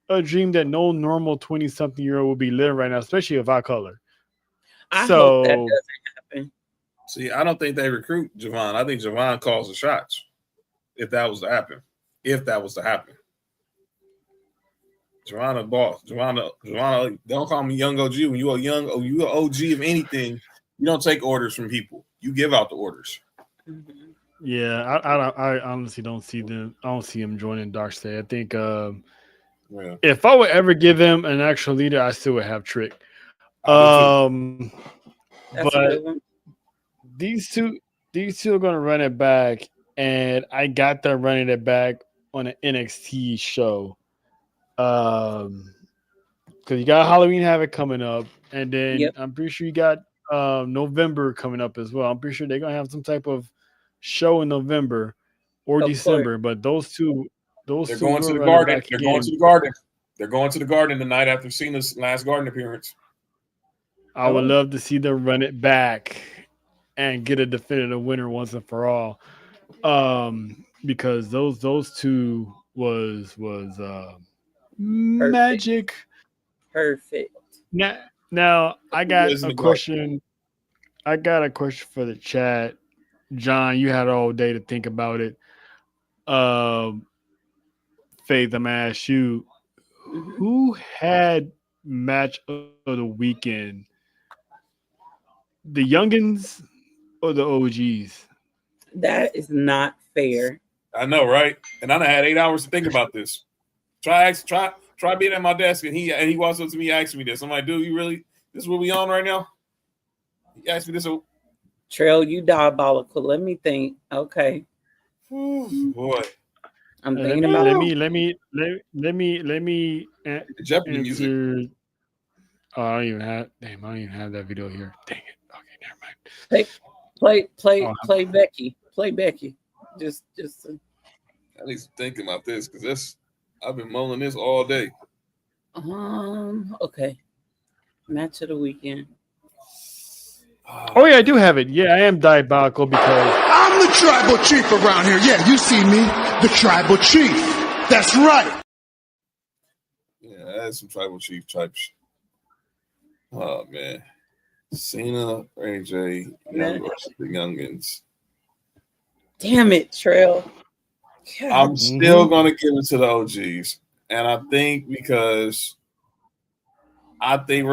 a dream that no normal 20-something-year-old would be living right now, especially of our color. I hope that So doesn't happen. See, I don't think they recruit Javon. I think Javon calls the shots. If that was to happen. Javon a boss. Javon, don't call me young OG. When you you an OG of anything, you don't take orders from people. You give out the orders. Mhm. yeah, I honestly don't see them. I don't see him joining Darkseid. I think Yeah, if I would ever give him an actual leader, I still would have Trick. I do too. That's a But good one. these two are gonna run it back, and I got them running it back on an NXT show. Because you got Halloween Havoc coming up, and then Yep, I'm pretty sure you got November coming up as well. I'm pretty sure they're gonna have some type of show in November or of course. December. But those two They're will going to the run it garden. back They're going again. to the garden. They're going to the garden tonight after Cena's last garden appearance. I would love to see them run it back and get a definitive winner once and for all. Because those two was magic. Perfect. Now I got Lives in a the garden. question. I got a question for the chat. John, you had all day to think about it. Faith, I'm gonna ask you, Mhm. who had match of the weekend? The youngins or the OGs? That is not fair. I know, right? And I done had 8 hours to think about this. Try being at my desk, and he walks up to me asking me this. I'm like, dude, you really? This is what we on right now? He asked me this. Trail, you diabolical. Let me think. Okay. Boy, I'm Let thinking me about let it. me let me let me Jeopardy music. answer. Oh, I don't even have that video here. Dang it. Okay, never mind. Play Becky. Play Becky. Just I need to think about this because I've been mulling this all day. okay. Match of the weekend. Oh yeah, I do have it. Yeah, I am diabolical because I'm the tribal chief around here. Yeah, you see me, the tribal chief. That's right. Yeah, I had some tribal chief types. Oh man, Cena, AJ, the youngins. Damn it, Trail. God. I'm still gonna give it to the OGs, and I think because I think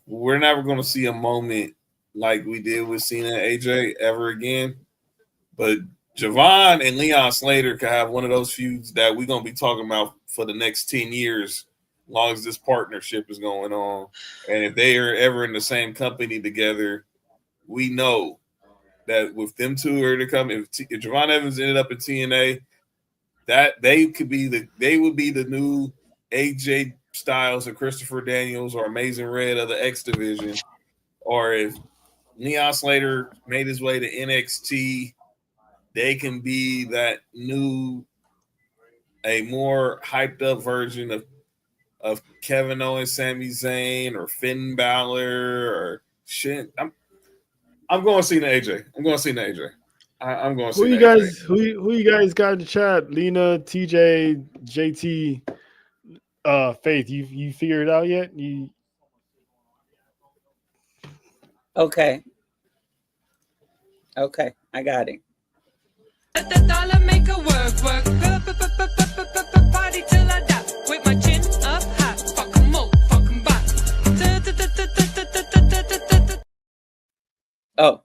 we're never gonna see a moment like we did with Cena and AJ ever again. But Javon and Leon Slater could have one of those feuds that we're gonna be talking about for the next 10 years, as long as this partnership is going on. And if they are ever in the same company together, we know that with them two are to come, if Javon Evans ended up in TNA, that they would be the new AJ Styles or Christopher Daniels or Amazing Red of the X division, or if Leon Slater made his way to NXT, they can be that new, a more hyped up version of Kevin Owens, Sami Zayn, or Finn Balor, or shit. I'm going to see the AJ. I'm going to see the AJ. I'm going to see Who you the AJ. guys? Who you guys got in the chat? Lena, TJ, JT, Faith. You figured it out yet? You Okay. Okay, I got it. Let the dollar make a work. Party till I die with my chin up high. Fuck 'em all, fuck 'em back. Oh.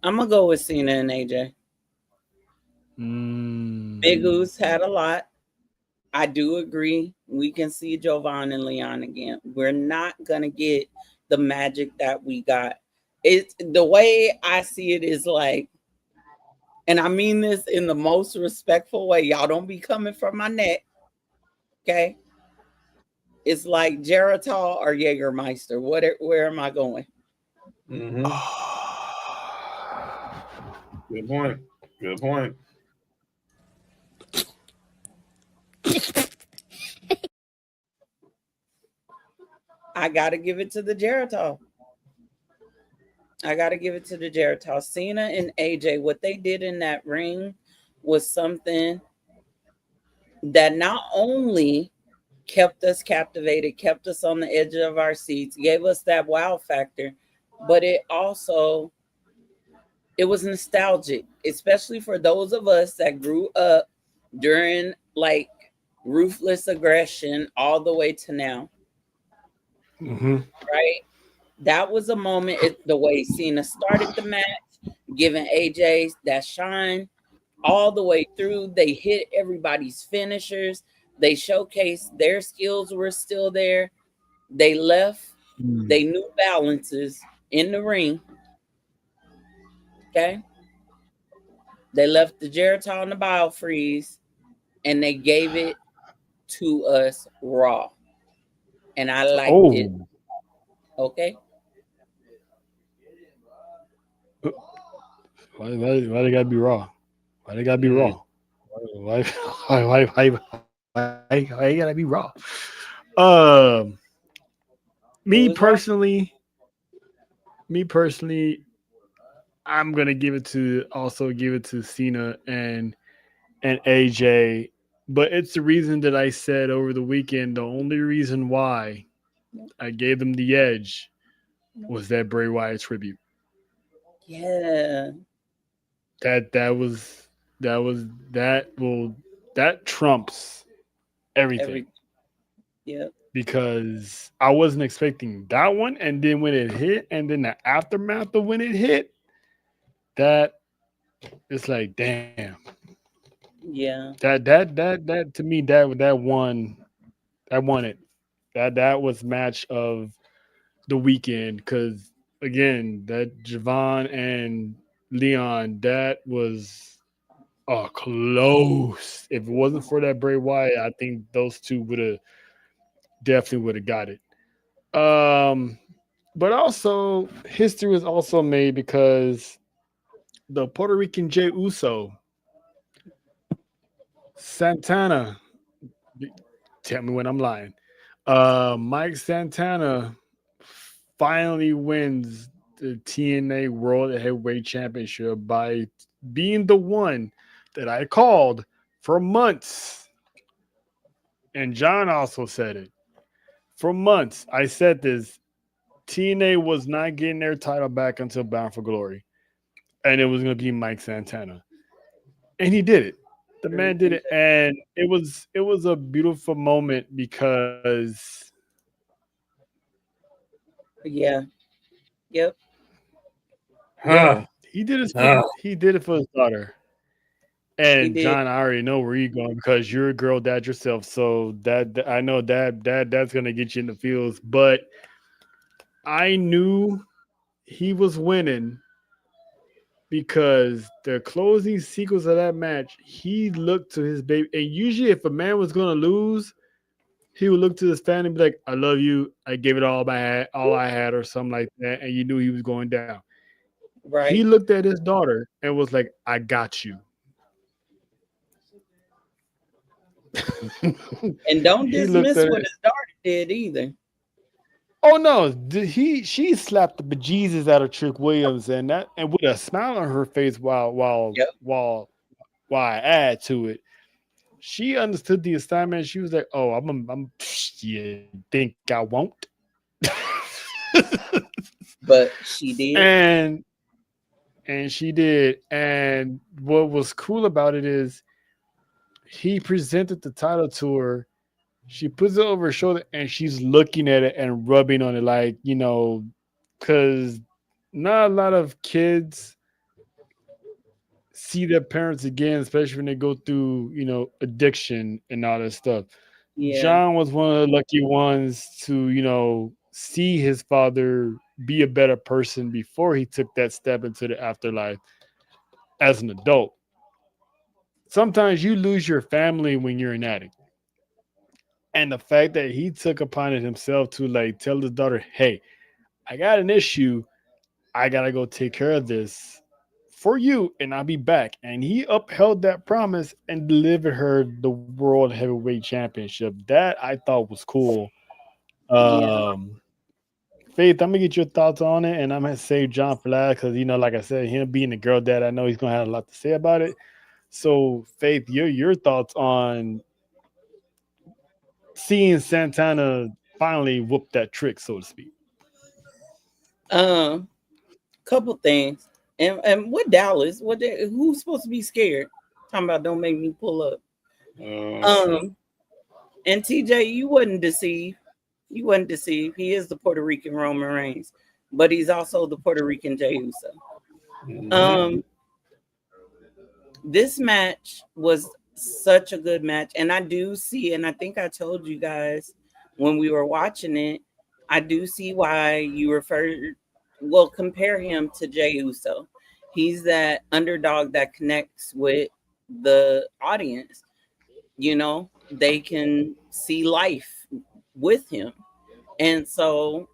I'm gonna go with Cena and AJ. Big U's had a lot. I do agree. We can see Jovan and Leon again. We're not gonna get the magic that we got. It's the way I see it is like, and I mean this in the most respectful way. Y'all don't be coming for my neck. Okay. It's like Geritol or Jägermeister. Where am I going? Mm-hmm. Good point. Good point. I gotta give it to the Geritol. Cena and AJ, what they did in that ring was something that not only kept us captivated, kept us on the edge of our seats, gave us that wow factor, but it was nostalgic, especially for those of us that grew up during like ruthless aggression all the way to now. Right? That was a moment, the way Cena started the match, giving AJ that shine all the way through. They hit everybody's finishers. They showcased their skills were still there. They left they new balances in the ring. Okay. They left the Geritol and the Biofreeze and they gave it to us raw. And I liked it. Okay. Why they gotta be raw? Why they gotta be raw? Why you gotta be raw? Me personally, I'm gonna give it to Cena and AJ, but it's the reason that I said over the weekend. The only reason why I gave them the edge was that Bray Wyatt tribute. Yeah. That trumps everything. Yeah. Because I wasn't expecting that one, and then when it hit, and then the aftermath of when it hit, that it's like, damn. Yeah. That to me, that won it. That was match of the weekend, because again, that Javon and Leon, that was close. If it wasn't for that Bray Wyatt, I think those two definitely would have got it. But also history was also made because the Puerto Rican Jey Uso, Santana, tell me when I'm lying. Mike Santana finally wins the TNA World Heavyweight Championship by being the one that I called for months. And John also said it. For months, I said this. TNA was not getting their title back until Bound for Glory. And it was going to be Mike Santana. And he did it. The man did it. And it was a beautiful moment because yeah. Yep. Huh. he did it for his daughter. And John, I already know where you're going because you're a girl dad yourself. So that I know that's gonna get you in the fields. But I knew he was winning because the closing sequence of that match, he looked to his baby. And usually, if a man was going to lose, he would look to his family and be like, "I love you. I gave it all I had," or something like that. And you knew he was going down. He Right. looked at his daughter and was like, "I got you." And don't He looked dismiss at what it. his daughter did either. Oh no, she slapped the bejesus out of Trick Williams and with a smile on her face Yep. while I add to it. She understood the assignment. She was like, "Oh, I'm you think I won't?" But she did. and she did. And what was cool about it is he presented the title to her. She puts it over her shoulder and she's looking at it and rubbing on it, like, because not a lot of kids see their parents again, especially when they go through, addiction and all that stuff. Yeah. John was one of the lucky ones to, see his father be a better person before he took that step into the afterlife as an adult. Sometimes you lose your family when you're an addict. And the fact that he took upon it himself to like tell his daughter, "Hey, I got an issue. I gotta go take care of this for you, and I'll be back." And he upheld that promise and delivered her the World Heavyweight Championship. That I thought was cool. Yeah. Faith, I'm gonna get your thoughts on it, and I'm gonna save John for last because like I said, him being the girl dad, I know he's gonna have a lot to say about it. So, Faith, your thoughts on seeing Santana finally whoop that trick, so to speak. Couple things. And what Dallas? Who's supposed to be scared? Talking about don't make me pull up. And TJ, you wasn't deceived. You wasn't deceived. He is the Puerto Rican Roman Reigns, but he's also the Puerto Rican Jey Uso. This match was such a good match, and I do see, and I think I told you guys when we were watching it, I do see why you compare him to Jey Uso. He's that underdog that connects with the audience. They can see life with him. And so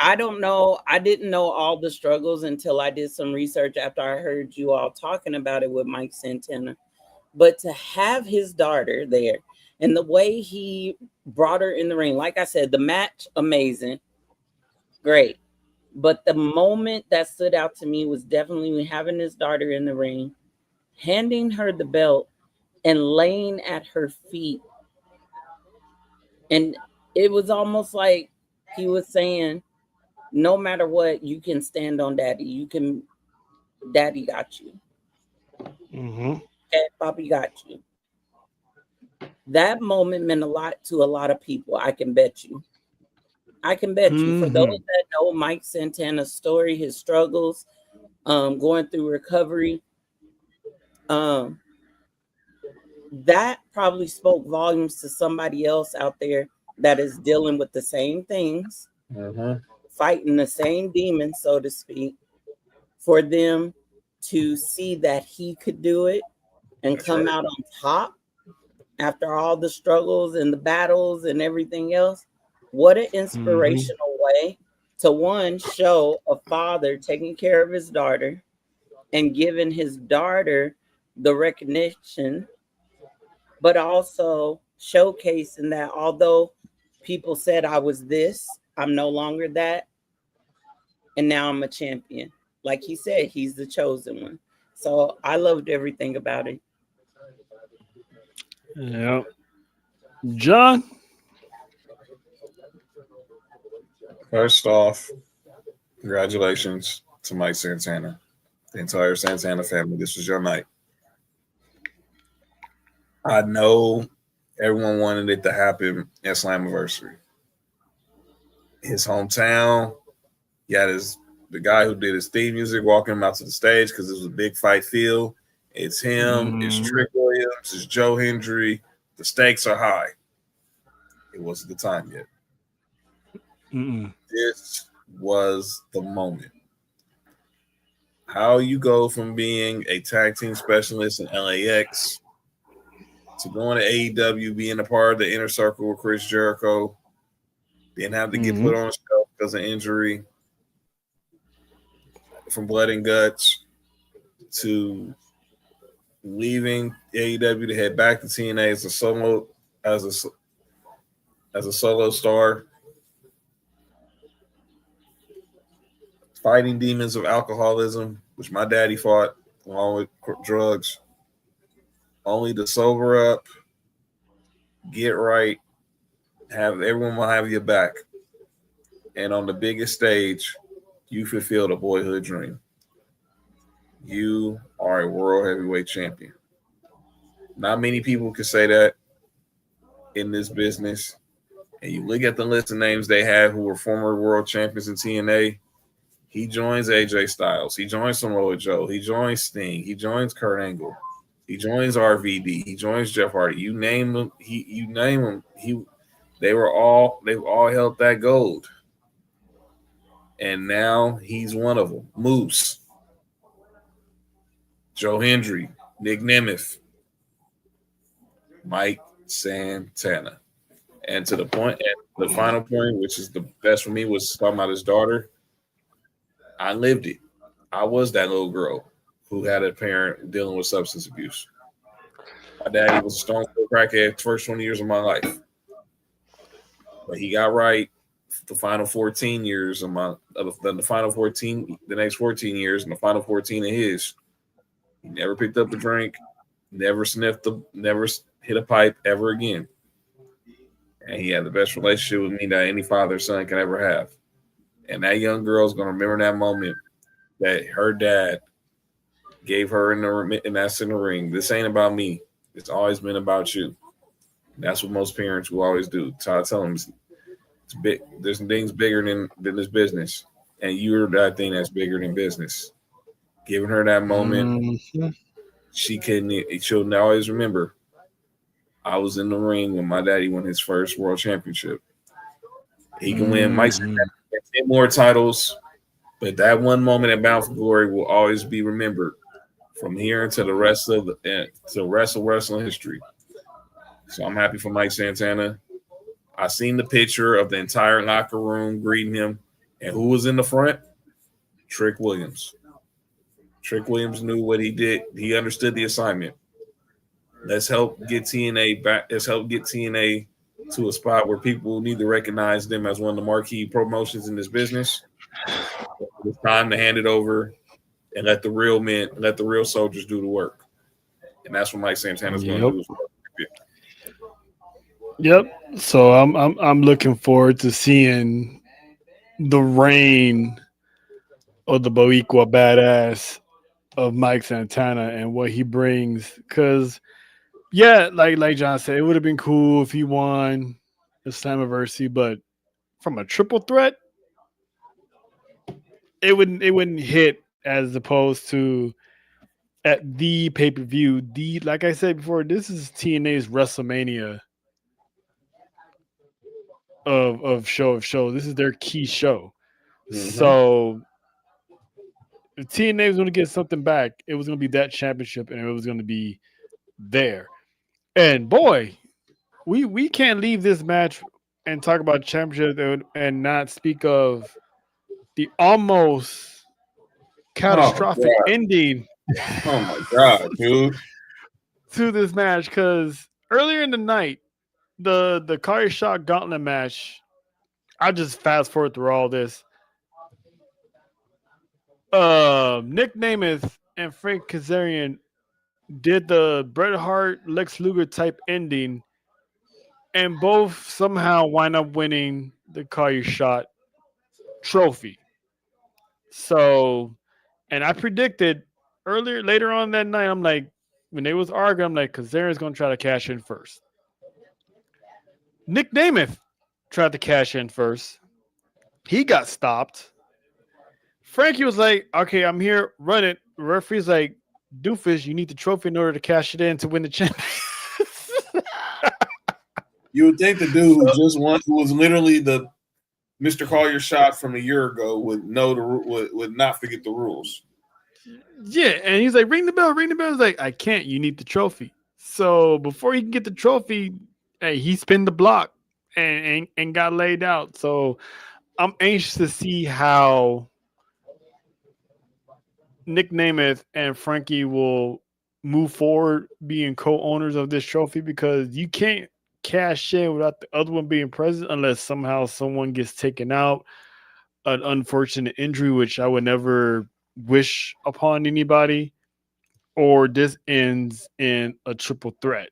I don't know. I didn't know all the struggles until I did some research after I heard you all talking about it with Mike Santana. But to have his daughter there and the way he brought her in the ring, like I said, the match, amazing, great. But the moment that stood out to me was definitely having his daughter in the ring, handing her the belt and laying at her feet. And it was almost like he was saying, no matter what, you can stand on daddy. Daddy got you. Mm-hmm. Okay, Papi got you. That moment meant a lot to a lot of people. I can bet you. For those that know Mike Santana's story, his struggles, going through recovery, that probably spoke volumes to somebody else out there that is dealing with the same things, fighting the same demons, so to speak, for them to see that he could do it and come out on top after all the struggles and the battles and everything else. What an inspirational way to, one, show a father taking care of his daughter and giving his daughter the recognition, but also showcasing that although people said I was this, I'm no longer that, and now I'm a champion. Like he said, he's the chosen one. So I loved everything about it. Yeah. John? First off, congratulations to Mike Santana, the entire Santana family. This was your night. I know everyone wanted it to happen at Slammiversary. His hometown, he had the guy who did his theme music walking him out to the stage because it was a big fight feel. It's him, it's Trick Williams, it's Joe Hendry. The stakes are high. It wasn't the time yet. This was the moment. How you go from being a tag team specialist in LAX to going to AEW, being a part of the inner circle with Chris Jericho, then have to get put on a shelf because of injury, from blood and guts, to leaving AEW to head back to TNA as a solo star, fighting demons of alcoholism, which my daddy fought along with drugs, only to sober up, get right, have everyone will have your back, and on the biggest stage, you fulfilled a boyhood dream. You are a world heavyweight champion. Not many people can say that in this business. And you look at the list of names they have who were former world champions in TNA. He joins AJ Styles. He joins Samoa Joe. He joins Sting. He joins Kurt Angle. He joins RVD. He joins Jeff Hardy. You name them. They've all held that gold. And now he's one of them. Moose, Joe Hendry, Nick Nemeth, Mike Santana. And to the point, and the final point, which is the best for me, was talking about his daughter. I lived it. I was that little girl who had a parent dealing with substance abuse. My daddy was a stone cold crackhead the first 20 years of my life. But he got right the final 14 years of the next 14 years, and the final 14 of his. He never picked up a drink, never never hit a pipe ever again. And he had the best relationship with me that any father son can ever have. And that young girl is going to remember that moment that her dad gave her in that center ring. This ain't about me. It's always been about you. And that's what most parents will always do. So I tell them, it's big. There's things bigger than this business. And you're that thing that's bigger than business. Giving her that moment, she'll always remember. I was in the ring when my daddy won his first world championship. He can win Mike's 10 more titles, but that one moment at Bound for Glory will always be remembered from here to the rest of wrestling history. So I'm happy for Mike Santana. I seen the picture of the entire locker room greeting him, and who was in the front? Trick Williams. Trick Williams knew what he did. He understood the assignment. Let's help get TNA back. Let's help get TNA to a spot where people need to recognize them as one of the marquee promotions in this business. It's time to hand it over and let the real soldiers do the work. And that's what Mike Santana's going to do. Yep. So I'm looking forward to seeing the reign of the Boricua badass of Mike Santana and what he brings. Because yeah, like John said, it would have been cool if he won the Slammiversary, but from a triple threat, it wouldn't hit as opposed to at the pay-per-view. Like I said before, this is TNA's WrestleMania of show. This is their key show. Mm-hmm. So if TNA was going to get something back, it was going to be that championship, and it was going to be there. And boy, we can't leave this match and talk about championship and not speak of the almost catastrophic ending. Oh my god, dude! To this match, because earlier in the night, the Carry Shot Gauntlet match. I'll just fast forward through all this. Nick Nemeth and Frank Kazarian did the Bret Hart Lex Luger type ending, and both somehow wind up winning the Carry Shot trophy. So, and I predicted later on that night, I'm like, when they was arguing, I'm like, Kazarian's gonna try to cash in first. Nick Nemeth tried to cash in first. He got stopped. Frankie was like, okay, I'm here, run it. The referee's like, doofus, you need the trophy in order to cash it in to win the championship. You would think the dude who just won, who was literally the Mr. Call Your Shot from a year ago would know would not forget the rules. Yeah, and he's like, ring the bell, ring the bell. He's like, I can't. You need the trophy. So before he can get the trophy, hey, he spin the block and got laid out. So I'm anxious to see how Nick Namath and Frankie will move forward being co-owners of this trophy because you can't cash in without the other one being present unless somehow someone gets taken out, an unfortunate injury, which I would never wish upon anybody, or this ends in a triple threat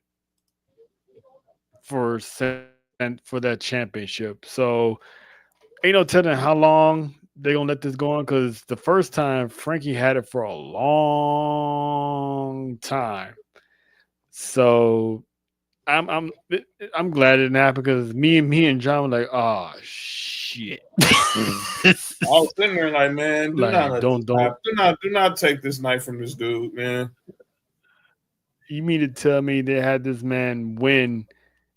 for that championship. So ain't no telling how long they gonna let this go on because the first time Frankie had it for a long time. So I'm glad it didn't happen because me and John were like, oh shit. I was sitting there like, man, do Like, not let don't do not take this night from this dude, man. you mean to tell me they had this man win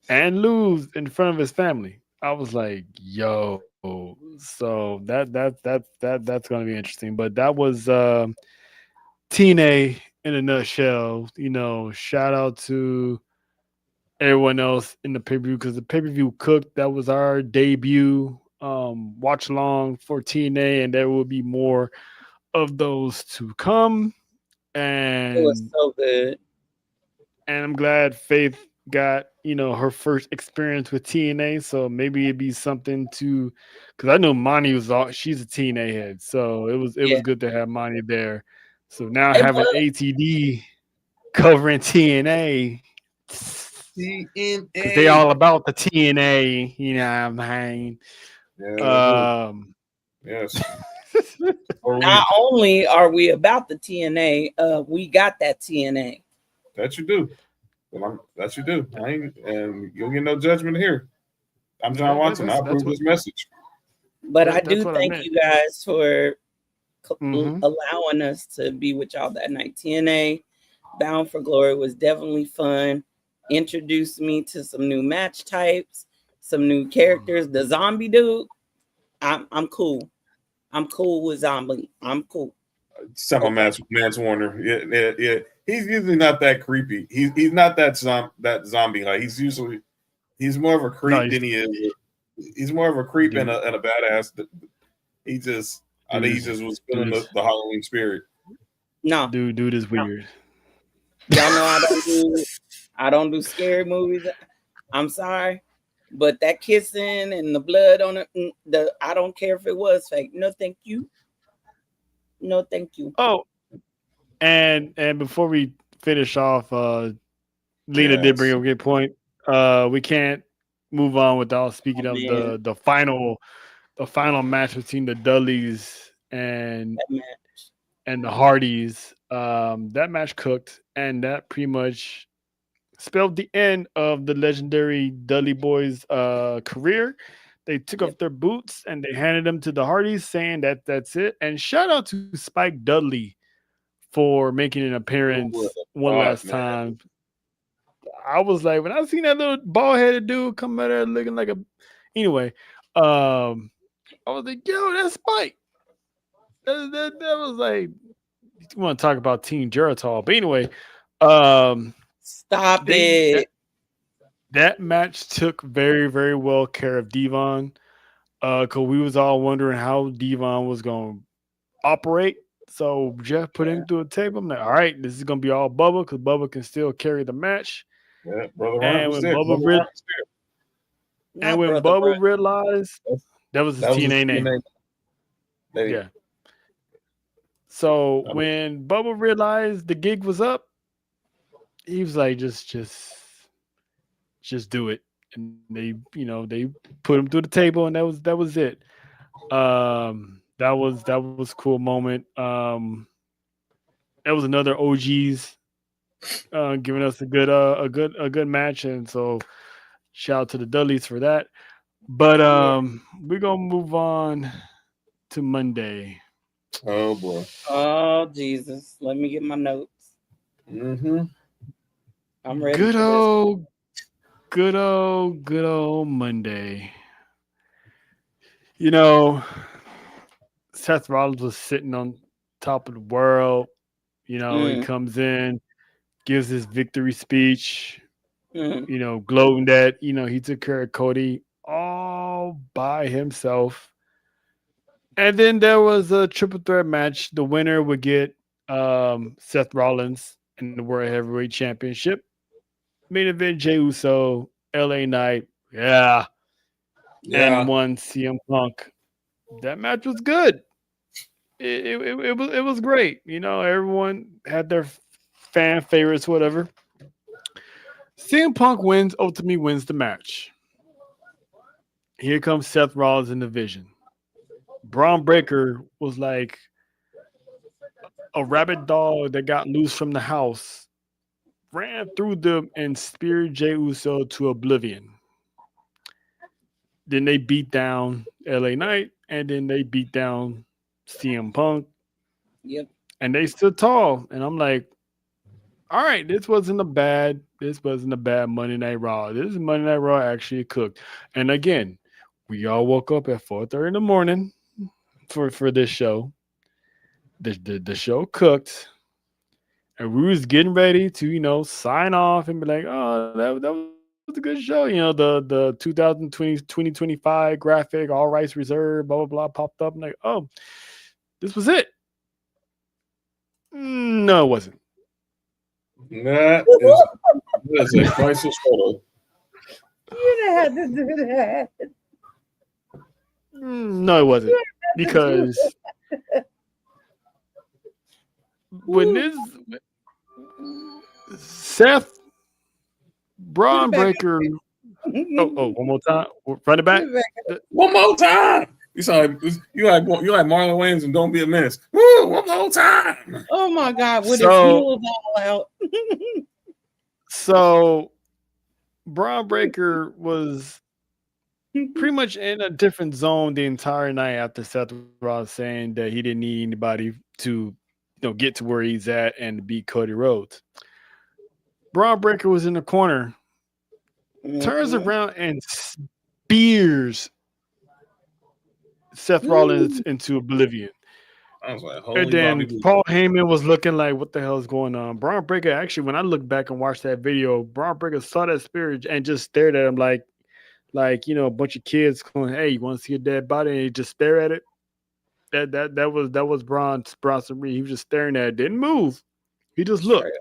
and lose in front of his family? I was like, yo. So that's gonna be interesting. But that was TNA in a nutshell. You know, shout out to everyone else in the pay-per-view because the pay-per-view cooked. That was our debut watch along for TNA, and there will be more of those to come. It was And so good. I'm glad Faith got her first experience with TNA, so maybe it'd be something to, because I know Monty she's a TNA head, so it was Yeah, good to have Monty there. So now it having was. ATD covering TNA, because they TNA. all about the TNA, you know what I mean? Yeah, yes. Or Not we only are we about the TNA, we got that TNA. that you do. That you do. I ain't, and you'll get no judgment here. I'm John Watson. I approve this message. But I that's do what I thank meant. you guys for Mm-hmm. allowing us to be with y'all that night. TNA Bound for Glory was definitely fun. Introduced me to some new match types, some new characters. The zombie dude, I'm cool. I'm cool with zombie. I'm cool. Semi Mance Warner. Yeah. He's usually not that creepy. He's not that zombie. Like he's more of a No, creep than he is. He's more of a creep dude, and a badass. I think he dude, just was feeling dude, the Halloween spirit. No, dude is weird. y'all know I don't do scary movies. I'm sorry, but that kissing and the blood on it, I don't care if it was fake. No, thank you. No, thank you. Oh, and before we finish off, Lena did bring Yes. up a good point. We can't move on without speaking Oh, of man, the final match between the Dudleys and that match. the Hardys. That match cooked, and that pretty much spelled the end of the legendary Dudley Boys' career. They took Yep. off their boots and they handed them to the Hardys, saying that that's it. And shout out to Spike Dudley for making an Who would appearance have one thought, last man? time. I was like, when I seen that little bald headed dude come out there looking like a, anyway, I was like, yo, that's Spike. That was like, you want to talk about Team Geritol, but anyway, Stop they it. that match took very very well care of Devon, because we was all wondering how Devon was going to operate. So Jeff put him through a table. I'm like, all right, this is gonna be all Bubba because Bubba can still carry the match. Yeah, Brother Ryan And was when there. Bubba Brother Ryan was there. and Not when brother Bubba Brian. realized that was his That was his TNA name, TNA. yeah. So I mean, when Bubba realized the gig was up, he was like, just do it. And they put him through the table, and that was it. That was a cool moment. That was another OGs giving us a good match, and so shout out to the Dudleys for that. But we're gonna move on to Monday. oh boy. Oh Jesus. Let me get my notes. Mm-hmm. I'm ready Good for this. old Monday. You know, Seth Rollins was sitting on top of the world. You know, he Mm, comes in, gives his victory speech, mm. gloating that, he took care of Cody all by himself. And then there was a triple threat match. The winner would get Seth Rollins in the World Heavyweight Championship. Main event Jey Uso, LA Knight, yeah, and Yeah. one CM Punk. That match was good. It was great. Everyone had their fan favorites, whatever. CM Punk wins, ultimately wins the match. Here comes Seth Rollins in the vision. Braun Breaker was like a rabid dog that got loose from the house, ran through them and speared Jey Uso to oblivion. Then they beat down LA Knight, and then they beat down CM Punk, Yep. and they stood tall. And I'm like, all right, this wasn't a bad Monday Night Raw. This Monday Night Raw actually cooked. And again, we all woke up at 4:30 in the morning for this show. The show cooked, and we was getting ready to sign off and be like, oh, that was a good show. The 2025 graphic, all rights reserved, blah blah blah, popped up. I'm like, oh, this was it. No, it wasn't. That is a crisis photo. You didn't have to do that. No, it wasn't, because when this Seth Braun Breaker. Oh, one more time. Run it back. One more time. You sound like you like Marlon Wayans and Don't Be a Menace. Woo, one more time. Oh my God, with So- his heels all out. So Braun Breaker was pretty much in a different zone the entire night after Seth Rollins saying that he didn't need anybody to get to where he's at and to beat Cody Rhodes. Braun Breaker was in the corner, turns around and spears Seth Rollins into oblivion. I was like, And holy then Bobby Blue. Paul Heyman was looking like, what the hell is going on? Braun Breaker, actually, when I look back and watch that video, Braun Breaker saw that spirit and just stared at him like a bunch of kids going, hey, you want to see a dead body? And he just stare at it. That was Bronson Reed. He was just staring at it, didn't move. He just looked.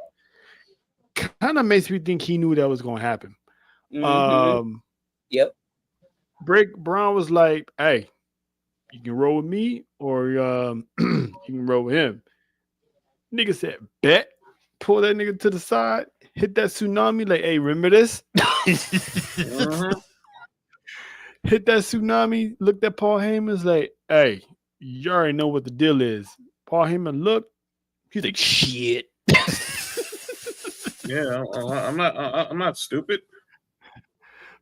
Kind of makes me think he knew that was going to happen. Yep. Braun was like, hey, you can roll with me or you can roll with him. Nigga said, bet. Pull that nigga to the side, hit that tsunami, like, hey, remember this? Hit that tsunami, looked at Paul Heyman's like, hey, you already know what the deal is. Paul Heyman looked, he's like, shit. Yeah, I'm not stupid.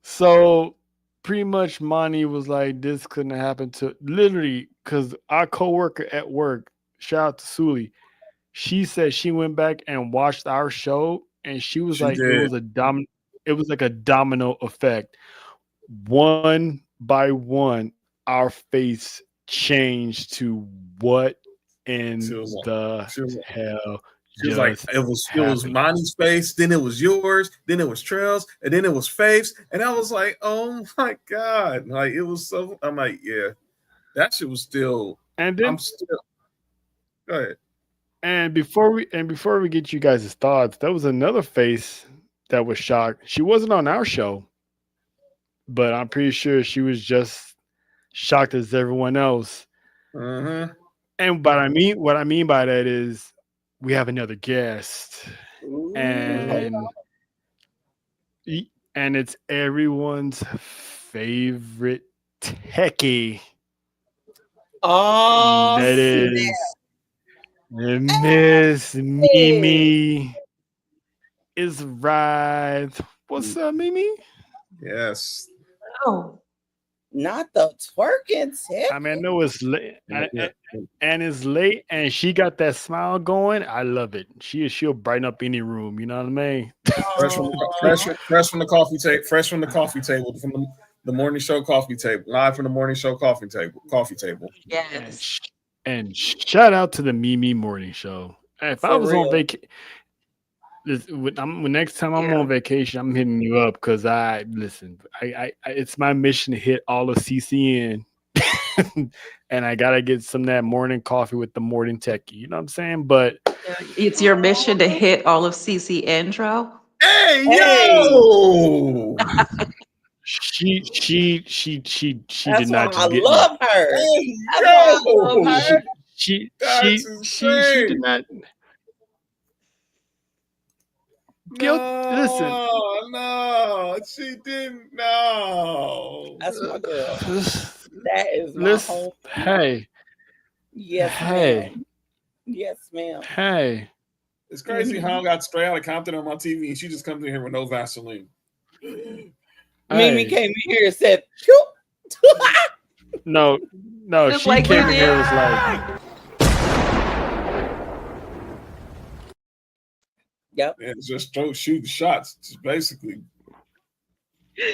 So pretty much Monty was like, this couldn't happen to literally, because our coworker at work, shout out to Sully, she said she went back and watched our show and she was like, it was like a domino effect. One by one, our face changed to what in the hell. She was like, it was Monty's face, then it was yours, then it was Trail's, and then it was Faith's, and I was like, oh my God, like it was so. I'm like, yeah, that shit was still. And then I'm still. Go ahead. And before we get you guys' thoughts, there was another face that was shocked. She wasn't on our show, but I'm pretty sure she was just shocked as everyone else. Mm-hmm. And what I mean by that is we have another guest, and it's everyone's favorite techie. Oh, that is Miss Mimi is right. What's up, Mimi? Yes. Oh, not the twerking tip. I mean, I know it's late, and it's late, and she got that smile going. I love it. She'll brighten up any room. You know what I mean? Fresh from the coffee table, The morning show coffee table, live from the morning show coffee table. Yes. And shout out to the Mimi Morning Show. If I For was on real. vacation, when next time I'm Yeah. on vacation, I'm hitting you up because I it's my mission to hit all of CCN, and I gotta get some of that morning coffee with the morning techie. You know what I'm saying? But It's your mission to hit all of CC intro. Hey, Hey. yo! she That's did why not I just get me. love her. Hey, That's why I love yo! her. She That's did insane. not. Yo, listen. No, she didn't. No. That's my girl. That is my Listen, home. hey, Yes, hey, ma'am. Yes, ma'am. hey. It's crazy how I got straight out of Compton on my TV and she just comes in here with no Vaseline. Mimi Hey. came in here and said, "Phew." No, Just she like came you in here did. was like, Yep. And just shooting shots, just basically.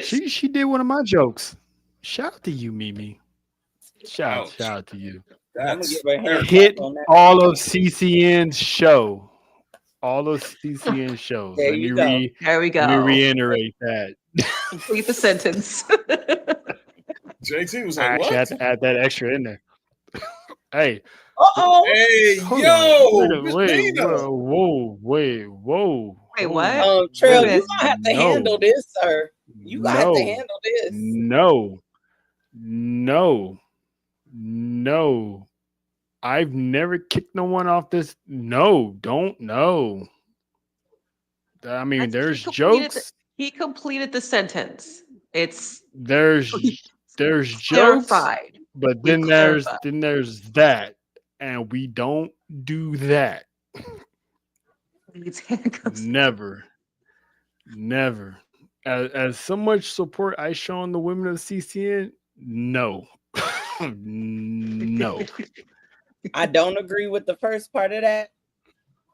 she did one of my jokes. Shout out to you, Mimi. Shout out to you. I'm gonna That's give her a hand Hit clap on that. all of CCN's show. All of CCN shows. There Let you me go. There we let me go. reiterate that. Complete the sentence. JT was I like, actually had what? to add that extra in there. Hey, Uh-oh. Hey, hold yo, on. Miss Wait, Nina. whoa. Wait, hold what? on. Trail, Wait a you minute. gonna have to No. handle this, sir. You gonna have to No. handle this. No. I've never kicked no one off this. No, don't know. I mean, there's jokes. He completed the sentence. It's There's jokes, clarified. but We then clarified. there's that, and we don't do that. These handcuffs. Never. As so much support I show on the women of CCN, no. No. I don't agree with the first part of that.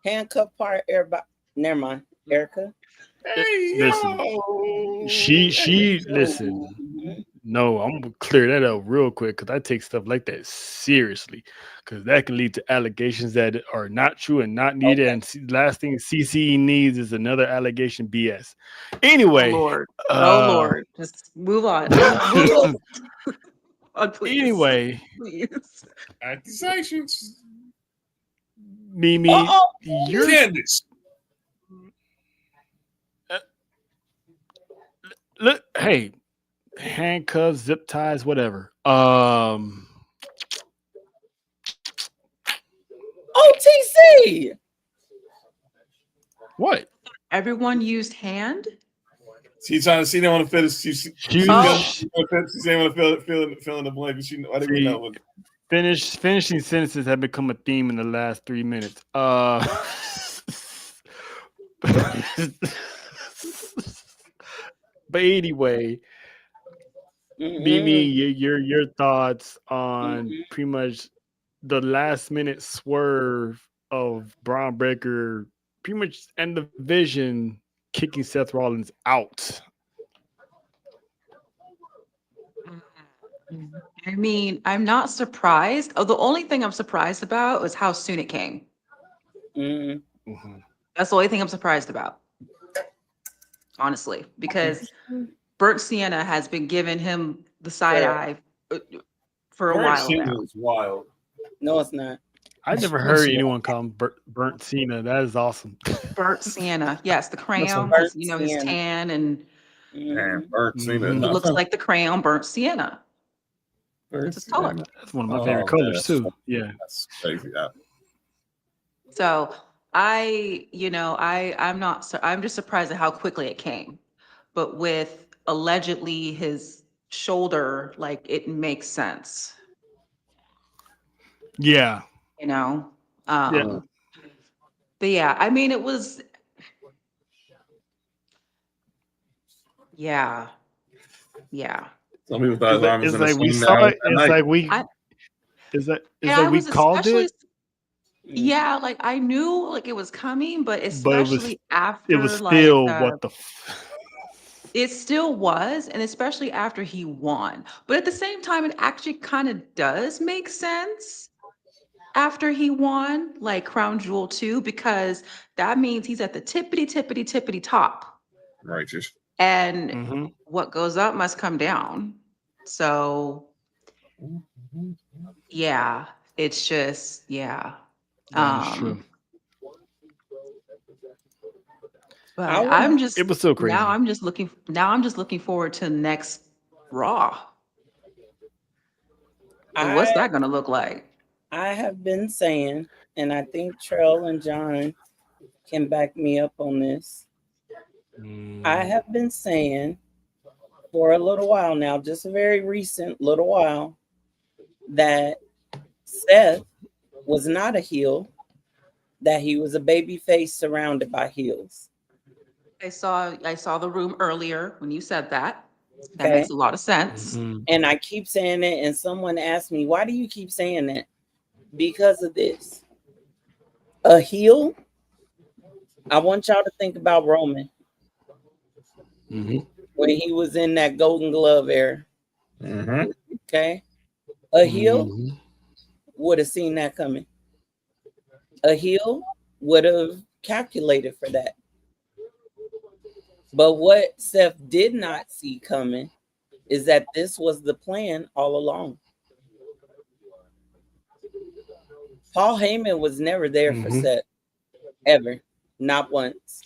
Handcuff part, everybody. Never mind. Erica. Hey, Listen. yo. She listen. No, I'm gonna clear that up real quick because I take stuff like that seriously, because that can lead to allegations that are not true and not needed. Okay. And last thing CCE needs is another allegation BS. Anyway, Lord. Lord. Just move on. Move on, please. Anyway, Please. Accusations. Mimi, Uh-oh. you're Candace. look. Hey, handcuffs, zip ties, whatever. OTC. What? Everyone used hand? She's trying to see. They want to feel this. She didn't want to fill in the blank. But I didn't See, know what. Finishing sentences have become a theme in the last 3 minutes. But anyway, Mimi, your thoughts on pretty much the last minute swerve of Braun Breaker, pretty much end the vision, kicking Seth Rollins out. I mean, I'm not surprised. Oh, the only thing I'm surprised about was how soon it came. Mm-hmm. That's the only thing I'm surprised about. Honestly, because Burnt Sienna has been giving him the side eye for a while now. Is wild. No, it's not. I never heard anyone call him Burnt Cena. That is awesome. Burnt Sienna. Yes, the crayon, Burnt his Sienna. tan, and Man, Burnt Cena. Mhm. it looks like the crayon Burnt Sienna. It's his color. That's one of my favorite colors that's too. Yeah. That's crazy. So I'm just surprised at how quickly it came. But with allegedly his shoulder, like, it makes sense, Yeah. Yeah. But yeah, I mean, it was, yeah. Some people thought his arm was It's in the like we swing saw now. it. It's like we. It's like we called it. Yeah, like I knew like it was coming, but But especially after it was like still what the. It still was, and especially after he won. But at the same time, it actually kind of does make sense after he won, like Crown Jewel 2, because that means he's at the tippity, tippity, tippity top. Righteous. And Mm-hmm. what goes up must come down. So, yeah, it's just, yeah. That is true. But I would I'm just It was so now crazy. I'm just looking forward to the next Raw. And what's I that gonna look like? I have been saying, and I think Trell and John can back me up on this. I have been saying for a little while now, just a very recent little while, that Seth was not a heel, that he was a baby face surrounded by heels. I saw the room earlier when you said that. That Okay. makes a lot of sense. Mhm. And I keep saying it, and someone asked me, why do you keep saying that? Because of this. A heel, I want y'all to think about Roman Mhm. when he was in that Golden Glove era. Mm-hmm. Okay. A heel Mhm. would have seen that coming. A heel would have calculated for that. But what Seth did not see coming is that this was the plan all along. Paul Heyman was never there for Mhm. Seth, ever, not once.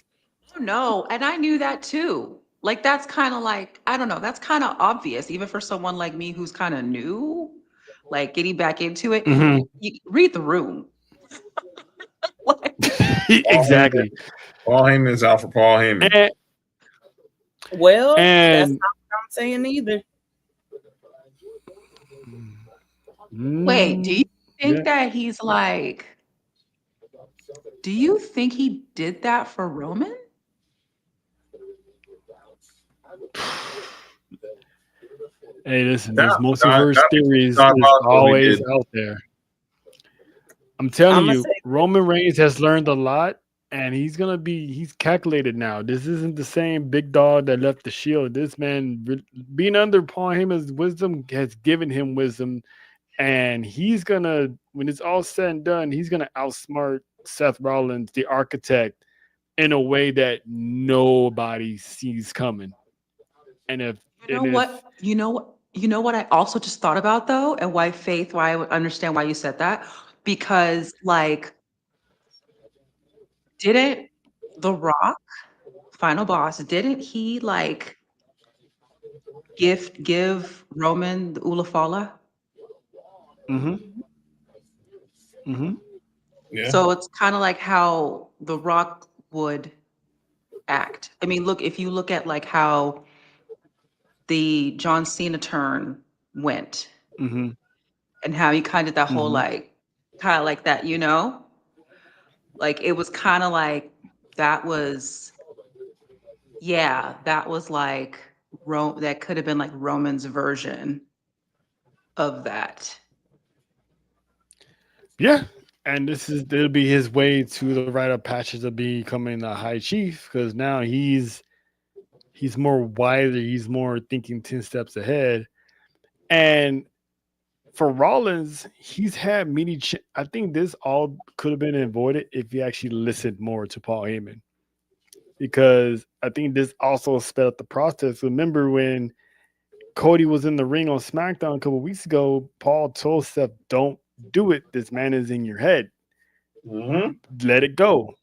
Oh no, and I knew that too. Like that's kind of like, I don't know, that's kind of obvious, even for someone like me who's kind of new, like getting back into it. Mhm. You read the room. Like, Paul Heyman. Exactly. Paul Heyman's out for Paul Heyman. And, Well, that's and not what I'm saying either. wait, do you think yeah. that he's like, do you think he did that for Roman? Hey, listen, That, this that, multiverse that theories not is possible he always did. out there. I'm telling I'm gonna you, say Roman Reigns has learned a lot, and he's calculated now. This isn't the same big dog that left the Shield. This man, being under Paul Heyman's wisdom, has given him wisdom, and he's gonna, when it's all said and done, he's gonna outsmart Seth Rollins, the architect, in a way that nobody sees coming. And if You know and if what? You know what I also just thought about though, and why I would understand why you said that. Because like, didn't The Rock, Final Boss, didn't he like give Roman the Ulafala? Mhm. Mhm. Yeah. So it's kind of like how The Rock would act. I mean, look, if you look at like how the John Cena turn went Mhm. and how he kind of that whole Mhm. like kind of like that, you know? Like it was kind of like that was yeah, that was like that could have been like Roman's version of that. Yeah. And it'll be his way to the rite of passage of becoming the high chief, because now he's more wiser, he's more thinking 10 steps ahead. And for Rollins, he's had many. I think this all could have been avoided if he actually listened more to Paul Heyman, because I think this also sped up the process. Remember when Cody was in the ring on SmackDown a couple weeks ago? Paul told Seth, "Don't do it. This man is in your head. Mm-hmm. Let it go."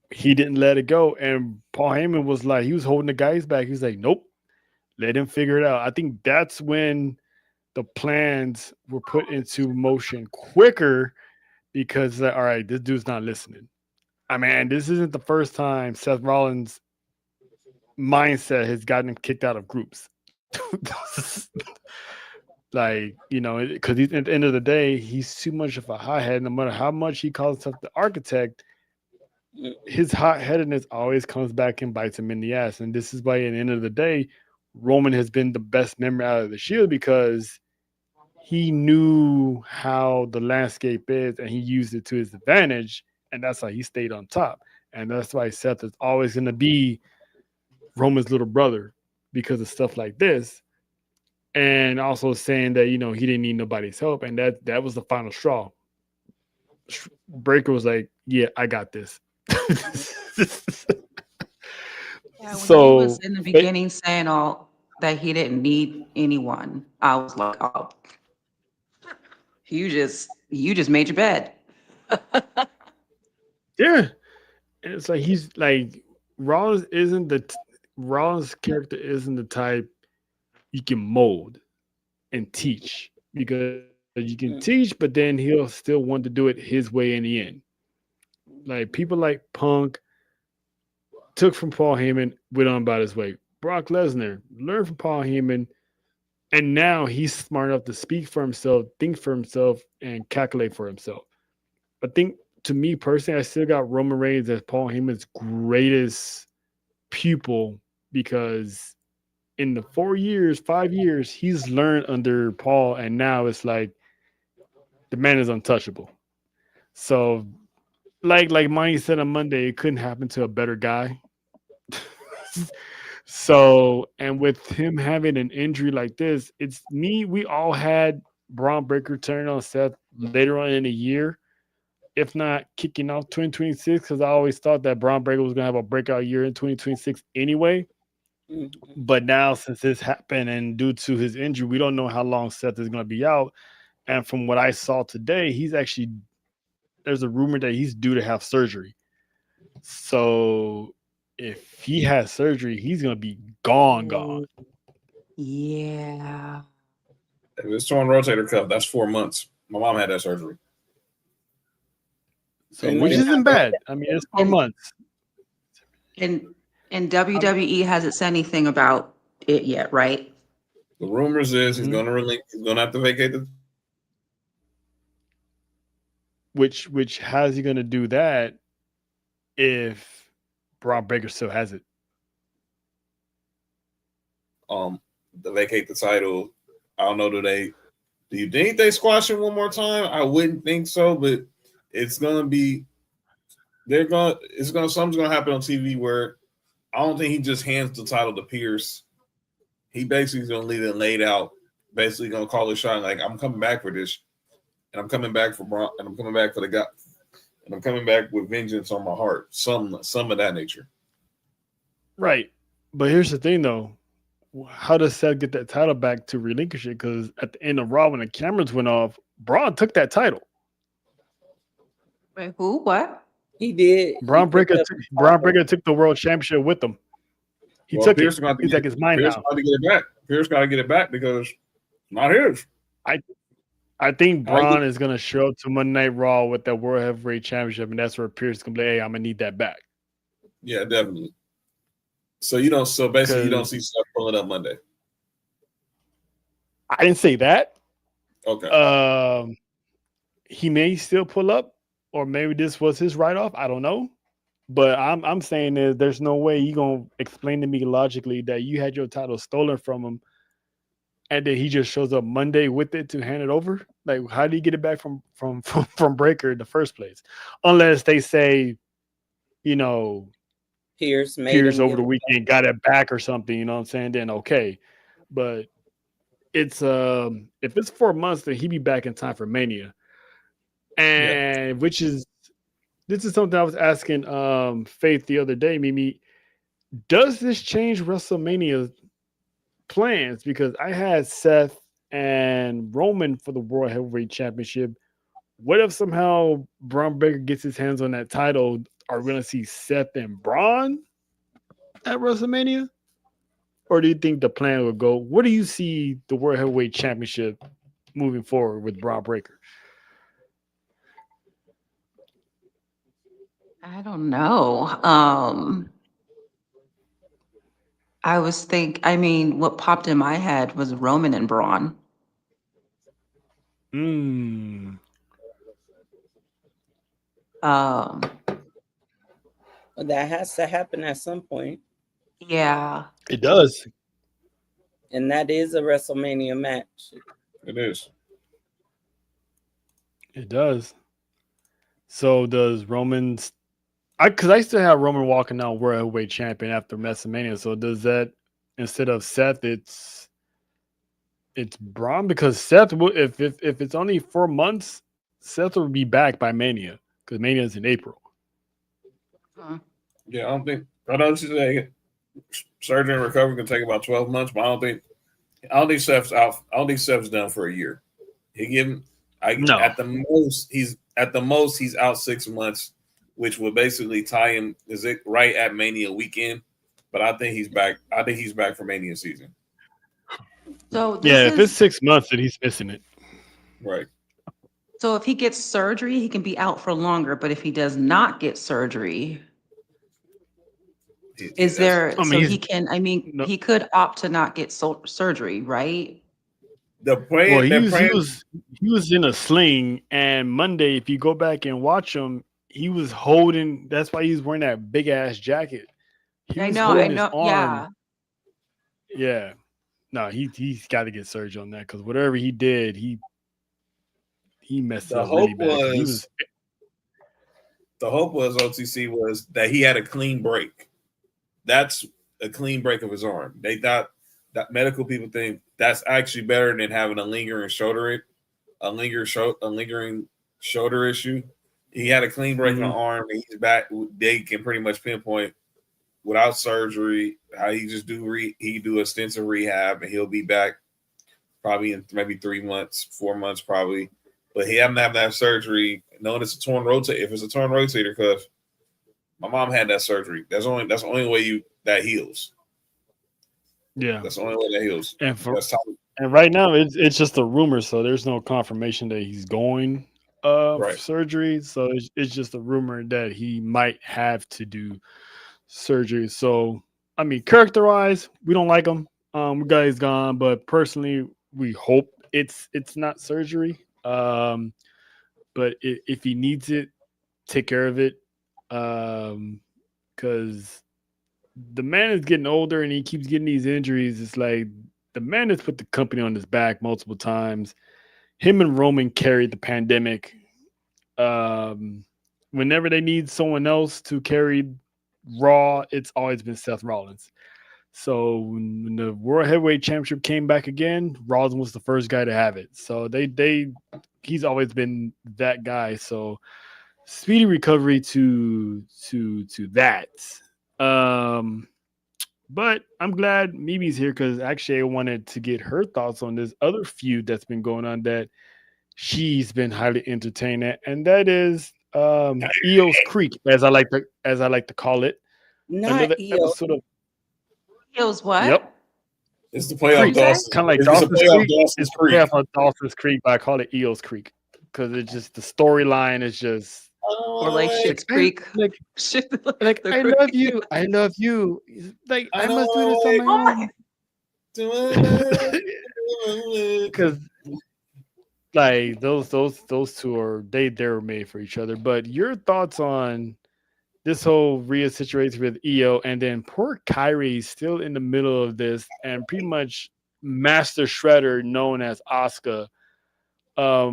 He didn't let it go, and Paul Heyman was like, he was holding the guys back. He was like, "Nope, let him figure it out." I think that's when the plans were put into motion quicker, because all right, this dude's not listening. I mean, this isn't the first time Seth Rollins' mindset has gotten him kicked out of groups. Like, because he's at the end of the day, he's too much of a hothead. No matter how much he calls himself the architect, his hot headedness always comes back and bites him in the ass. And this is why, at the end of the day, Roman has been the best member out of the Shield, because he knew how the landscape is and he used it to his advantage. And that's why he stayed on top. And that's why Seth is always going to be Roman's little brother, because of stuff like this, and also saying that he didn't need nobody's help, and that was the final straw. Breaker was like, "Yeah, I got this." Yeah, when he was So in the beginning saying all that he didn't need anyone, I was like, oh, you just made your bed. yeah, and it's like he's like Rollins' character isn't the type you can mold and teach, because you can teach, but then he'll still want to do it his way in the end. Like people like Punk took from Paul Heyman, went on about his way. Brock Lesnar learned from Paul Heyman, and now he's smart enough to speak for himself, think for himself, and calculate for himself. I think, to me personally, I still got Roman Reigns as Paul Heyman's greatest pupil, because in the 4 years, 5 years, he's learned under Paul, and now it's like the man is untouchable. So, like Money said on Monday, it couldn't happen to a better guy. So, and with him having an injury like this, it's me. We all had Braun Breaker turn on Seth later on in the year, if not kicking off 2026, because I always thought that Braun Breaker was going to have a breakout year in 2026 anyway. But now, since this happened and due to his injury, we don't know how long Seth is going to be out. And from what I saw today, there's a rumor that he's due to have surgery. So if he has surgery, he's going to be gone. Yeah. If it's torn rotator cuff, that's 4 months. My mom had that surgery. So, which isn't bad. I mean, it's 4 months. And WWE hasn't said anything about it yet, right? The rumors is he's going to have to vacate the. Which how is he going to do that if Braun Breaker still has it? To vacate the title. I don't know. Do you think they squash it one more time? I wouldn't think so, but it's gonna be. Something's gonna happen on TV where I don't think he just hands the title to Pierce. He basically is gonna leave it laid out. Basically, gonna call a shot like, I'm coming back for this, and I'm coming back for Braun, and I'm coming back for the guy, and I'm coming back with vengeance on my heart. Some of that nature. Right, but here's the thing though. How does Seth get that title back to relinquish it? Because at the end of Raw, when the cameras went off, Braun took that title. Wait, who? What? He did. Braun Breaker took the world championship with him. He took Pierce it. He's like, it's mine Pierce now. got to get it back. Pierce got to get it back because it's not his. I think Braun is going to show up to Monday Night Raw with that World Heavyweight Championship, and that's where Pierce is going to be, hey, I'm going to need that back. Yeah, definitely. So basically you don't see Seth pulling up Monday. I didn't say that. Okay. He may still pull up, or maybe this was his write-off. I don't know. But I'm saying is there's no way you're gonna explain to me logically that you had your title stolen from him, and then he just shows up Monday with it to hand it over. Like, how do you get it back from Breaker in the first place? Unless they say, Pierce over the weekend got it back or something. You know what I'm saying? Then okay, but it's if it's 4 months, then he be back in time for Mania, and this is something I was asking Faith the other day, Mimi. Does this change WrestleMania plans? Because I had Seth and Roman for the World Heavyweight Championship. What if somehow Braun Breaker gets his hands on that title? Are we going to see Seth and Braun at WrestleMania? Or do you think the plan would go, what do you see the World Heavyweight Championship moving forward with Braun Breaker? I don't know. What popped in my head was Roman and Braun. That has to happen at some point. Yeah. It does. And that is a WrestleMania match. It is. It does. So does Roman's... Because I still have Roman walking out World Heavyweight Champion after WrestleMania. So does that instead of Seth, it's Braun because Seth will if it's only 4 months, Seth will be back by Mania because Mania is in April. Yeah, I know she's saying surgery and recovery can take about 12 months, but I don't think Seth's out. I don't think Seth's done for a year. He give him No. at the most he's out 6 months, which would basically tie him is it right at Mania weekend. But I think he's back. I think he's back for Mania season. So Yeah, if it's 6 months, then he's missing it. Right. So if he gets surgery, he can be out for longer. But if he does not get surgery, is there? I mean, So he's- he can. I mean, No. he could opt to not get surgery, right? The plan. Well, he was in a sling, and Monday, if you go back and watch him, he was holding. That's why he's wearing that big ass jacket. He I was know. holding his Yeah. arm. Yeah. No, he's got to get surgery on that because whatever he did, he messed it The up really hope bad. 'Cause he was the hope was OTC was that he had a clean break. That's a clean break of his arm. They thought that medical people think that's actually better than having a lingering shoulder issue. He had a clean break in the arm, and he's back. They can pretty much pinpoint without surgery how he just he do extensive rehab, and he'll be back probably in maybe 3 months, 4 months probably. But he hasn't had that surgery. Knowing it's a torn rotator, if it's a torn rotator cuff, my mom had that surgery. That's the only way that heals. Yeah, that's the only way that heals. And right now it's just a rumor, so there's no confirmation that he's going for surgery. So it's just a rumor that he might have to do surgery. So I mean, character-wise, we don't like him. Guy's gone, but personally, we hope it's not surgery. But if he needs it, take care of it. Because the man is getting older and he keeps getting these injuries. It's like the man has put the company on his back multiple times. Him and Roman carried the pandemic. Whenever they need someone else to carry Raw, it's always been Seth Rollins. So when the World Heavyweight Championship came back again, Rollins was the first guy to have it. So he's always been that guy. So speedy recovery to that. But I'm glad Mimi's here because actually I wanted to get her thoughts on this other feud that's been going on that she's been highly entertained at, and that is Eos Creek, as I like to call it. Another episode of Eos what? Yep. It's the playoff Dawson. Kind of like Dawson's Creek. It's the playoff of Dawson's Creek, but I call it Eos Creek because it's just the storyline is just or like Shit's Creek. Like I love you. Like I must do this on my own. Because like those two are they're made for each other. But your thoughts on this whole Rhea situation with EO, and then poor Kyrie still in the middle of this, and pretty much Master Shredder, known as Asuka. I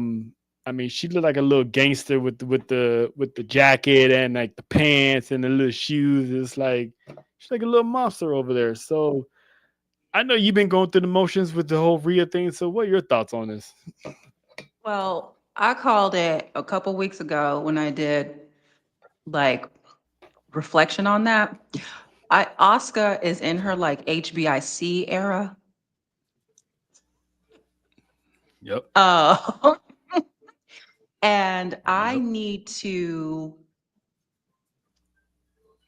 mean, she looked like a little gangster with the jacket and like the pants and the little shoes. It's like she's like a little monster over there. So I know you've been going through the motions with the whole Rhea thing. So what are your thoughts on this? Well, I called it a couple weeks ago when I did like reflection on that. Asuka is in her like HBIC era. Yep. And I need to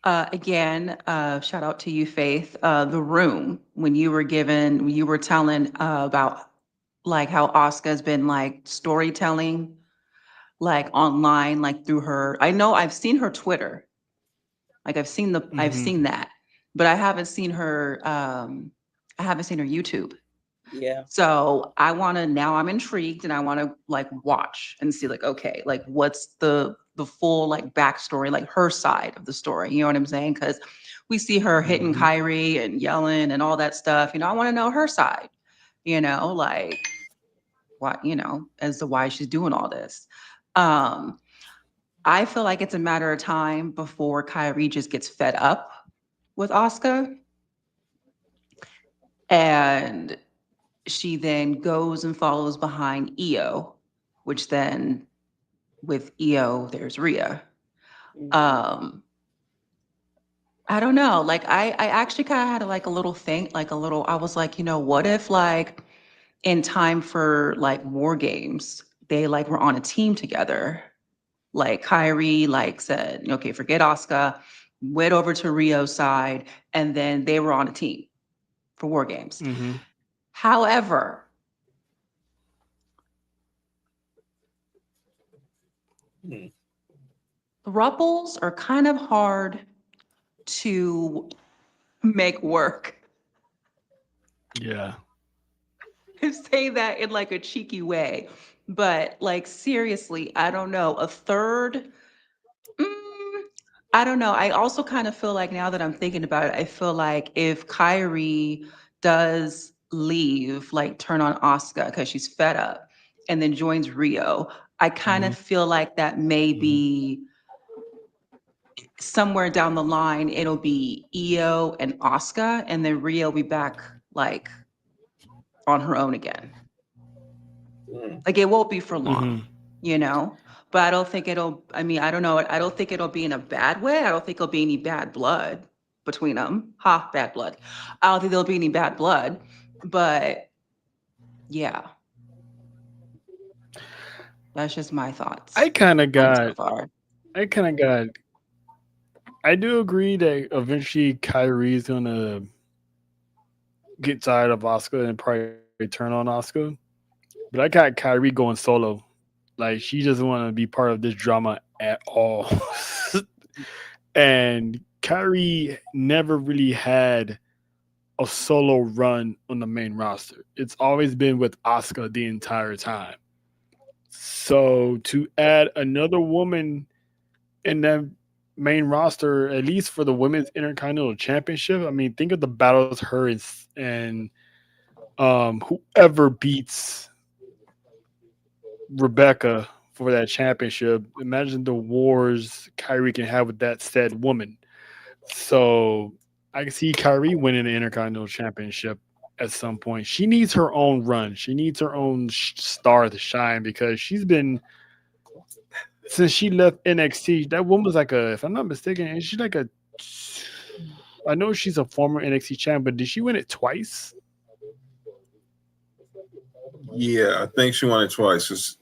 again, shout out to you, Faith. The room when you were telling about like how Asuka's been like storytelling, like online, like through her. I know I've seen her Twitter. Like I've seen that, but I haven't seen her. I haven't seen her YouTube. Yeah. So now I'm intrigued and I want to like watch and see like, okay, like what's the full like backstory, like her side of the story. You know what I'm saying? Because we see her hitting Kyrie and yelling and all that stuff. I want to know her side, like what, as to why she's doing all this. I feel like it's a matter of time before Kyrie just gets fed up with Asuka. And she then goes and follows behind Io, which then with Io, there's Rhea. I don't know. Like I actually kind of had like a little think, like a little, I was like, what if like in time for like War Games, they like were on a team together. Like Kyrie like said, okay, forget Asuka, went over to Rio's side, and then they were on a team for War Games. Mm-hmm. However, throuples are kind of hard to make work. Yeah. I say that in like a cheeky way, but like seriously, I don't know. A third, I don't know. I also kind of feel like now that I'm thinking about it, I feel like if Kyrie does leave, like turn on Asuka because she's fed up, and then joins Rio, I kind of feel like that may be somewhere down the line. It'll be Io and Asuka, and then Rio will be back like on her own again. Like it won't be for long, but I don't think I mean, I don't know. I don't think it'll be in a bad way. I don't think there'll be any bad blood between them. Bad blood. I don't think there'll be any bad blood, but yeah, that's just my thoughts. I kind of on it so got. far. I kind of got. I do agree that eventually Kyrie's gonna get tired of Asuka and probably turn on Asuka. But I got Kyrie going solo. Like she doesn't want to be part of this drama at all. And Kyrie never really had a solo run on the main roster. It's always been with Asuka the entire time. So to add another woman in that main roster, at least for the women's intercontinental championship, I mean, think of the battles her and whoever beats Rebecca for that championship. Imagine the wars Kyrie can have with that said woman. So I can see Kyrie winning the Intercontinental Championship at some point. She needs her own run. She needs her own star to shine because she's been since she left NXT. That woman was like if I'm not mistaken, is she like I know she's a former NXT champ, but did she win it twice? Yeah, I think she won it twice.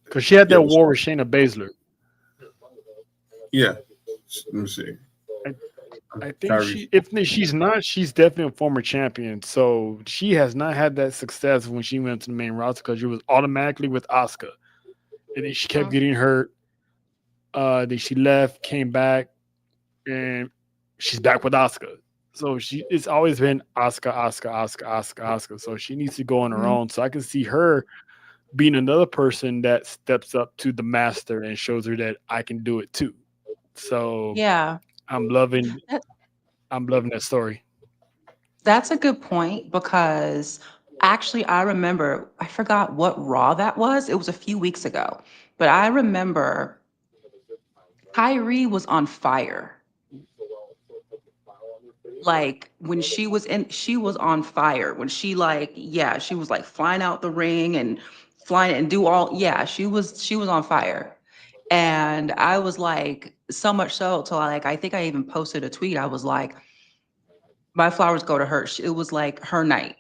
Because she had that war with Shayna Baszler. Yeah. Let me see. I think if she's not, she's definitely a former champion. So she has not had that success when she went to the main roster because she was automatically with Asuka. And then she kept getting hurt. Then she left, came back, and she's back with Asuka. So it's always been Asuka. So she needs to go on her own. So I can see her being another person that steps up to the master and shows her that I can do it too. So yeah, I'm loving that story. That's a good point because actually I remember, I forgot what Raw that was. It was a few weeks ago, but I remember Kyrie was on fire. Like when she was on fire. When she she was like flying out the ring and flying and do all, she was on fire. And I was like, so much so till I think I even posted a tweet. I was like, my flowers go to her. It was like her night.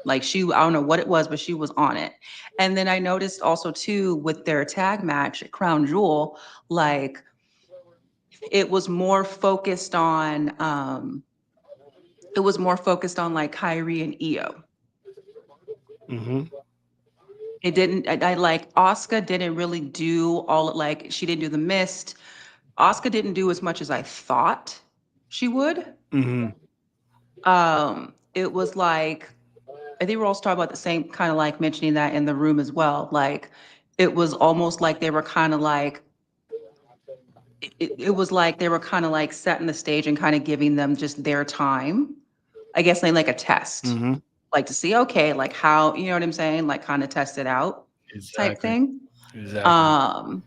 Like I don't know what it was, but she was on it. And then I noticed also too with their tag match at Crown Jewel, like it was more focused on like Kyrie and Io. Mm-hmm. It didn't. I like Asuka didn't really do all she didn't do the mist. Asuka didn't do as much as I thought she would. Mm-hmm. It was like I think we're all talking about the same kind of like mentioning that in the room as well. Like it was almost like they were kind of like it was like they were kind of like setting the stage and kind of giving them just their time. I guess like a test. Mm-hmm. Like to see, okay, like how, you know what I'm saying? Like kind of test it out type thing. Exactly.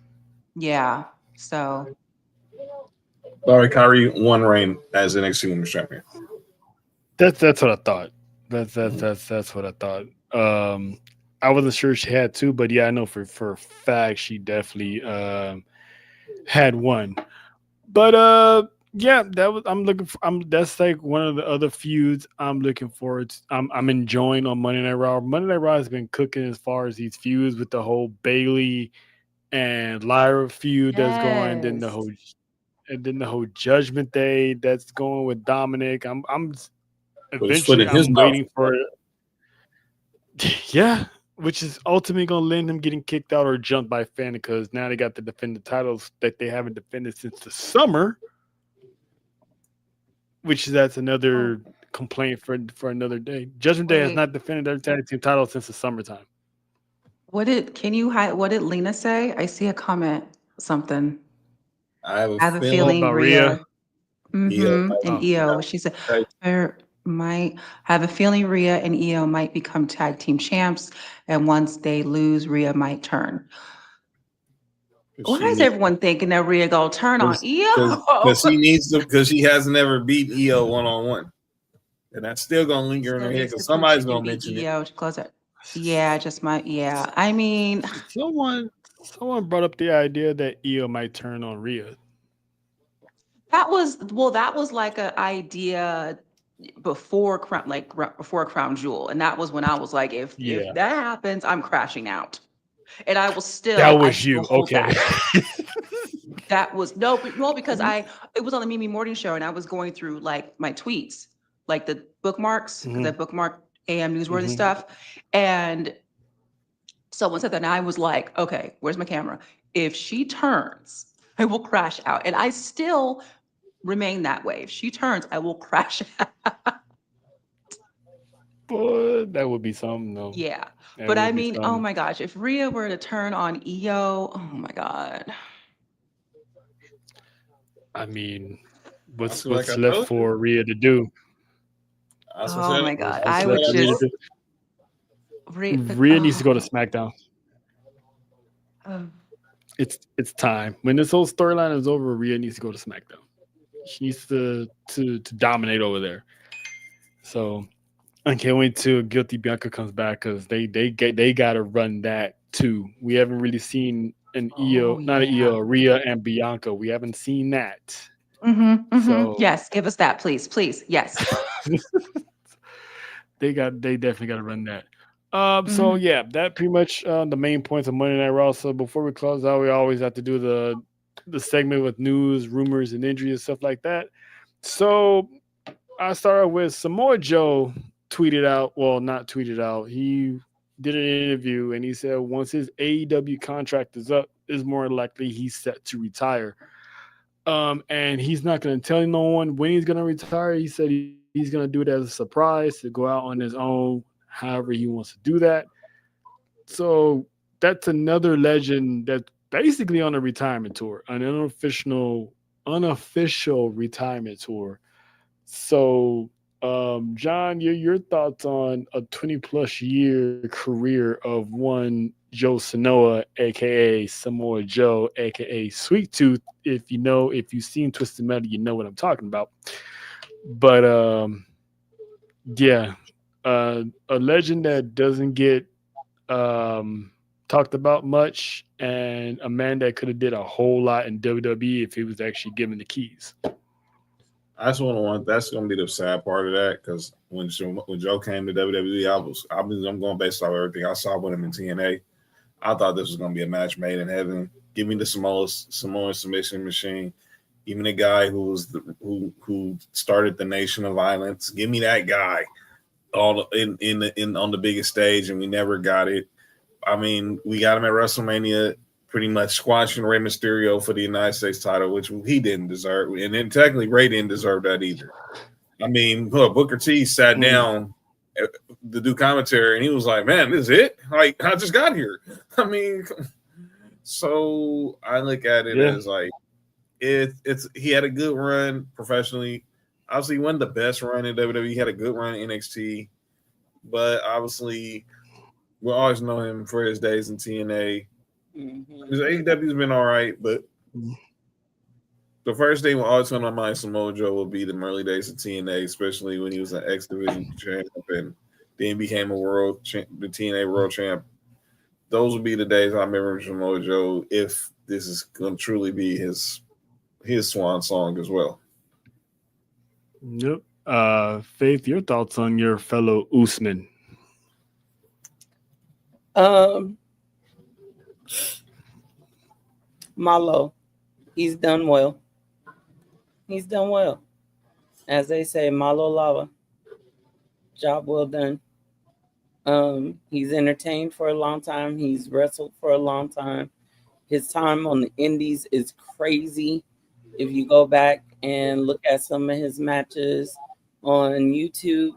Yeah. So. Kyrie one reign as NXT Women's Champion. That's what I thought. That's what I thought. I wasn't sure she had two, but yeah, I know for a fact she definitely had one. But yeah, that was I'm looking for. That's like one of the other feuds I'm looking forward to. I'm enjoying on Monday Night Raw. Monday Night Raw has been cooking as far as these feuds with the whole Bailey and Lyra feud that's going, Yes. then the whole Judgment Day that's going with Dominic. Put his foot Eventually in his I'm mouth. waiting for yeah, which is ultimately going to land him getting kicked out or jumped by Fan because now they got to defend the titles that they haven't defended since the summer, which that's Oh, another complaint for another day. Judgment Day has wait. not defended their tag team title since the summertime. What did Lena say? I see a comment, something. I have a I have a Oh, feeling feeling about Rhea. Rhea, EO and Oh, EO. She said, might there might have a feeling Rhea and EO might become tag team champs, and once they lose, Rhea might turn. Why she is needs everyone thinking that Rhea gonna turn on EO? because she needs to because she hasn't ever beat EO 1-on-1. And that's still gonna linger in Still her head needs to because prove she somebody's can gonna beat mention it. EO to close it. Yeah, just might. Yeah, I mean, someone someone brought up the idea that Io might turn on Rhea. that was like an idea before before Crown Jewel, and that was when I was like, if Yeah, that happens, I'm crashing out, and that I was still you. hold Okay. that. That was no, but no, because it was on the Mimi Morning Show, and I was going through like my tweets, like the bookmarks, because I hmm bookmark AM newsworthy hmm stuff, and someone said that, and I was like, okay, where's my camera? If she turns, I will crash out, and I still remain that way. If she turns, I will crash out. But that would be something, though. Yeah, That but I would be mean, oh something. my gosh, if Rhea were to turn on EO, oh my god. I mean, I feel like I what's left told you. for Rhea to do? That's what I Oh said. my God. What's I That's what would left I for Rhea to told just do? but Rhea needs to go to SmackDown. oh, It's time. When this whole storyline is over, Rhea needs to go to SmackDown. She needs to dominate over there. So I can't wait till Guilty Bianca comes back because they got to run that too. We haven't really seen an oh not an yeah. EO, Rhea and Bianca. We haven't seen that. So Yes, give us that, please. Please. Yes. they definitely got to run that. So hmm yeah, that pretty much the main points of Monday Night Raw. So before we close out, we always have to do the segment with news, rumors, and injuries and stuff like that. So I started with Samoa Joe tweeted out, well, not tweeted out. He did an interview and he said once his AEW contract is up, is more likely he's set to retire. And he's not going to tell no one when he's going to retire. He said he's going to do it as a surprise to go out on his own, however he wants to do that. So that's another legend that's basically on a retirement tour, an unofficial retirement tour. So, John, your thoughts on a 20 plus year career of one Joe Sanoa, aka Samoa Joe, aka Sweet Tooth. If you've seen Twisted Metal, you know what I'm talking about. But yeah, a legend that doesn't get talked about much, and a man that could have did a whole lot in WWE if he was actually given the keys. That's one. That's gonna be the sad part of that because when Joe came to WWE, I'm going based off everything I saw with him in TNA. I thought this was gonna be a match made in heaven. Give me the Samoan submission machine. Even the guy who started the Nation of Violence. Give me that guy all in on the biggest stage, and we never got it. I mean, we got him at WrestleMania, pretty much squashing Rey Mysterio for the United States title, which he didn't deserve, and then technically Rey didn't deserve that either. I mean, look, Booker T sat Mm, down to do commentary, and he was like, "Man, this is it? Like, I just got here." I mean, so I look at it yeah. as like it's he had a good run professionally. Obviously, he wasn't the best run in WWE. He had a good run in NXT, but obviously we'll always know him for his days in TNA. His Mhm. AEW's been all right, but The first thing will always come to my mind, Samoa Joe, will be the early days of TNA, especially when he was an X Division champ and then became the TNA World Champ. Those will be the days I remember Samoa Joe. If this is going to truly be his swan song as well. Yep. Faith, your thoughts on your fellow Usman? Malo, he's done well. He's done well. As they say, Malo Lava. Job well done. He's entertained for a long time. He's wrestled for a long time. His time on the indies is crazy. If you go back and look at some of his matches on YouTube,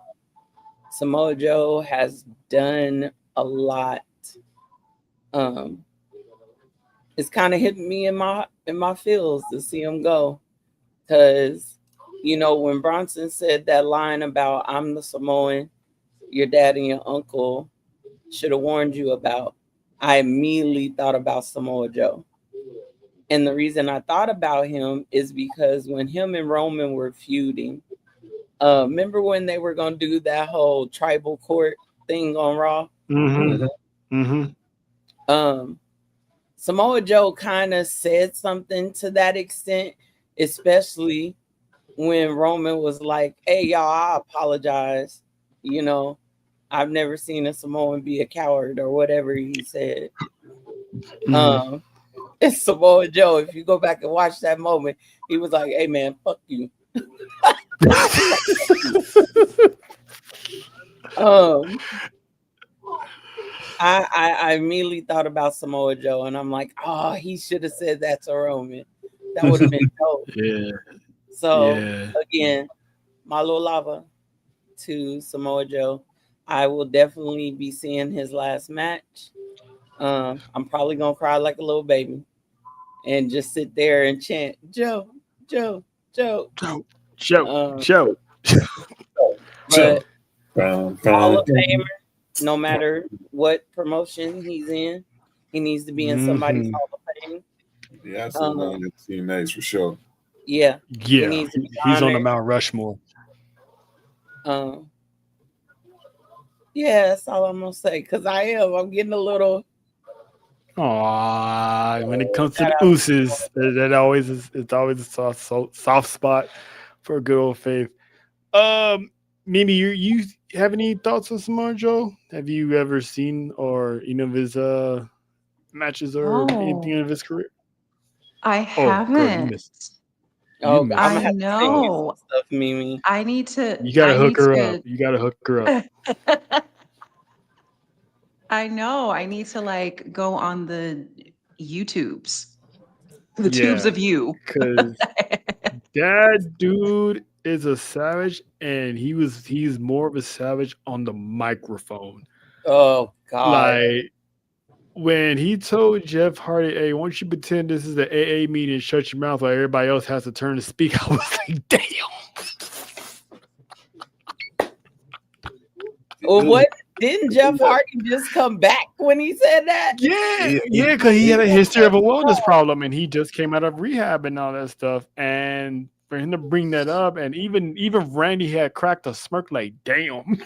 Samoa Joe has done a lot. It's kind of hitting me in my feels to see him go, because when Bronson said that line about "I'm the Samoan your dad and your uncle should have warned you about," I immediately thought about Samoa Joe. And the reason I thought about him is because when him and Roman were feuding, remember when they were going to do that whole tribal court thing on Raw? Samoa Joe kind of said something to that extent, especially when Roman was like, "Hey, y'all, I apologize. I've never seen a Samoan be a coward," or whatever he said. It's Samoa Joe. If you go back and watch that moment, he was like, "Hey, man, fuck you." I immediately thought about Samoa Joe, and I'm like, "Oh, he should have said that to Roman. That would have been dope." Yeah. So Yeah. again, Malo Lava to Samoa Joe. I will definitely be seeing his last match. I'm probably gonna cry like a little baby and just sit there and chant Joe, Joe, Joe, Joe. But Hall Hall of Famer, no matter what promotion he's in, he needs to be in somebody's Hall of Fame. Yeah, absolutely. TNA's for sure. Yeah, he Yeah. needs to be He's on the honored. Mount Rushmore. Yeah, that's all I'm gonna say. Cause I'm getting a little. Aww, when it comes to the Usos, it's always a soft spot for a good old Faith. Mimi, you have any thoughts on Samoa Joe? Have you ever seen or any of his matches or anything of his career? I Oh, girl, you haven't. missed. Oh, missed I'm I gonna have to send you know. some stuff, Mimi. I need to. You gotta I hook need her to, up. You gotta hook her up. I know. I need to go on the YouTubes, the tubes Yeah, of you. because that dude is a savage, and he's more of a savage on the microphone. Oh God. Like when he told Jeff Hardy, "Hey, why don't you pretend this is the AA meeting and shut your mouth while everybody else has to turn to speak?" I was like, "Damn." Well, what didn't Jeff Hardy just come back when he said that? Yeah, because he had a history of a wellness problem, and he just came out of rehab and all that stuff. And for him to bring that up, and even Randy had cracked a smirk, like, "Damn."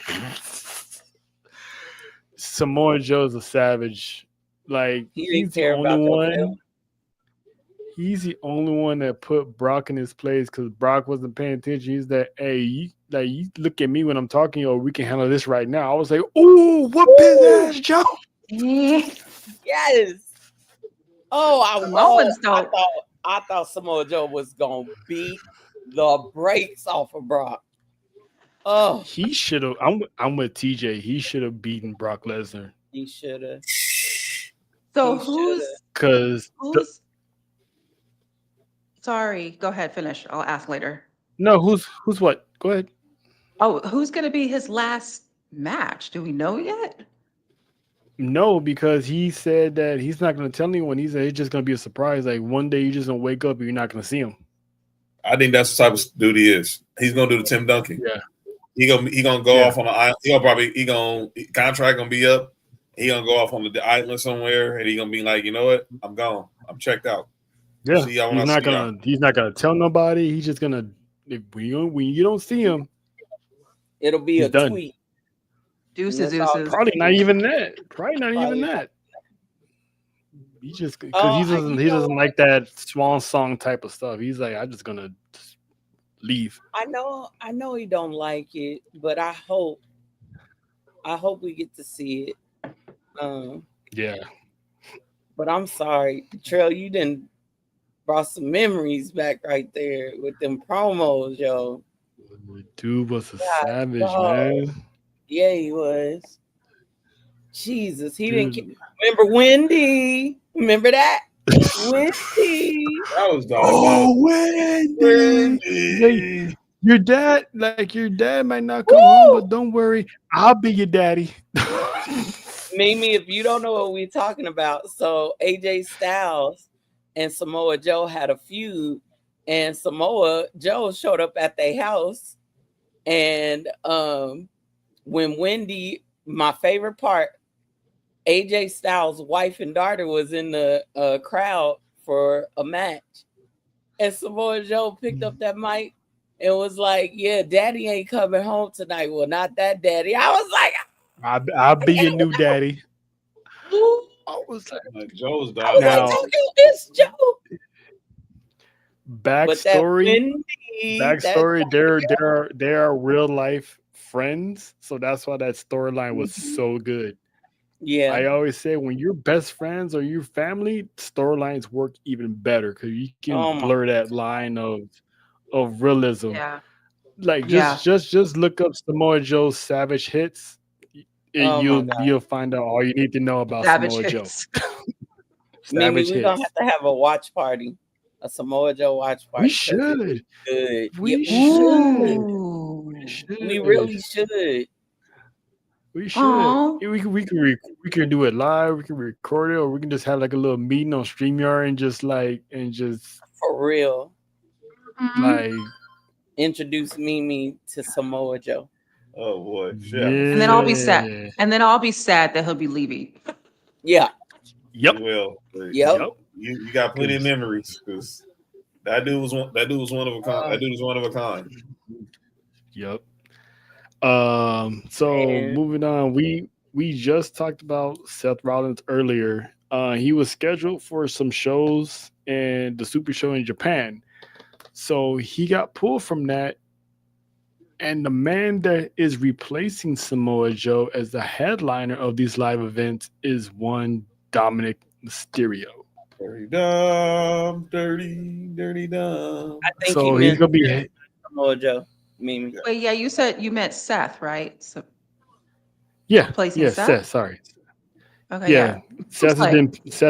Samoa Joe's a savage. Like He he's didn't the care only about one. them. He's the only one that put Brock in his place because Brock wasn't paying attention. He's that, "Hey, you look at me when I'm talking, or we can handle this right now." I was like, "Ooh, what his ass, Joe?" Yes. Samoans don't. I thought Samoa Joe was gonna beat the brakes off of Brock. Oh, He should have. I'm with TJ. He should have beaten Brock Lesnar. he should have. So He Because who's? Sorry, go ahead. Finish. I'll ask later. no, who's what? Go ahead. Oh, who's going to be his last match? Do we know yet? No, because he said that he's not going to tell anyone. He said it's just going to be a surprise. Like one day you're just going to wake up and you're not going to see him. I think that's the type of dude he is. He's gonna do the Tim Duncan. Yeah. He gonna go off on an island. Contract gonna be up. He gonna go off on the island somewhere, and he gonna be like, "You know what? I'm gone. I'm checked out." Yeah, See y'all when I see y'all. he's not gonna tell nobody. He's just gonna when you don't see him, It'll be he's a done. tweet. Deuces, That's all. deuces. Probably not even that. Probably not even Probably that. He just because Oh, he doesn't like that swan song type of stuff. He's like, I'm just gonna just leave. I know he don't like it, but I hope we get to see it. Yeah. But I'm sorry, Trail, you didn't brought some memories back right there with them promos, yo. The dude was a God, savage, dog. man. Yeah, he was. Jesus, he Dude. didn't. Remember Wendy? Remember that? Wendy. That was Oh, diabolical. Wendy. Your dad might not come home, but don't worry, I'll be your daddy. Mimi, if you don't know what we're talking about, so AJ Styles and Samoa Joe had a feud, and Samoa Joe showed up at their house, and when Wendy, my favorite part, AJ Styles' wife and daughter was in the crowd for a match, and Samoa Joe picked up that mic and was like, "Yeah, Daddy ain't coming home tonight. Well, not that Daddy." I was like, I'll be your new daddy. I was Like Joe's like, diabolical. "Don't you miss Joe?" backstory. Backstory. They are real life friends, so that's why that storyline was so good. Yeah. I always say when you're best friends or your family, storylines work even better because you can blur that line of realism. Yeah. Like Yeah. just look up Samoa Joe's Savage Hits. You'll find out all you need to know about Savage Samoa Joe. hits. Mimi, Savage we're gonna Hits. have to have a watch party, a Samoa Joe watch party. We should. Good. We Yeah, should. Ooh. we really should. We should. Aw. We can do it live. We can record it, or we can just have like a little meeting on StreamYard and just For real. like Introduce Mimi to Samoa Joe. Oh boy, yeah. And then I'll be sad. And then I'll be sad that he'll be leaving. Yeah. Yep. Well, Yep. you got plenty of memories because that dude was one of a kind. That dude was one of a kind. Yep. So moving on, we just talked about Seth Rollins earlier. He was scheduled for some shows and the Super Show in Japan. So he got pulled from that. And the man that is replacing Samoa Joe as the headliner of these live events is one Dominic Mysterio. Dirty dumb, dirty dumb. I think so he's gonna be Samoa Joe. Mimi. Wait, yeah, you said you meant Seth, right? So replacing Seth? Seth. Sorry. Okay, Yeah. Seth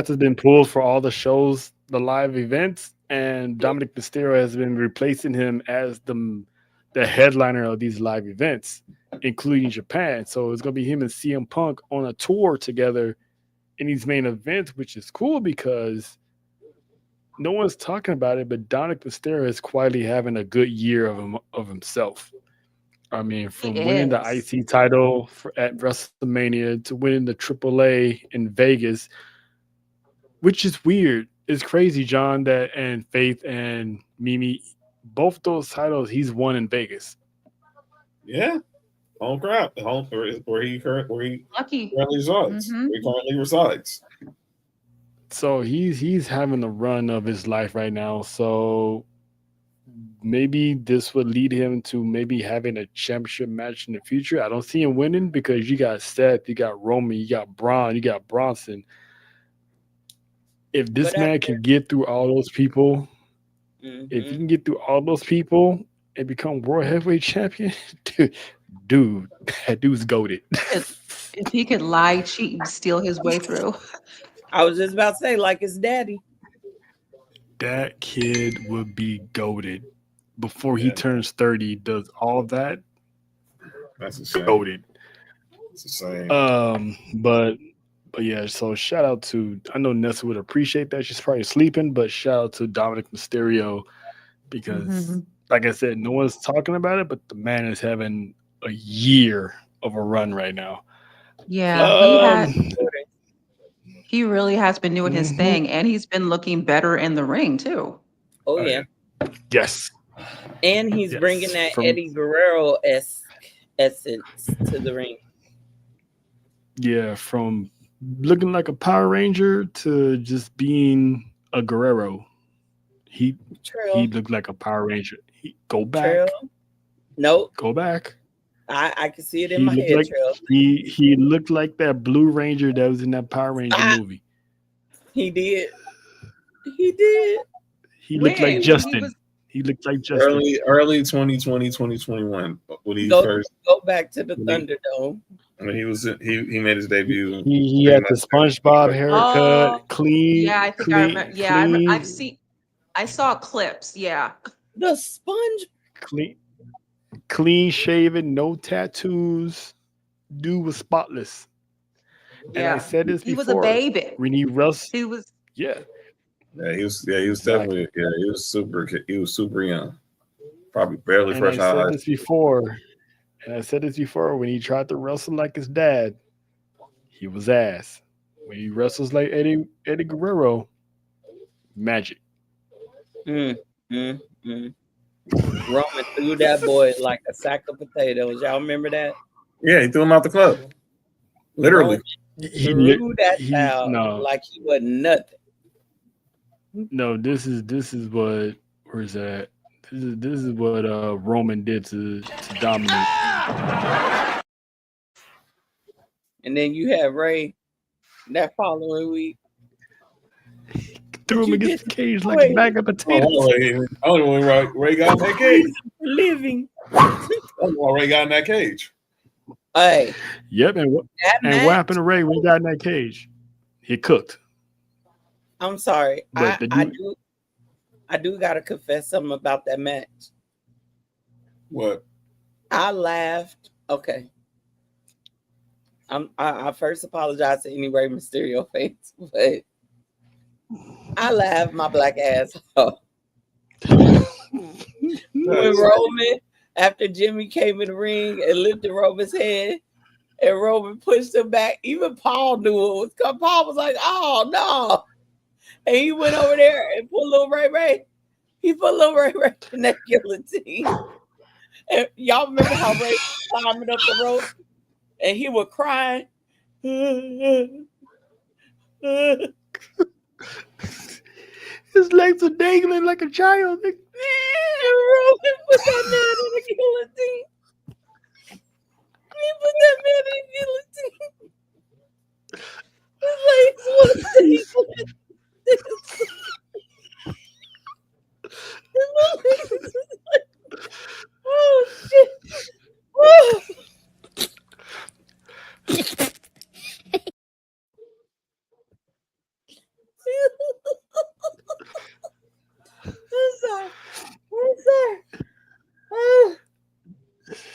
has been pulled for all the shows, the live events, and Dominic Mysterio has been replacing him as the headliner of these live events, including Japan. So it's gonna be him and CM Punk on a tour together in these main events, which is cool because no one's talking about it, but Dominic Mysterio is quietly having a good year of himself. I mean, from winning the IC title at WrestleMania to winning the AAA in Vegas, which is weird. It's crazy, John, and Faith and Mimi, both those titles he's won in Vegas. Yeah, home crowd, home where he currently resides. Mm-hmm. Where he currently resides. So he's having the run of his life right now. So maybe this would lead him to maybe having a championship match in the future. I don't see him winning because you got Seth, you got Roman, you got Braun, you got Bronson. If this man can get through all those people, if you can get through all those people and become world heavyweight champion, dude, that dude's goated. If he could lie, cheat, and steal his way through. I was just about to say, like his daddy. That kid would be goated before he turns 30. Does all that? That's insane. Goated. It's insane. But yeah, so shout out to, I know Nessa would appreciate that. She's probably sleeping, but shout out to Dominic Mysterio because, like I said, no one's talking about it, but the man is having a year of a run right now. Yeah, He really has been doing his Mhm. thing, and he's been looking better in the ring too. Oh Oh, yeah, Yes. and he's Yes. bringing that From Eddie Guerrero essence to the ring. from looking like a Power Ranger to just being a Guerrero. He Trail, looked like a Power Ranger. Go trail. back. Nope, Go back. I can see it in He my looked head. like Trail. he looked like that Blue Ranger that was in that Power Ranger Ah, movie. he did. He did. He looked like When he Justin. was He looked like Justin. early 2020, 2021 when he Go first go back to the when he, Thunderdome. when he was he made his debut. He pretty had the much SpongeBob haircut, oh clean, yeah, I think I remember. clean, Yeah, I've seen. I saw clips. Yeah, The sponge. clean, clean shaven, no tattoos. Dude was spotless. And I yeah. said this He was a before. baby. When he wrestled, He was. yeah, he was exactly. definitely he was super young. Probably barely And I fresh out of said high this school. before. And I said this before. When he tried to wrestle like his dad, he was ass. When he wrestles like Eddie Guerrero, magic. Mm, mm, mm. Roman threw that boy like a sack of potatoes. Y'all remember that? Yeah, he threw him out the club. Literally. Roman He threw that he child like he wasn't nothing. no. This is what, where's that? This is what Roman did to dominate. And then you had Ray that following week. Threw him You against the did cage like a bag of I potatoes. don't know when Ray got in that cage. Living. I don't know why Ray got in that cage. Hey, Yep, and what match, happened to Ray when he got in that cage? He cooked. I'm sorry. But the dude, I do gotta confess something about that match. What? I laughed. Okay. I first apologize to any Rey Mysterio fans, but I laughed my black ass off. When Roman, after Jimmy came in the ring and lifted Roman's head, and Roman pushed him back, even Paul knew it was coming. Paul was like, "Oh no!" And he went over there and put little Ray. He put little Ray in that guillotine. And y'all remember how Ray was climbing up the rope and he was crying. his legs are dangling like a child. And Roman put that man in the guillotine. He put that man in the guillotine. His legs was dangling. Oh shit. Oh. I'm sorry. Oh.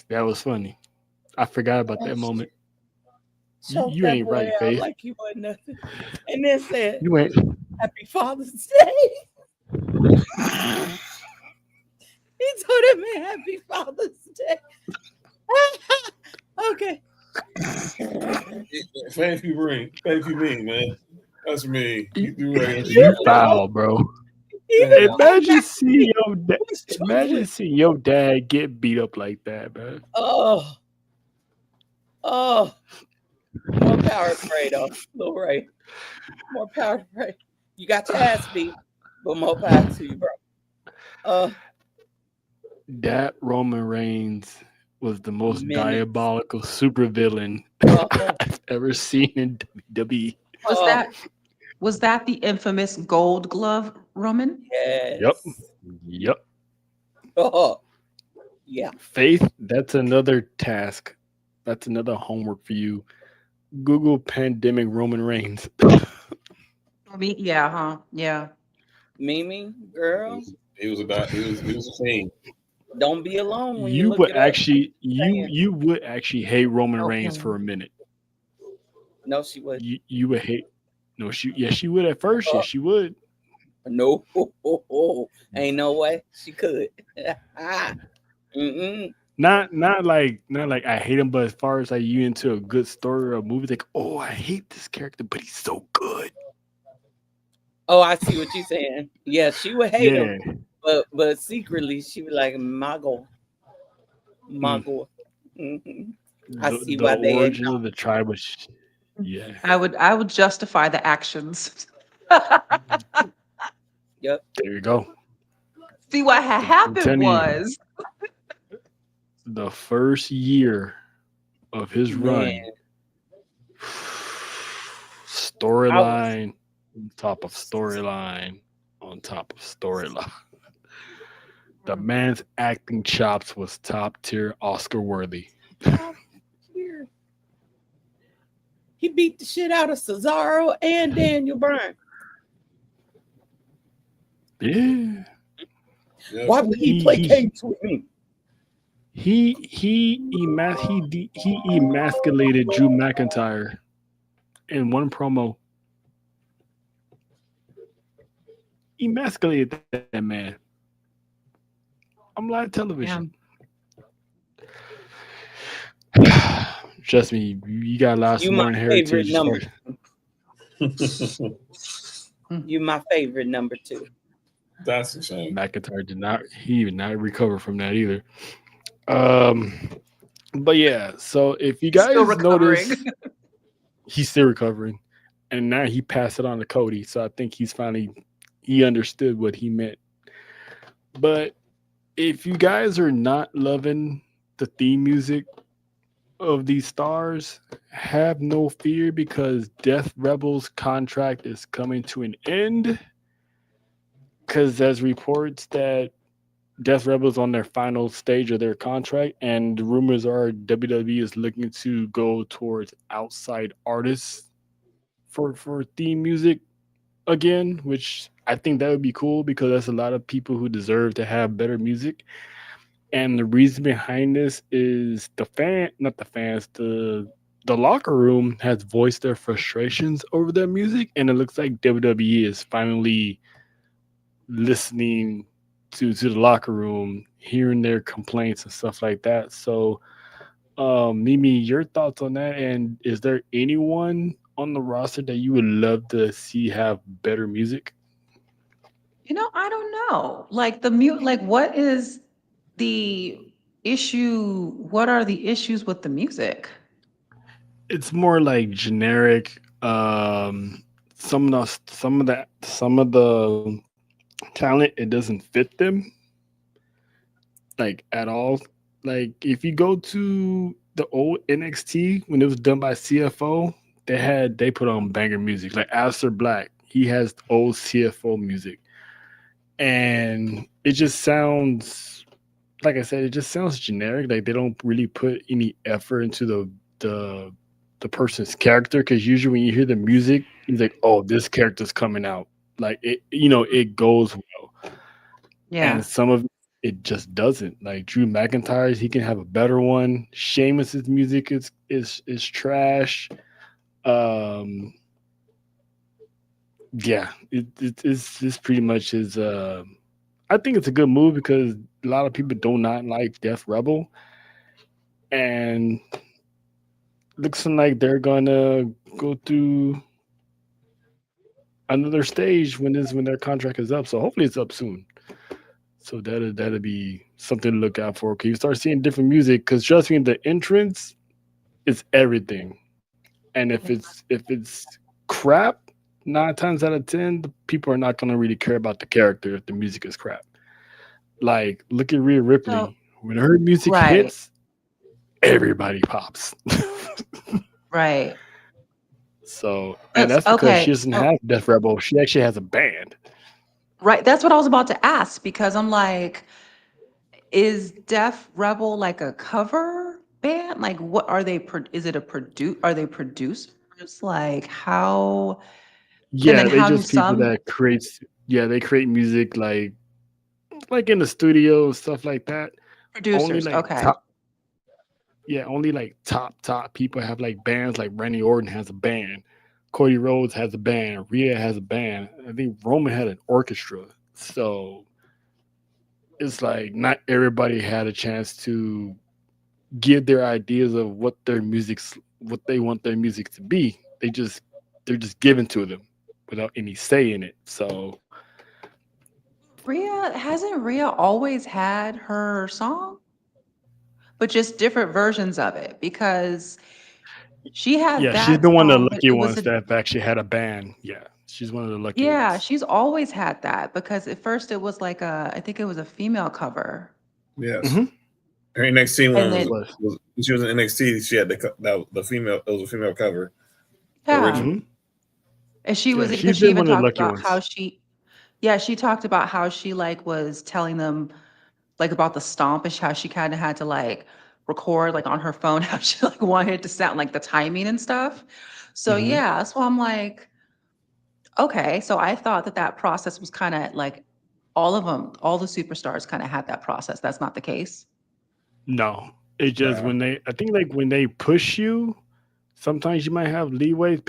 That was funny. I forgot about that moment. Choked You that ain't boy right, out Faith. like he wasn't nothing. And then said, You ain't. "Happy Father's Day." He told that man Happy Father's Day. Okay. Thank you, man. That's me. You do right. You foul, bro. Even Imagine seeing your dad. Chocolate. Imagine seeing your dad get beat up like that, man. Oh. More power to Ray, though. Little Ray. More power to Ray. You got your ass beat, but more power to you, bro. That Roman Reigns was the most Minutes. diabolical supervillain I've ever seen in WWE. Was that the infamous gold glove, Roman? Yes. Yep. Oh, yeah. Faith, that's another task. That's another homework for you. Google pandemic Roman Reigns. Yeah, huh? Yeah. Mimi, girl, He was a fiend. don't be alone when you You look would it up. actually you would actually hate Roman Reigns Okay. for a minute. No, she would. You would hate. No, she would at first. Yes, she would. No, ain't no way she could. Mm-mm. not like I hate him, but as far as like you into a good story or a movie, like, oh, I hate this character, but he's so good. Oh, I see what you're saying. Yeah, she would hate him, Yeah. but secretly she would like Mago. Mm. Mago. hmm I The see the why they origin of acknowledge. the tribe was yeah. I would justify the actions. Yep. There you go. See what had I'm happened telling you, was the first year of his Man, run, I was storyline on top of storyline on top of storyline. The man's acting chops was top tier, Oscar worthy. top tier. He beat the shit out of Cesaro and Daniel Bryan. Yeah, Yeah. Why would he he play he games with me? he emasculated Drew McIntyre in one promo. Emasculated that man on live yeah. television. Trust me, you got a lot of You my smart favorite heritage as far number. as You my favorite number 2. That's a shame. McIntyre did not recover from that either. Um, but yeah, so if you Still guys recovering. notice, he's still recovering, and now he passed it on to Cody. So I think he understood what he meant. But if you guys are not loving the theme music of these stars, have no fear because Death Rebel's contract is coming to an end. Because there's reports that Death Rebel's on their final stage of their contract, and the rumors are WWE is looking to go towards outside artists for theme music again, which I think that would be cool because there's a lot of people who deserve to have better music. And the reason behind this is not the fans, the locker room has voiced their frustrations over their music, and it looks like WWE is finally listening to the locker room, hearing their complaints and stuff like that. So, Mimi, your thoughts on that? And is there anyone on the roster that you would love to see have better music? I don't know. Like like what is the issue? What are the issues with the music? It's more like generic. Some of the talent it doesn't fit them like at all. Like if you go to the old NXT when it was done by CFO, they put on banger music. Like Aleister Black, he has old CFO music, and it just sounds like I said, it just sounds generic. Like they don't really put any effort into the the person's character because usually when you hear the music, he's like, "Oh, this character's coming out." Like it goes well, Yeah. and some of it just doesn't. Like Drew McIntyre's, he can have a better one. Sheamus's music is trash. Um, yeah, it's pretty much his. I think it's a good move because a lot of people do not like Death Rebel, and looks like they're gonna go through another stage when their contract is up. So hopefully it's up soon. So that'll be something to look out for. Okay, you start seeing different music because trust me, the entrance is everything. And if it's crap, 9 times out of 10, the people are not gonna really care about the character if the music is crap. Like look at Rhea So, Ripley. When her music right, hits, everybody pops. right. So, and That's that's because she okay. doesn't have Death Rebel. She actually has a band. Right. That's what I was about to ask because I'm like, is Def Rebel like a cover band? Like, what are they? Is it a Are they producers? Like, how? And then Yeah, they how do just people some that creates. Yeah, they create music like in the studio stuff like that. Only producers? like Okay. top. Yeah, only like top people have like bands. Like Randy Orton has a band. Cody Rhodes has a band. Rhea has a band. I think Roman had an orchestra. So it's like not everybody had a chance to give their ideas of what what they want their music to be. They're just given to them without any say in it. So Hasn't Rhea always had her song, but just different versions of it? Because she had yeah, she's that been one of the song, but lucky it was ones a that have actually had a band. Yeah, she's one of the lucky yeah, ones. she's always had that because at first it was like I think it was a female cover. Yes. Hmm. Her NXT And one It then was. was when she was in NXT. She had the female. It was a female cover, the yeah. original. Hmm. And she was Yeah, she's because she been even one of the talked lucky about how ones. she talked about how she like was telling them like about the stomp and how she kind of had to like record like on her phone how she like wanted it to sound like the timing and stuff. So Hmm. yeah, so I'm like, okay, so I thought that that process was kind of like all of them, all the superstars kind of had that process. That's not the case. No, it just Nah. when I think like when they push you, sometimes you might have leeway.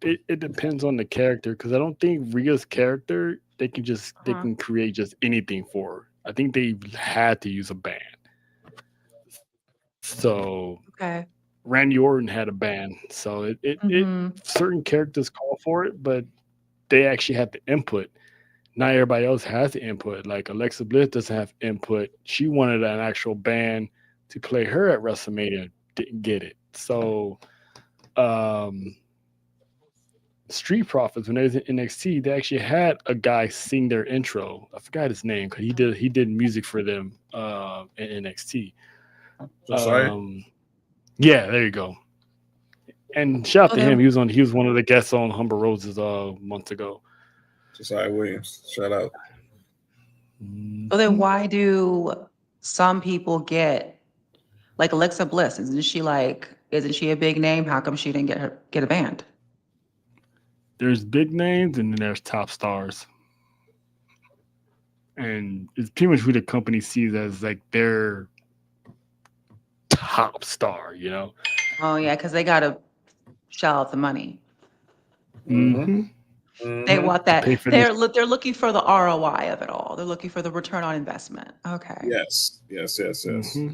It depends on the character because I don't think Rhea's character they Uh-huh. can create just anything for her. I think they had to use a band. So Okay. Randy Orton had a band, so it Mm-hmm. certain characters call for it, but they actually have the input. Not everybody else has the input. Like Alexa Bliss doesn't have input. She wanted an actual band to play her at WrestleMania, didn't get it. So um Street Profits when they was in NXT, they actually had a guy sing their intro. I forgot his name because he did music for them in NXT. So sorry. Um, yeah, there you go. And shout out So to him. then, He was one of the guests on Humber Roses months ago. Josiah Williams. Shout out. Mhm. why do some people get like Alexa Bliss? Isn't she a big name? How come she didn't get a band? There's big names and then there's top stars, and it's pretty much who the company sees as like their top star. You know. Oh yeah, because they gotta shell out the money. Mm-hmm. Hmm. They Mm-hmm. want To that. pay for this. They're looking for the ROI of it all. They're looking for the return on investment. Okay. Yes. Yes. Yes. Yes. Hmm.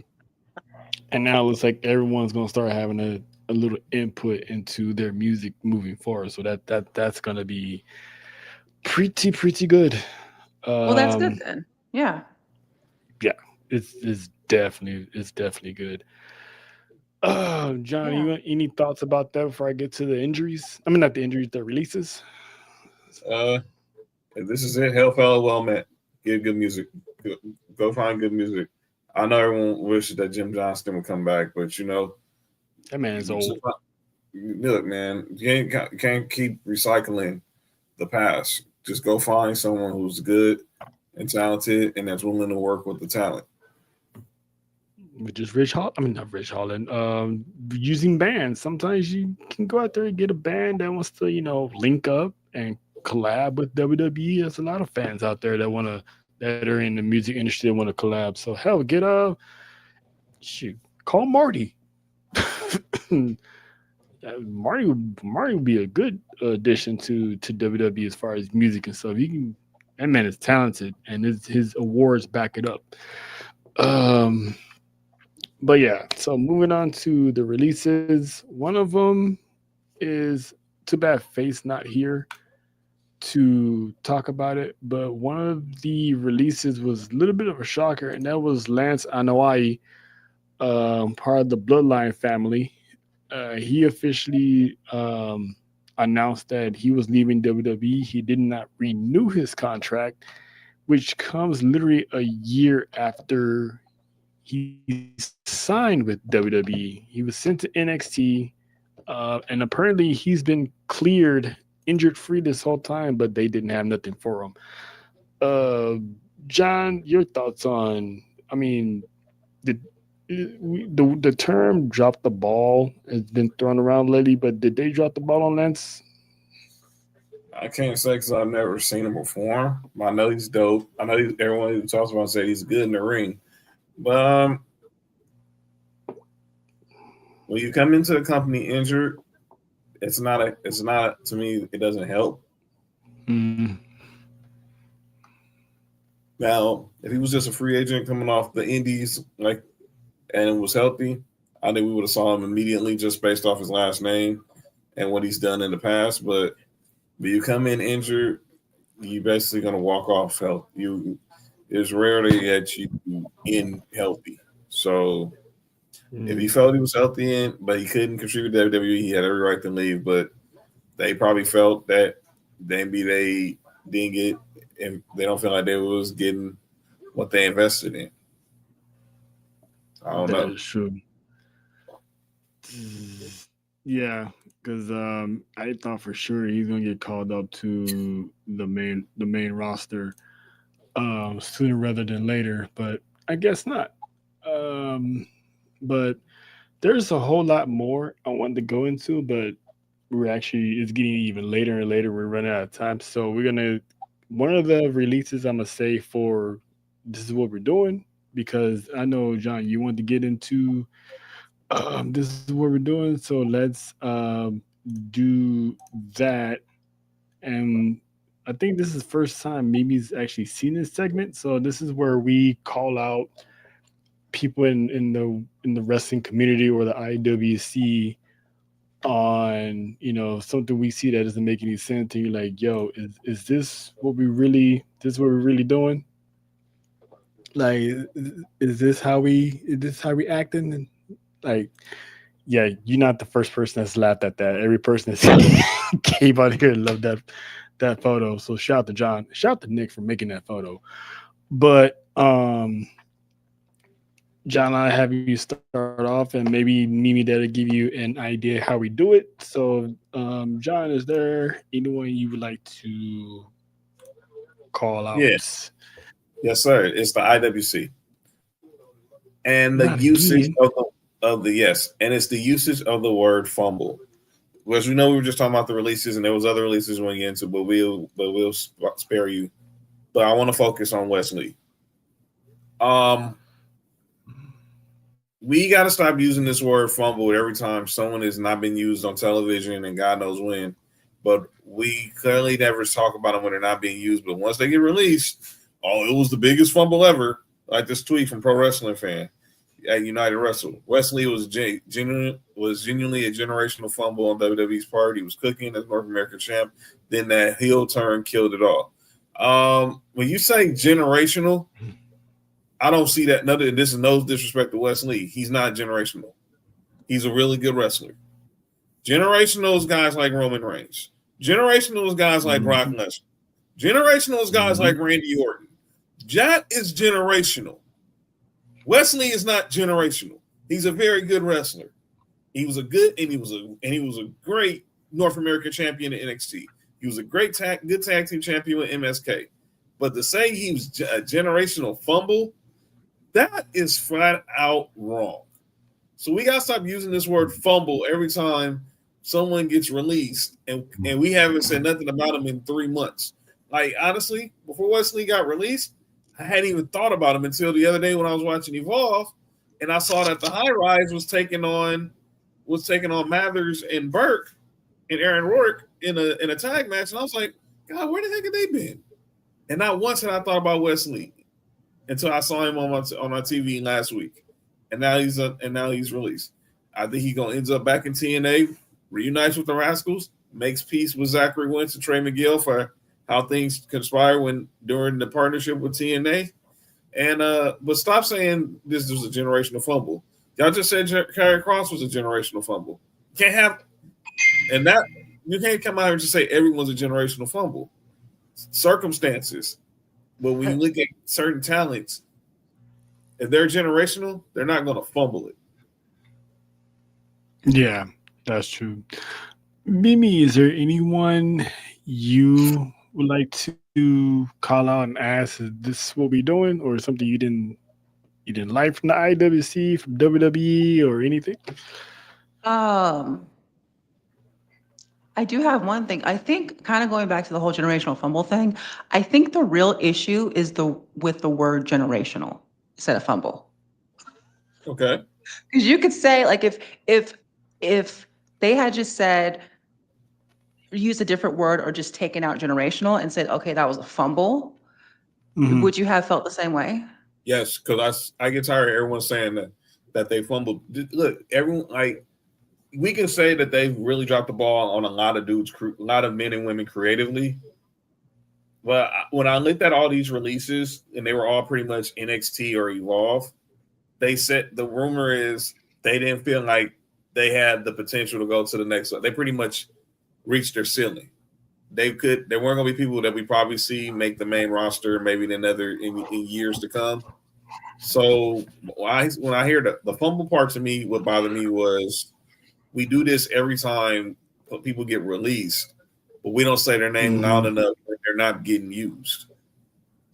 And now it looks like everyone's gonna start having a little input into their music moving forward. So that's gonna be pretty good. Well, that's good Um, then. Yeah. yeah, it's definitely good. John, you Yeah. got any thoughts about that before I get to the injuries? I mean, not the injuries, the releases. Uh, if this is it, hell fell well met. Give good music. Go find good music. I know everyone wishes that Jim Johnston would come back, but you know, That man is old. look, man, can't keep recycling the past. Just go find someone who's good and talented and that's willing to work with the talent. Which is Rich Hall. I mean, not Rich Holland. Using bands. Sometimes you can go out there and get a band that wants to, link up and collab with WWE. There's a lot of fans out there that are in the music industry that want to collab. So hell, get shoot, call Marty. Marty would be a good addition to WWE as far as music and stuff. That man is talented, and his awards back it up. Um, but yeah, so moving on to the releases. One of them is too bad Faith's not here to talk about it, but one of the releases was a little bit of a shocker, and that was Lance Anoa'i, part of the Bloodline family. He officially announced that he was leaving WWE. He did not renew his contract, which comes literally a year after he signed with WWE. He was sent to NXT, and apparently he's been cleared injured free this whole time, but they didn't have nothing for him. Uh, John, your thoughts on? I mean, did the term "drop the ball" has been thrown around lately, but did they drop the ball on Lance? I can't say because I've never seen him perform. I know he's dope. I know everyone who talks about said he's good in the ring. But when you come into a company injured, it's not to me, it doesn't help. Mm, Now, if he was just a free agent coming off the indies, like and was healthy, I think we would have saw him immediately just based off his last name and what he's done in the past. But when you come in injured, you basically gonna walk off health. It's rare to get you in healthy. So if he felt he was healthy but he couldn't contribute to WWE, he had every right to leave. But they probably felt that maybe they didn't get, and they don't feel like they was getting what they invested in. I don't know. That is true. Yeah, because I thought for sure he's gonna get called up to the main roster sooner rather than later, but I guess not. But there's a whole lot more I wanted to go into, but it's getting even later and later. We're running out of time, so one of the releases I'm gonna say for this is what we're doing, because I know John, you want to get into this is what we're doing, so let's do that. And I think this is the first time Mimi's actually seen this segment, so this is where we call out people in the wrestling community or the IWC on something we see that doesn't make any sense, and you're like, yo, is this what we're really doing? Like, is this how we acting? And like, yeah, you're not the first person that's laughed at that. Every person that came out here loved that photo. So shout out to John, shout out to Nick for making that photo. But John, I have you start off, and maybe Mimi that'll give you an idea how we do it. So, John, is there anyone you would like to call out? Yes, sir. It's the IWC, and the Not usage again. of the yes, and it's the usage of the word fumble. As we know, we were just talking about the releases, and there was other releases we went into, but we'll spare you. But I want to focus on Wesley. We got to stop using this word fumble every time someone has not been used on television and God knows when. But we clearly never talk about them when they're not being used. But once they get released, it was the biggest fumble ever. Like this tweet from Pro Wrestling Fan at United Wrestle. Wesley was genuinely a generational fumble on WWE's part. He was cooking as North American champ. Then that heel turn killed it all. When you say generational, I don't see that. This is no disrespect to Wesley. He's not generational. He's a really good wrestler. Generational is guys like Roman Reigns. Generational is guys like Brock Lesnar. Generational is guys like Randy Orton. That is generational. Wesley is not generational. He's a very good wrestler. He was a great North American champion in NXT. He was a good tag team champion with MSK. But to say he was a generational fumble, that is flat out wrong. So we got to stop using this word fumble every time someone gets released, and we haven't said nothing about him in 3 months. Like, honestly, before Wesley got released, I hadn't even thought about him until the other day when I was watching Evolve, and I saw that the High Rise was taking on Mathers and Burke and Aaron Rourke in a tag match, and I was like, God, where the heck have they been? And not once had I thought about Wesley until I saw him on my TV last week, and now he's released. I think he gonna ends up back in TNA, reunites with the Rascals, makes peace with Zachary Wentz and Trey McGill for how things conspire during the partnership with TNA. And but stop saying this was a generational fumble. Y'all just said Karrion Kross was a generational fumble. You can't come out here and just say everyone's a generational fumble. Circumstances. But when you look at certain talents, if they're generational, they're not going to fumble it. Yeah, that's true. Mimi, is there anyone you would like to call out and ask, is this what we're doing, or something you didn't like from the IWC, from WWE, or anything? I do have one thing. I think, kind of going back to the whole generational fumble thing, I think the real issue is with the word generational instead of fumble. Okay. Because you could say, like, if they had just said, use a different word or just taken out generational and said, okay, that was a fumble, would you have felt the same way? Yes, because I get tired of everyone saying that. that they fumbled. Look, everyone like we can say that they've really dropped the ball on a lot of dudes, a lot of men and women creatively. But when I looked at all these releases, and they were all pretty much NXT or Evolve, they said the rumor is they didn't feel like they had the potential to go to the next level. They pretty much reached their ceiling. There weren't going to be people that we probably see make the main roster maybe in years to come. So when I hear the fumble part, to me, what bothered me was we do this every time people get released, but we don't say their name loud enough when they're not getting used.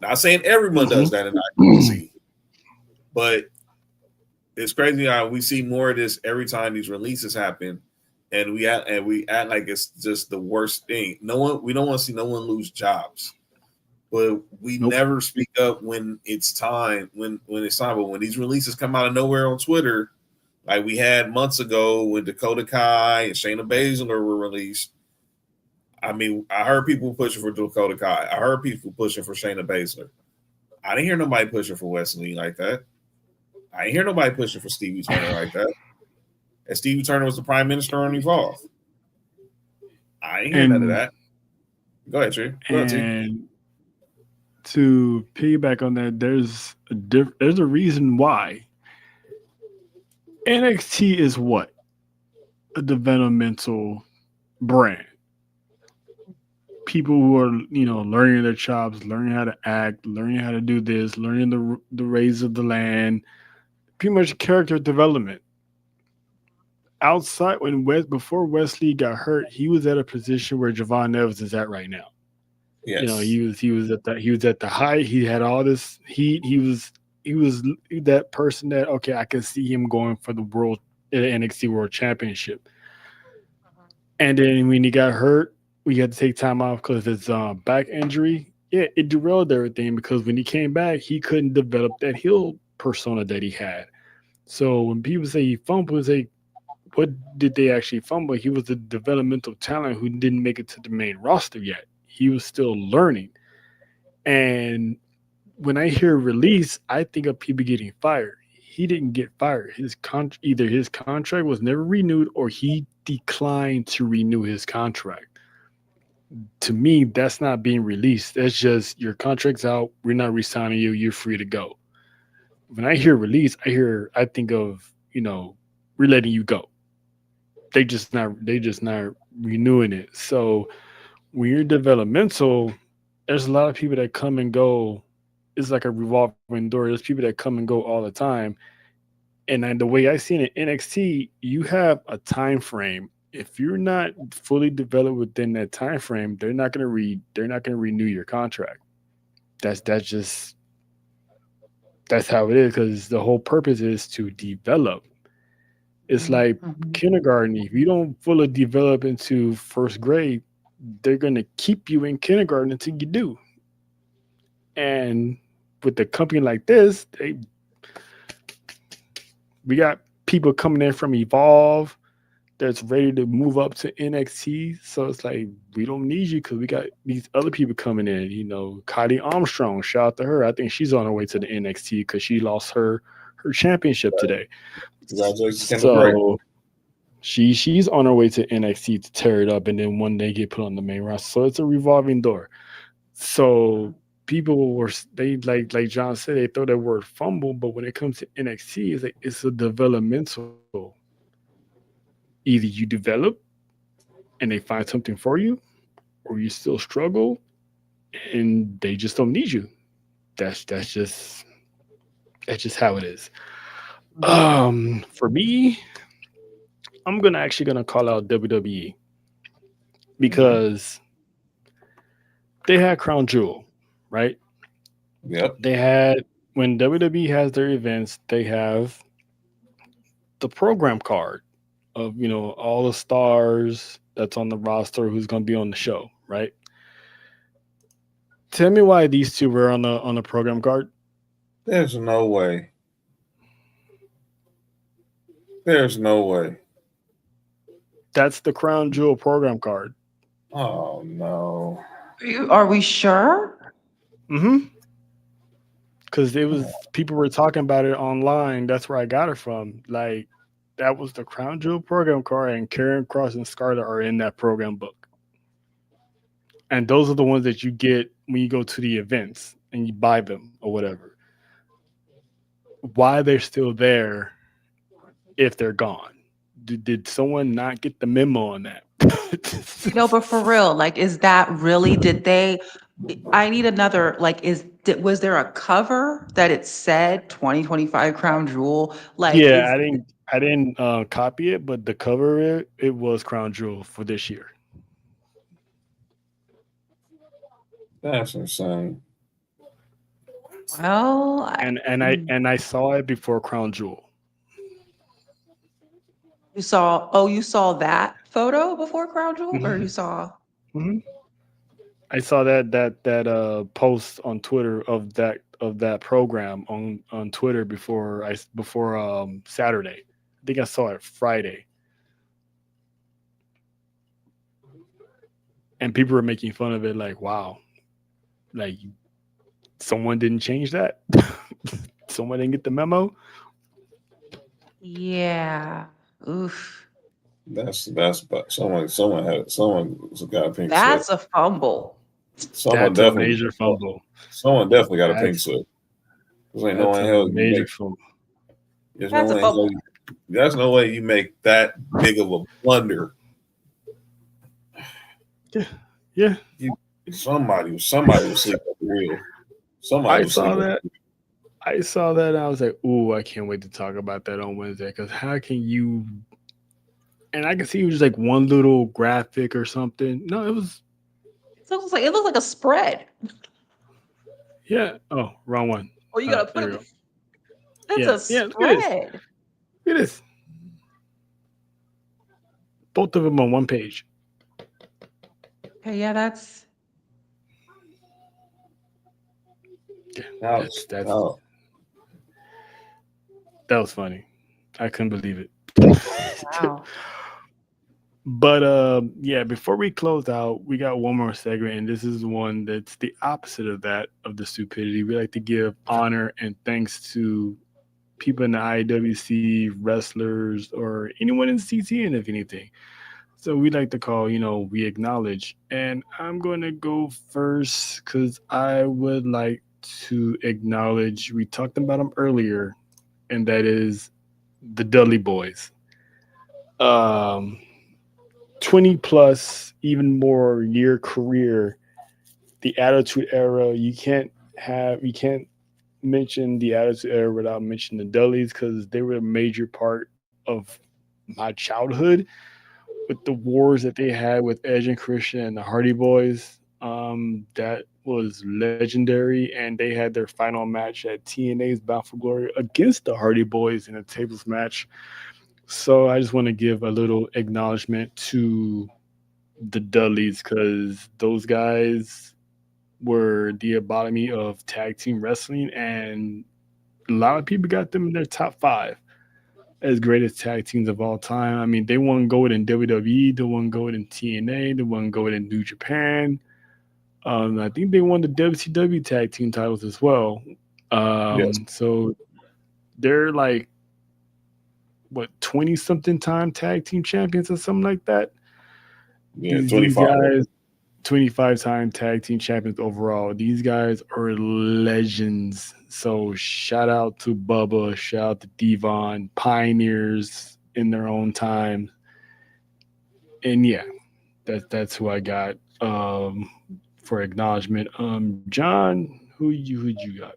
Not saying everyone does that in IWC, but it's crazy how we see more of this every time these releases happen, and we act like it's just the worst thing. We don't want to see no one lose jobs, but we never speak up when it's time. When it's time, but when these releases come out of nowhere on Twitter, like we had months ago when Dakota Kai and Shayna Baszler were released. I mean, I heard people pushing for Dakota Kai. I heard people pushing for Shayna Baszler. I didn't hear nobody pushing for Wesley like that. I didn't hear nobody pushing for Stevie Turner like that. And Stevie Turner was the prime minister on Evolve. I didn't hear none of that. Go ahead, Trey. Go ahead, And to piggyback on that, there's a reason why. NXT is what? A developmental brand. People who are, learning their chops, learning how to act, learning how to do this, learning the ways of the land, pretty much character development. Outside before Wesley got hurt, he was at a position where Javon Evans is at right now. Yes. He was at the height. He had all this heat. He was that person that, okay, I can see him going for the NXT World Championship. And then when he got hurt, we had to take time off because of his back injury. Yeah, it derailed everything because when he came back, he couldn't develop that heel persona that he had. So when people say he fumbled, say, what did they actually fumble? He was a developmental talent who didn't make it to the main roster yet. He was still learning. And when I hear release, I think of people getting fired. He didn't get fired. Either his contract was never renewed or he declined to renew his contract. To me, that's not being released. That's just your contract's out. We're not re-signing you. You're free to go. When I hear release, I think of, we're letting you go. They just not renewing it. So when you're developmental, there's a lot of people that come and go. It's like a revolving door. There's people that come and go all the time. And then the way I see it in NXT, you have a time frame. If you're not fully developed within that time frame, they're not going to renew your contract. That's how it is, because the whole purpose is to develop. It's like kindergarten. If you don't fully develop into first grade, they're going to keep you in kindergarten until you do. And with a company like this, we got people coming in from Evolve that's ready to move up to NXT. So it's like, we don't need you because we got these other people coming in. Kylie Armstrong, shout out to her. I think she's on her way to the NXT because she lost her championship today. So she's on her way to NXT to tear it up, and then one day get put on the main roster. So it's a revolving door. So people like John said, they throw that word fumble, but when it comes to NXT, it's a developmental. Either you develop and they find something for you, or you still struggle and they just don't need you. That's just how it is. For me, I'm actually gonna call out WWE because they had Crown Jewel, right? Yep. When WWE has their events, they have the program card of all the stars that's on the roster who's going to be on the show, right? Tell me why these two were on the program card. There's no way. There's no way. That's the Crown Jewel program card. Oh no. Are we sure? because it was people were talking about it online. That's where I got it from. Like that was the Crown Jewel program card, and Karen Cross and Scarlett are in that program book. And those are the ones that you get when you go to the events and you buy them or whatever. Why they're still there if they're gone? Did someone not get the memo on that? No, but for real, like, is that really, did they, I need another, like, was there a cover that it said 2025 Crown Jewel? Like, Yeah, I didn't copy it, but the cover it was Crown Jewel for this year. That's insane. well, And I saw it before Crown Jewel. you saw that photo before Crown Jewel, or you saw? Mhm. I saw that post on Twitter of that program on Twitter before Saturday. I think I saw it Friday, and people were making fun of it. Like, wow, like someone didn't change that. Someone didn't get the memo. Yeah. Oof. That's but someone's got a pink slip. That's a fumble. Someone That's a definitely major fumble. someone definitely got a pink That's slip. There's ain't no that's way in a hell you major make. fumble. There's That's no a way in hell fumble. there's no way you make that big of a blunder. Yeah, Somebody was sleeping at the wheel. Somebody I was saw sleeping. that. I saw that. And I was like, "Ooh, I can't wait to talk about that on Wednesday." Because how can you? And I can see it was like one little graphic or something. No, it was It looks like a spread. yeah. Oh, wrong one. Oh, you gotta put There we it. go. That's a Yeah. Look at this. spread. Look at this. Both of them on one page. Okay, yeah, that's Now, That's now, that was funny. I couldn't believe it. wow. But yeah, before we close out, we got one more segment, and this is one that's the opposite of that of the stupidity. We like to give honor and thanks to people in the IWC, wrestlers, or anyone in CTN, if anything. So we like to call, we acknowledge. And I'm going to go first because I would like to acknowledge, we talked about them earlier, and that is the Dudley Boys. 20 plus, even more year career, the Attitude Era. You can't mention the Attitude Era without mentioning the Dudleys because they were a major part of my childhood with the wars that they had with Edge and Christian and the Hardy Boys. That was legendary, and they had their final match at TNA's Bound for Glory against the Hardy Boys in a tables match. So I just want to give a little acknowledgement to the Dudleys because those guys were the epitome of tag team wrestling, and a lot of people got them in their top 5 as greatest tag teams of all time. I mean, they won gold in WWE, they won gold in TNA, they won gold in New Japan. I think they won the WCW tag team titles as well. yes, So they're like, what, 20 something time tag team champions or something like that. yeah, These 25. guys, 25-time tag team champions overall. These guys are legends. So shout out to Bubba, shout out to Devon, pioneers in their own time. And yeah, that's who I got for acknowledgement. John, who you got?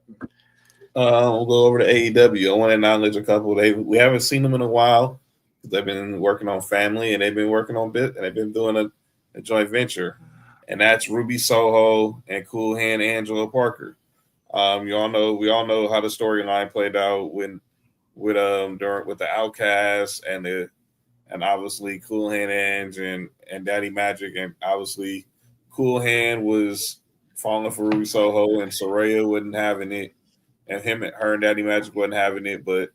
We'll go over to AEW. I want to acknowledge a couple. We haven't seen them in a while. They've been working on family, and they've been working on and they've been doing a joint venture, and that's Ruby Soho and Cool Hand Angela Parker. We all know how the storyline played out with the Outcasts and obviously Cool Hand Ange and Daddy Magic, and obviously Cool Hand was falling for Ruby Soho, and Soraya wasn't having it. And her and Daddy Magic wasn't having it, but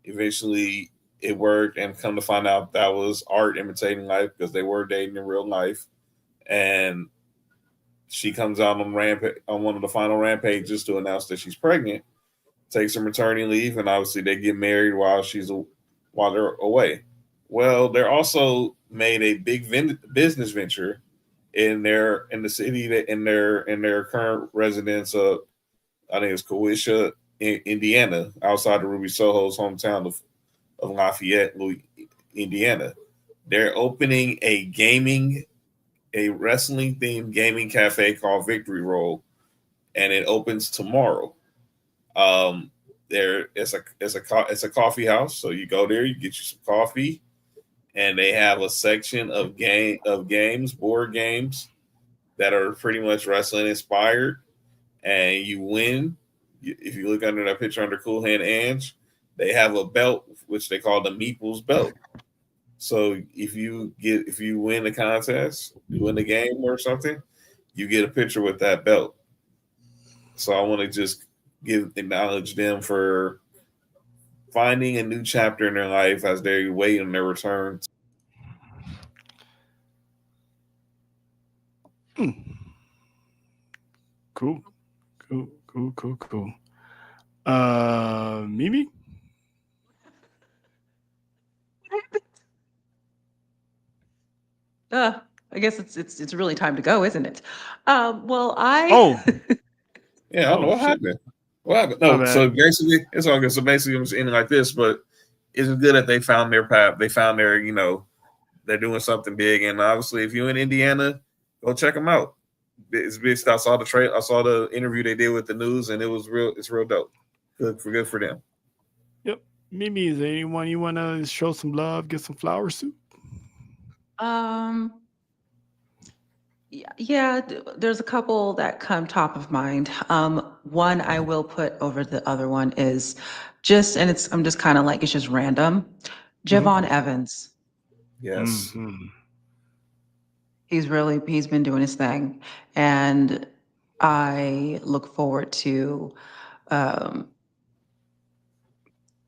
eventually it worked. And come to find out that was art imitating life because they were dating in real life. And she comes out on one of the final rampages to announce that she's pregnant. takes some maternity leave, and obviously they get married while they're away. Well, they're also made a big business venture in the city that in their current residence of, I think it's Cowisha, Indiana, outside of Ruby Soho's hometown of Lafayette, Indiana. They're opening a wrestling themed gaming cafe called Victory Roll, and it opens tomorrow. There it's a coffee house, so you go there, you get you some coffee, and they have a section of board games that are pretty much wrestling inspired, and you win. If you look under that picture under Cool Hand Ange, they have a belt which they call the Meeples belt. So if you win the contest, you win the game or something, you get a picture with that belt. So I want to just acknowledge them for finding a new chapter in their life as they wait on their return. Cool. Mimi? I guess it's really time to go, isn't it? Well, I Oh, Yeah, I don't know what shit. happened. What happened? My No, bad. so basically, it's all good. So basically, it was ending like this, but it's good that they found their path. They found their, they're doing something big. And obviously, if you're in Indiana, go check them out. It's big stuff. I saw the interview they did with the news, and it's real dope. Good for them. Yep. Mimi, is there anyone you want to show some love, get some flowers to? Yeah, there's a couple that come top of mind. One I will put over the other one is I'm just kind of like, it's just random. Javon Evans. Yes. He's been doing his thing. And I look forward to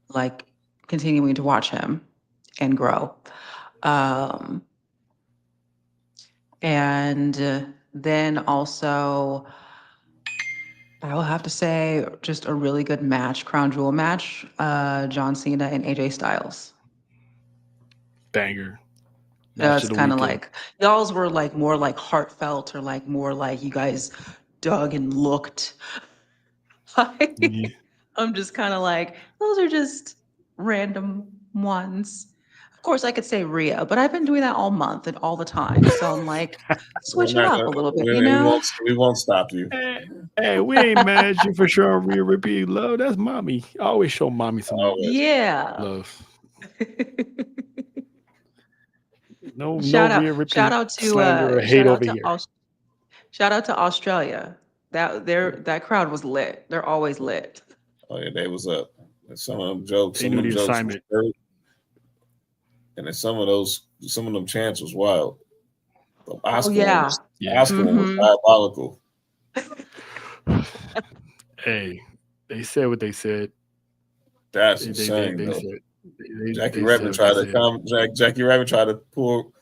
like continuing to watch him and grow. And then also, I will have to say, just a really good match, crown jewel match, John Cena and AJ Styles. Banger. It's kind of like, y'all's were like more like heartfelt, or like more like you guys dug and looked. I'm just kind of like, those are just random ones. Of course, I could say Rhea, but I've been doing that all month and all the time. So I'm like, switch it up a little bit, you know? We won't stop you. Hey, we ain't mad at you for showing Rhea Ripley love. That's mommy. I always show mommy some Yeah. love. No Shout Rhea Ripley out to slander or hate over here. shout out to Australia. That crowd was lit. They're always lit. Oh yeah, they was up. And some of them jokes, They knew the assignment. And then some of them chants was wild. The Oscar Yeah. one was diabolical. Hey, they said what they said. That's insane. They though. said, Jackie Rabbit tried to throw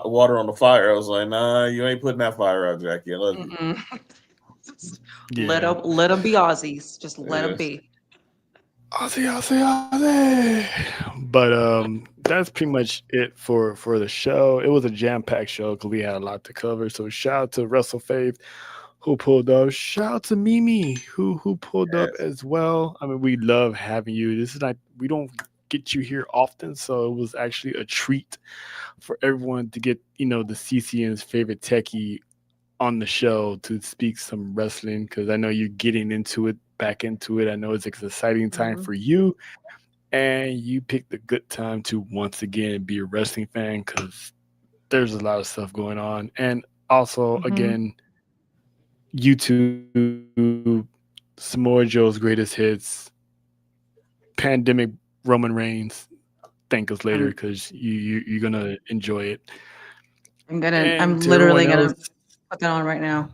water on the fire. I was like, nah, you ain't putting that fire out, Jackie. I love you. Let them be Aussies. Just let them be. Aussie. But that's pretty much it for the show. It was a jam-packed show because we had a lot to cover. So shout out to WrestleFaith who pulled up. Shout out to Mimi who pulled up as well. I mean, we love having you. This is we don't get you here often, so it was actually a treat for everyone to get the CCN's favorite techie on the show to speak some wrestling, because I know you're getting back into it. I know it's an exciting time for you, and you picked a good time to once again be a wrestling fan, because there's a lot of stuff going on. And also, again, YouTube, Samoa Joe's greatest hits, pandemic Roman Reigns. Thank us later, because you're gonna enjoy it. I'm literally gonna put that on right now.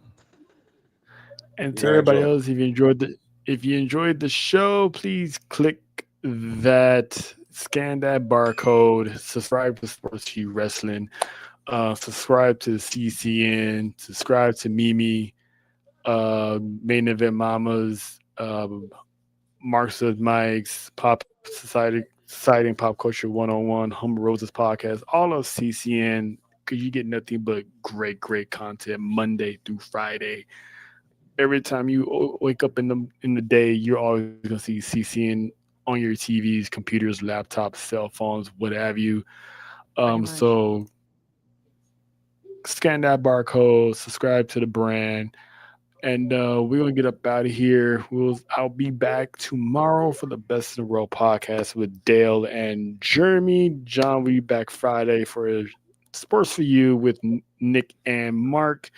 And to everybody else, if you enjoyed the show, please click that, scan that barcode, subscribe to S4U Wrestling, subscribe to CCN, subscribe to Mimi, Main Event Mamas, Mark says Mike's Pop Society and Pop Culture 101, Humble Roses podcast, all of CCN, because you get nothing but great content Monday through Friday. Every time you wake up in the day, you're always gonna see CCN on your TVs, computers, laptops, cell phones, what have you. Pretty much. So scan that barcode, subscribe to the brand, and we're gonna get up out of here. I'll be back tomorrow for the Best in the World podcast with Dale and Jeremy. John will be back Friday for Sports for You with Nick and Mark.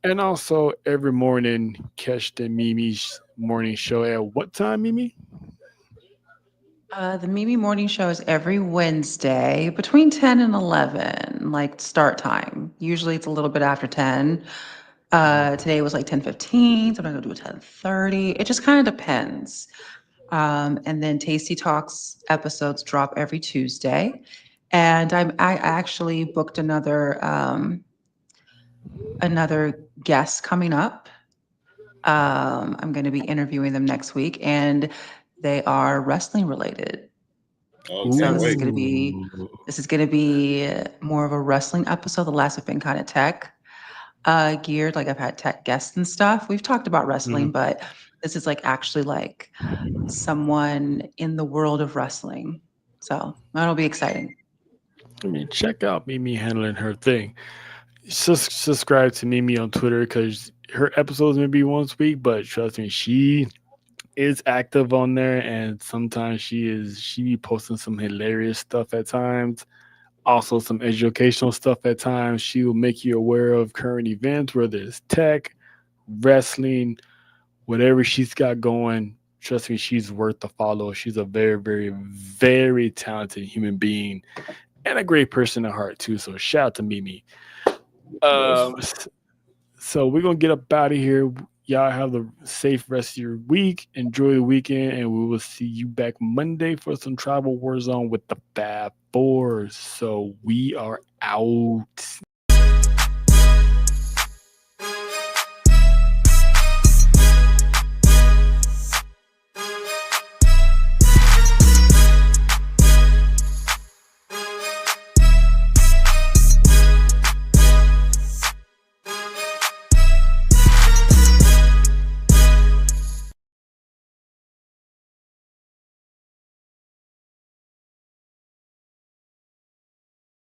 And also every morning, catch the Mimi's morning show at what time, Mimi? The Mimi Morning Show is every Wednesday between 10 and 11, like start time. Usually it's a little bit after 10. Today was like 10:15. Sometimes I'll do it 10:30. It just kind of depends. And then Tasty Talks episodes drop every Tuesday. And I actually booked another guest coming up. I'm going to be interviewing them next week, and they are wrestling related. Oh, So can't this is wait. going to be more of a wrestling episode. The last have been kind of tech geared. Like I've had tech guests and stuff. We've talked about wrestling, but this is like actually like someone in the world of wrestling. So that'll be exciting. I mean, check out Mimi handling her thing. Subscribe to Mimi on Twitter because her episodes may be once a week, but trust me, she is active on there, and sometimes she be posting some hilarious stuff at times. Also, some educational stuff at times. She will make you aware of current events, whether it's tech, wrestling, whatever she's got going. Trust me, she's worth the follow. She's a very talented human being and a great person at heart too. So shout out to Mimi. So we're gonna get up out of here. Y'all have the safe rest of your week. Enjoy the weekend, and we will see you back Monday for some Tribal Warzone with the Fab Fours. So we are out.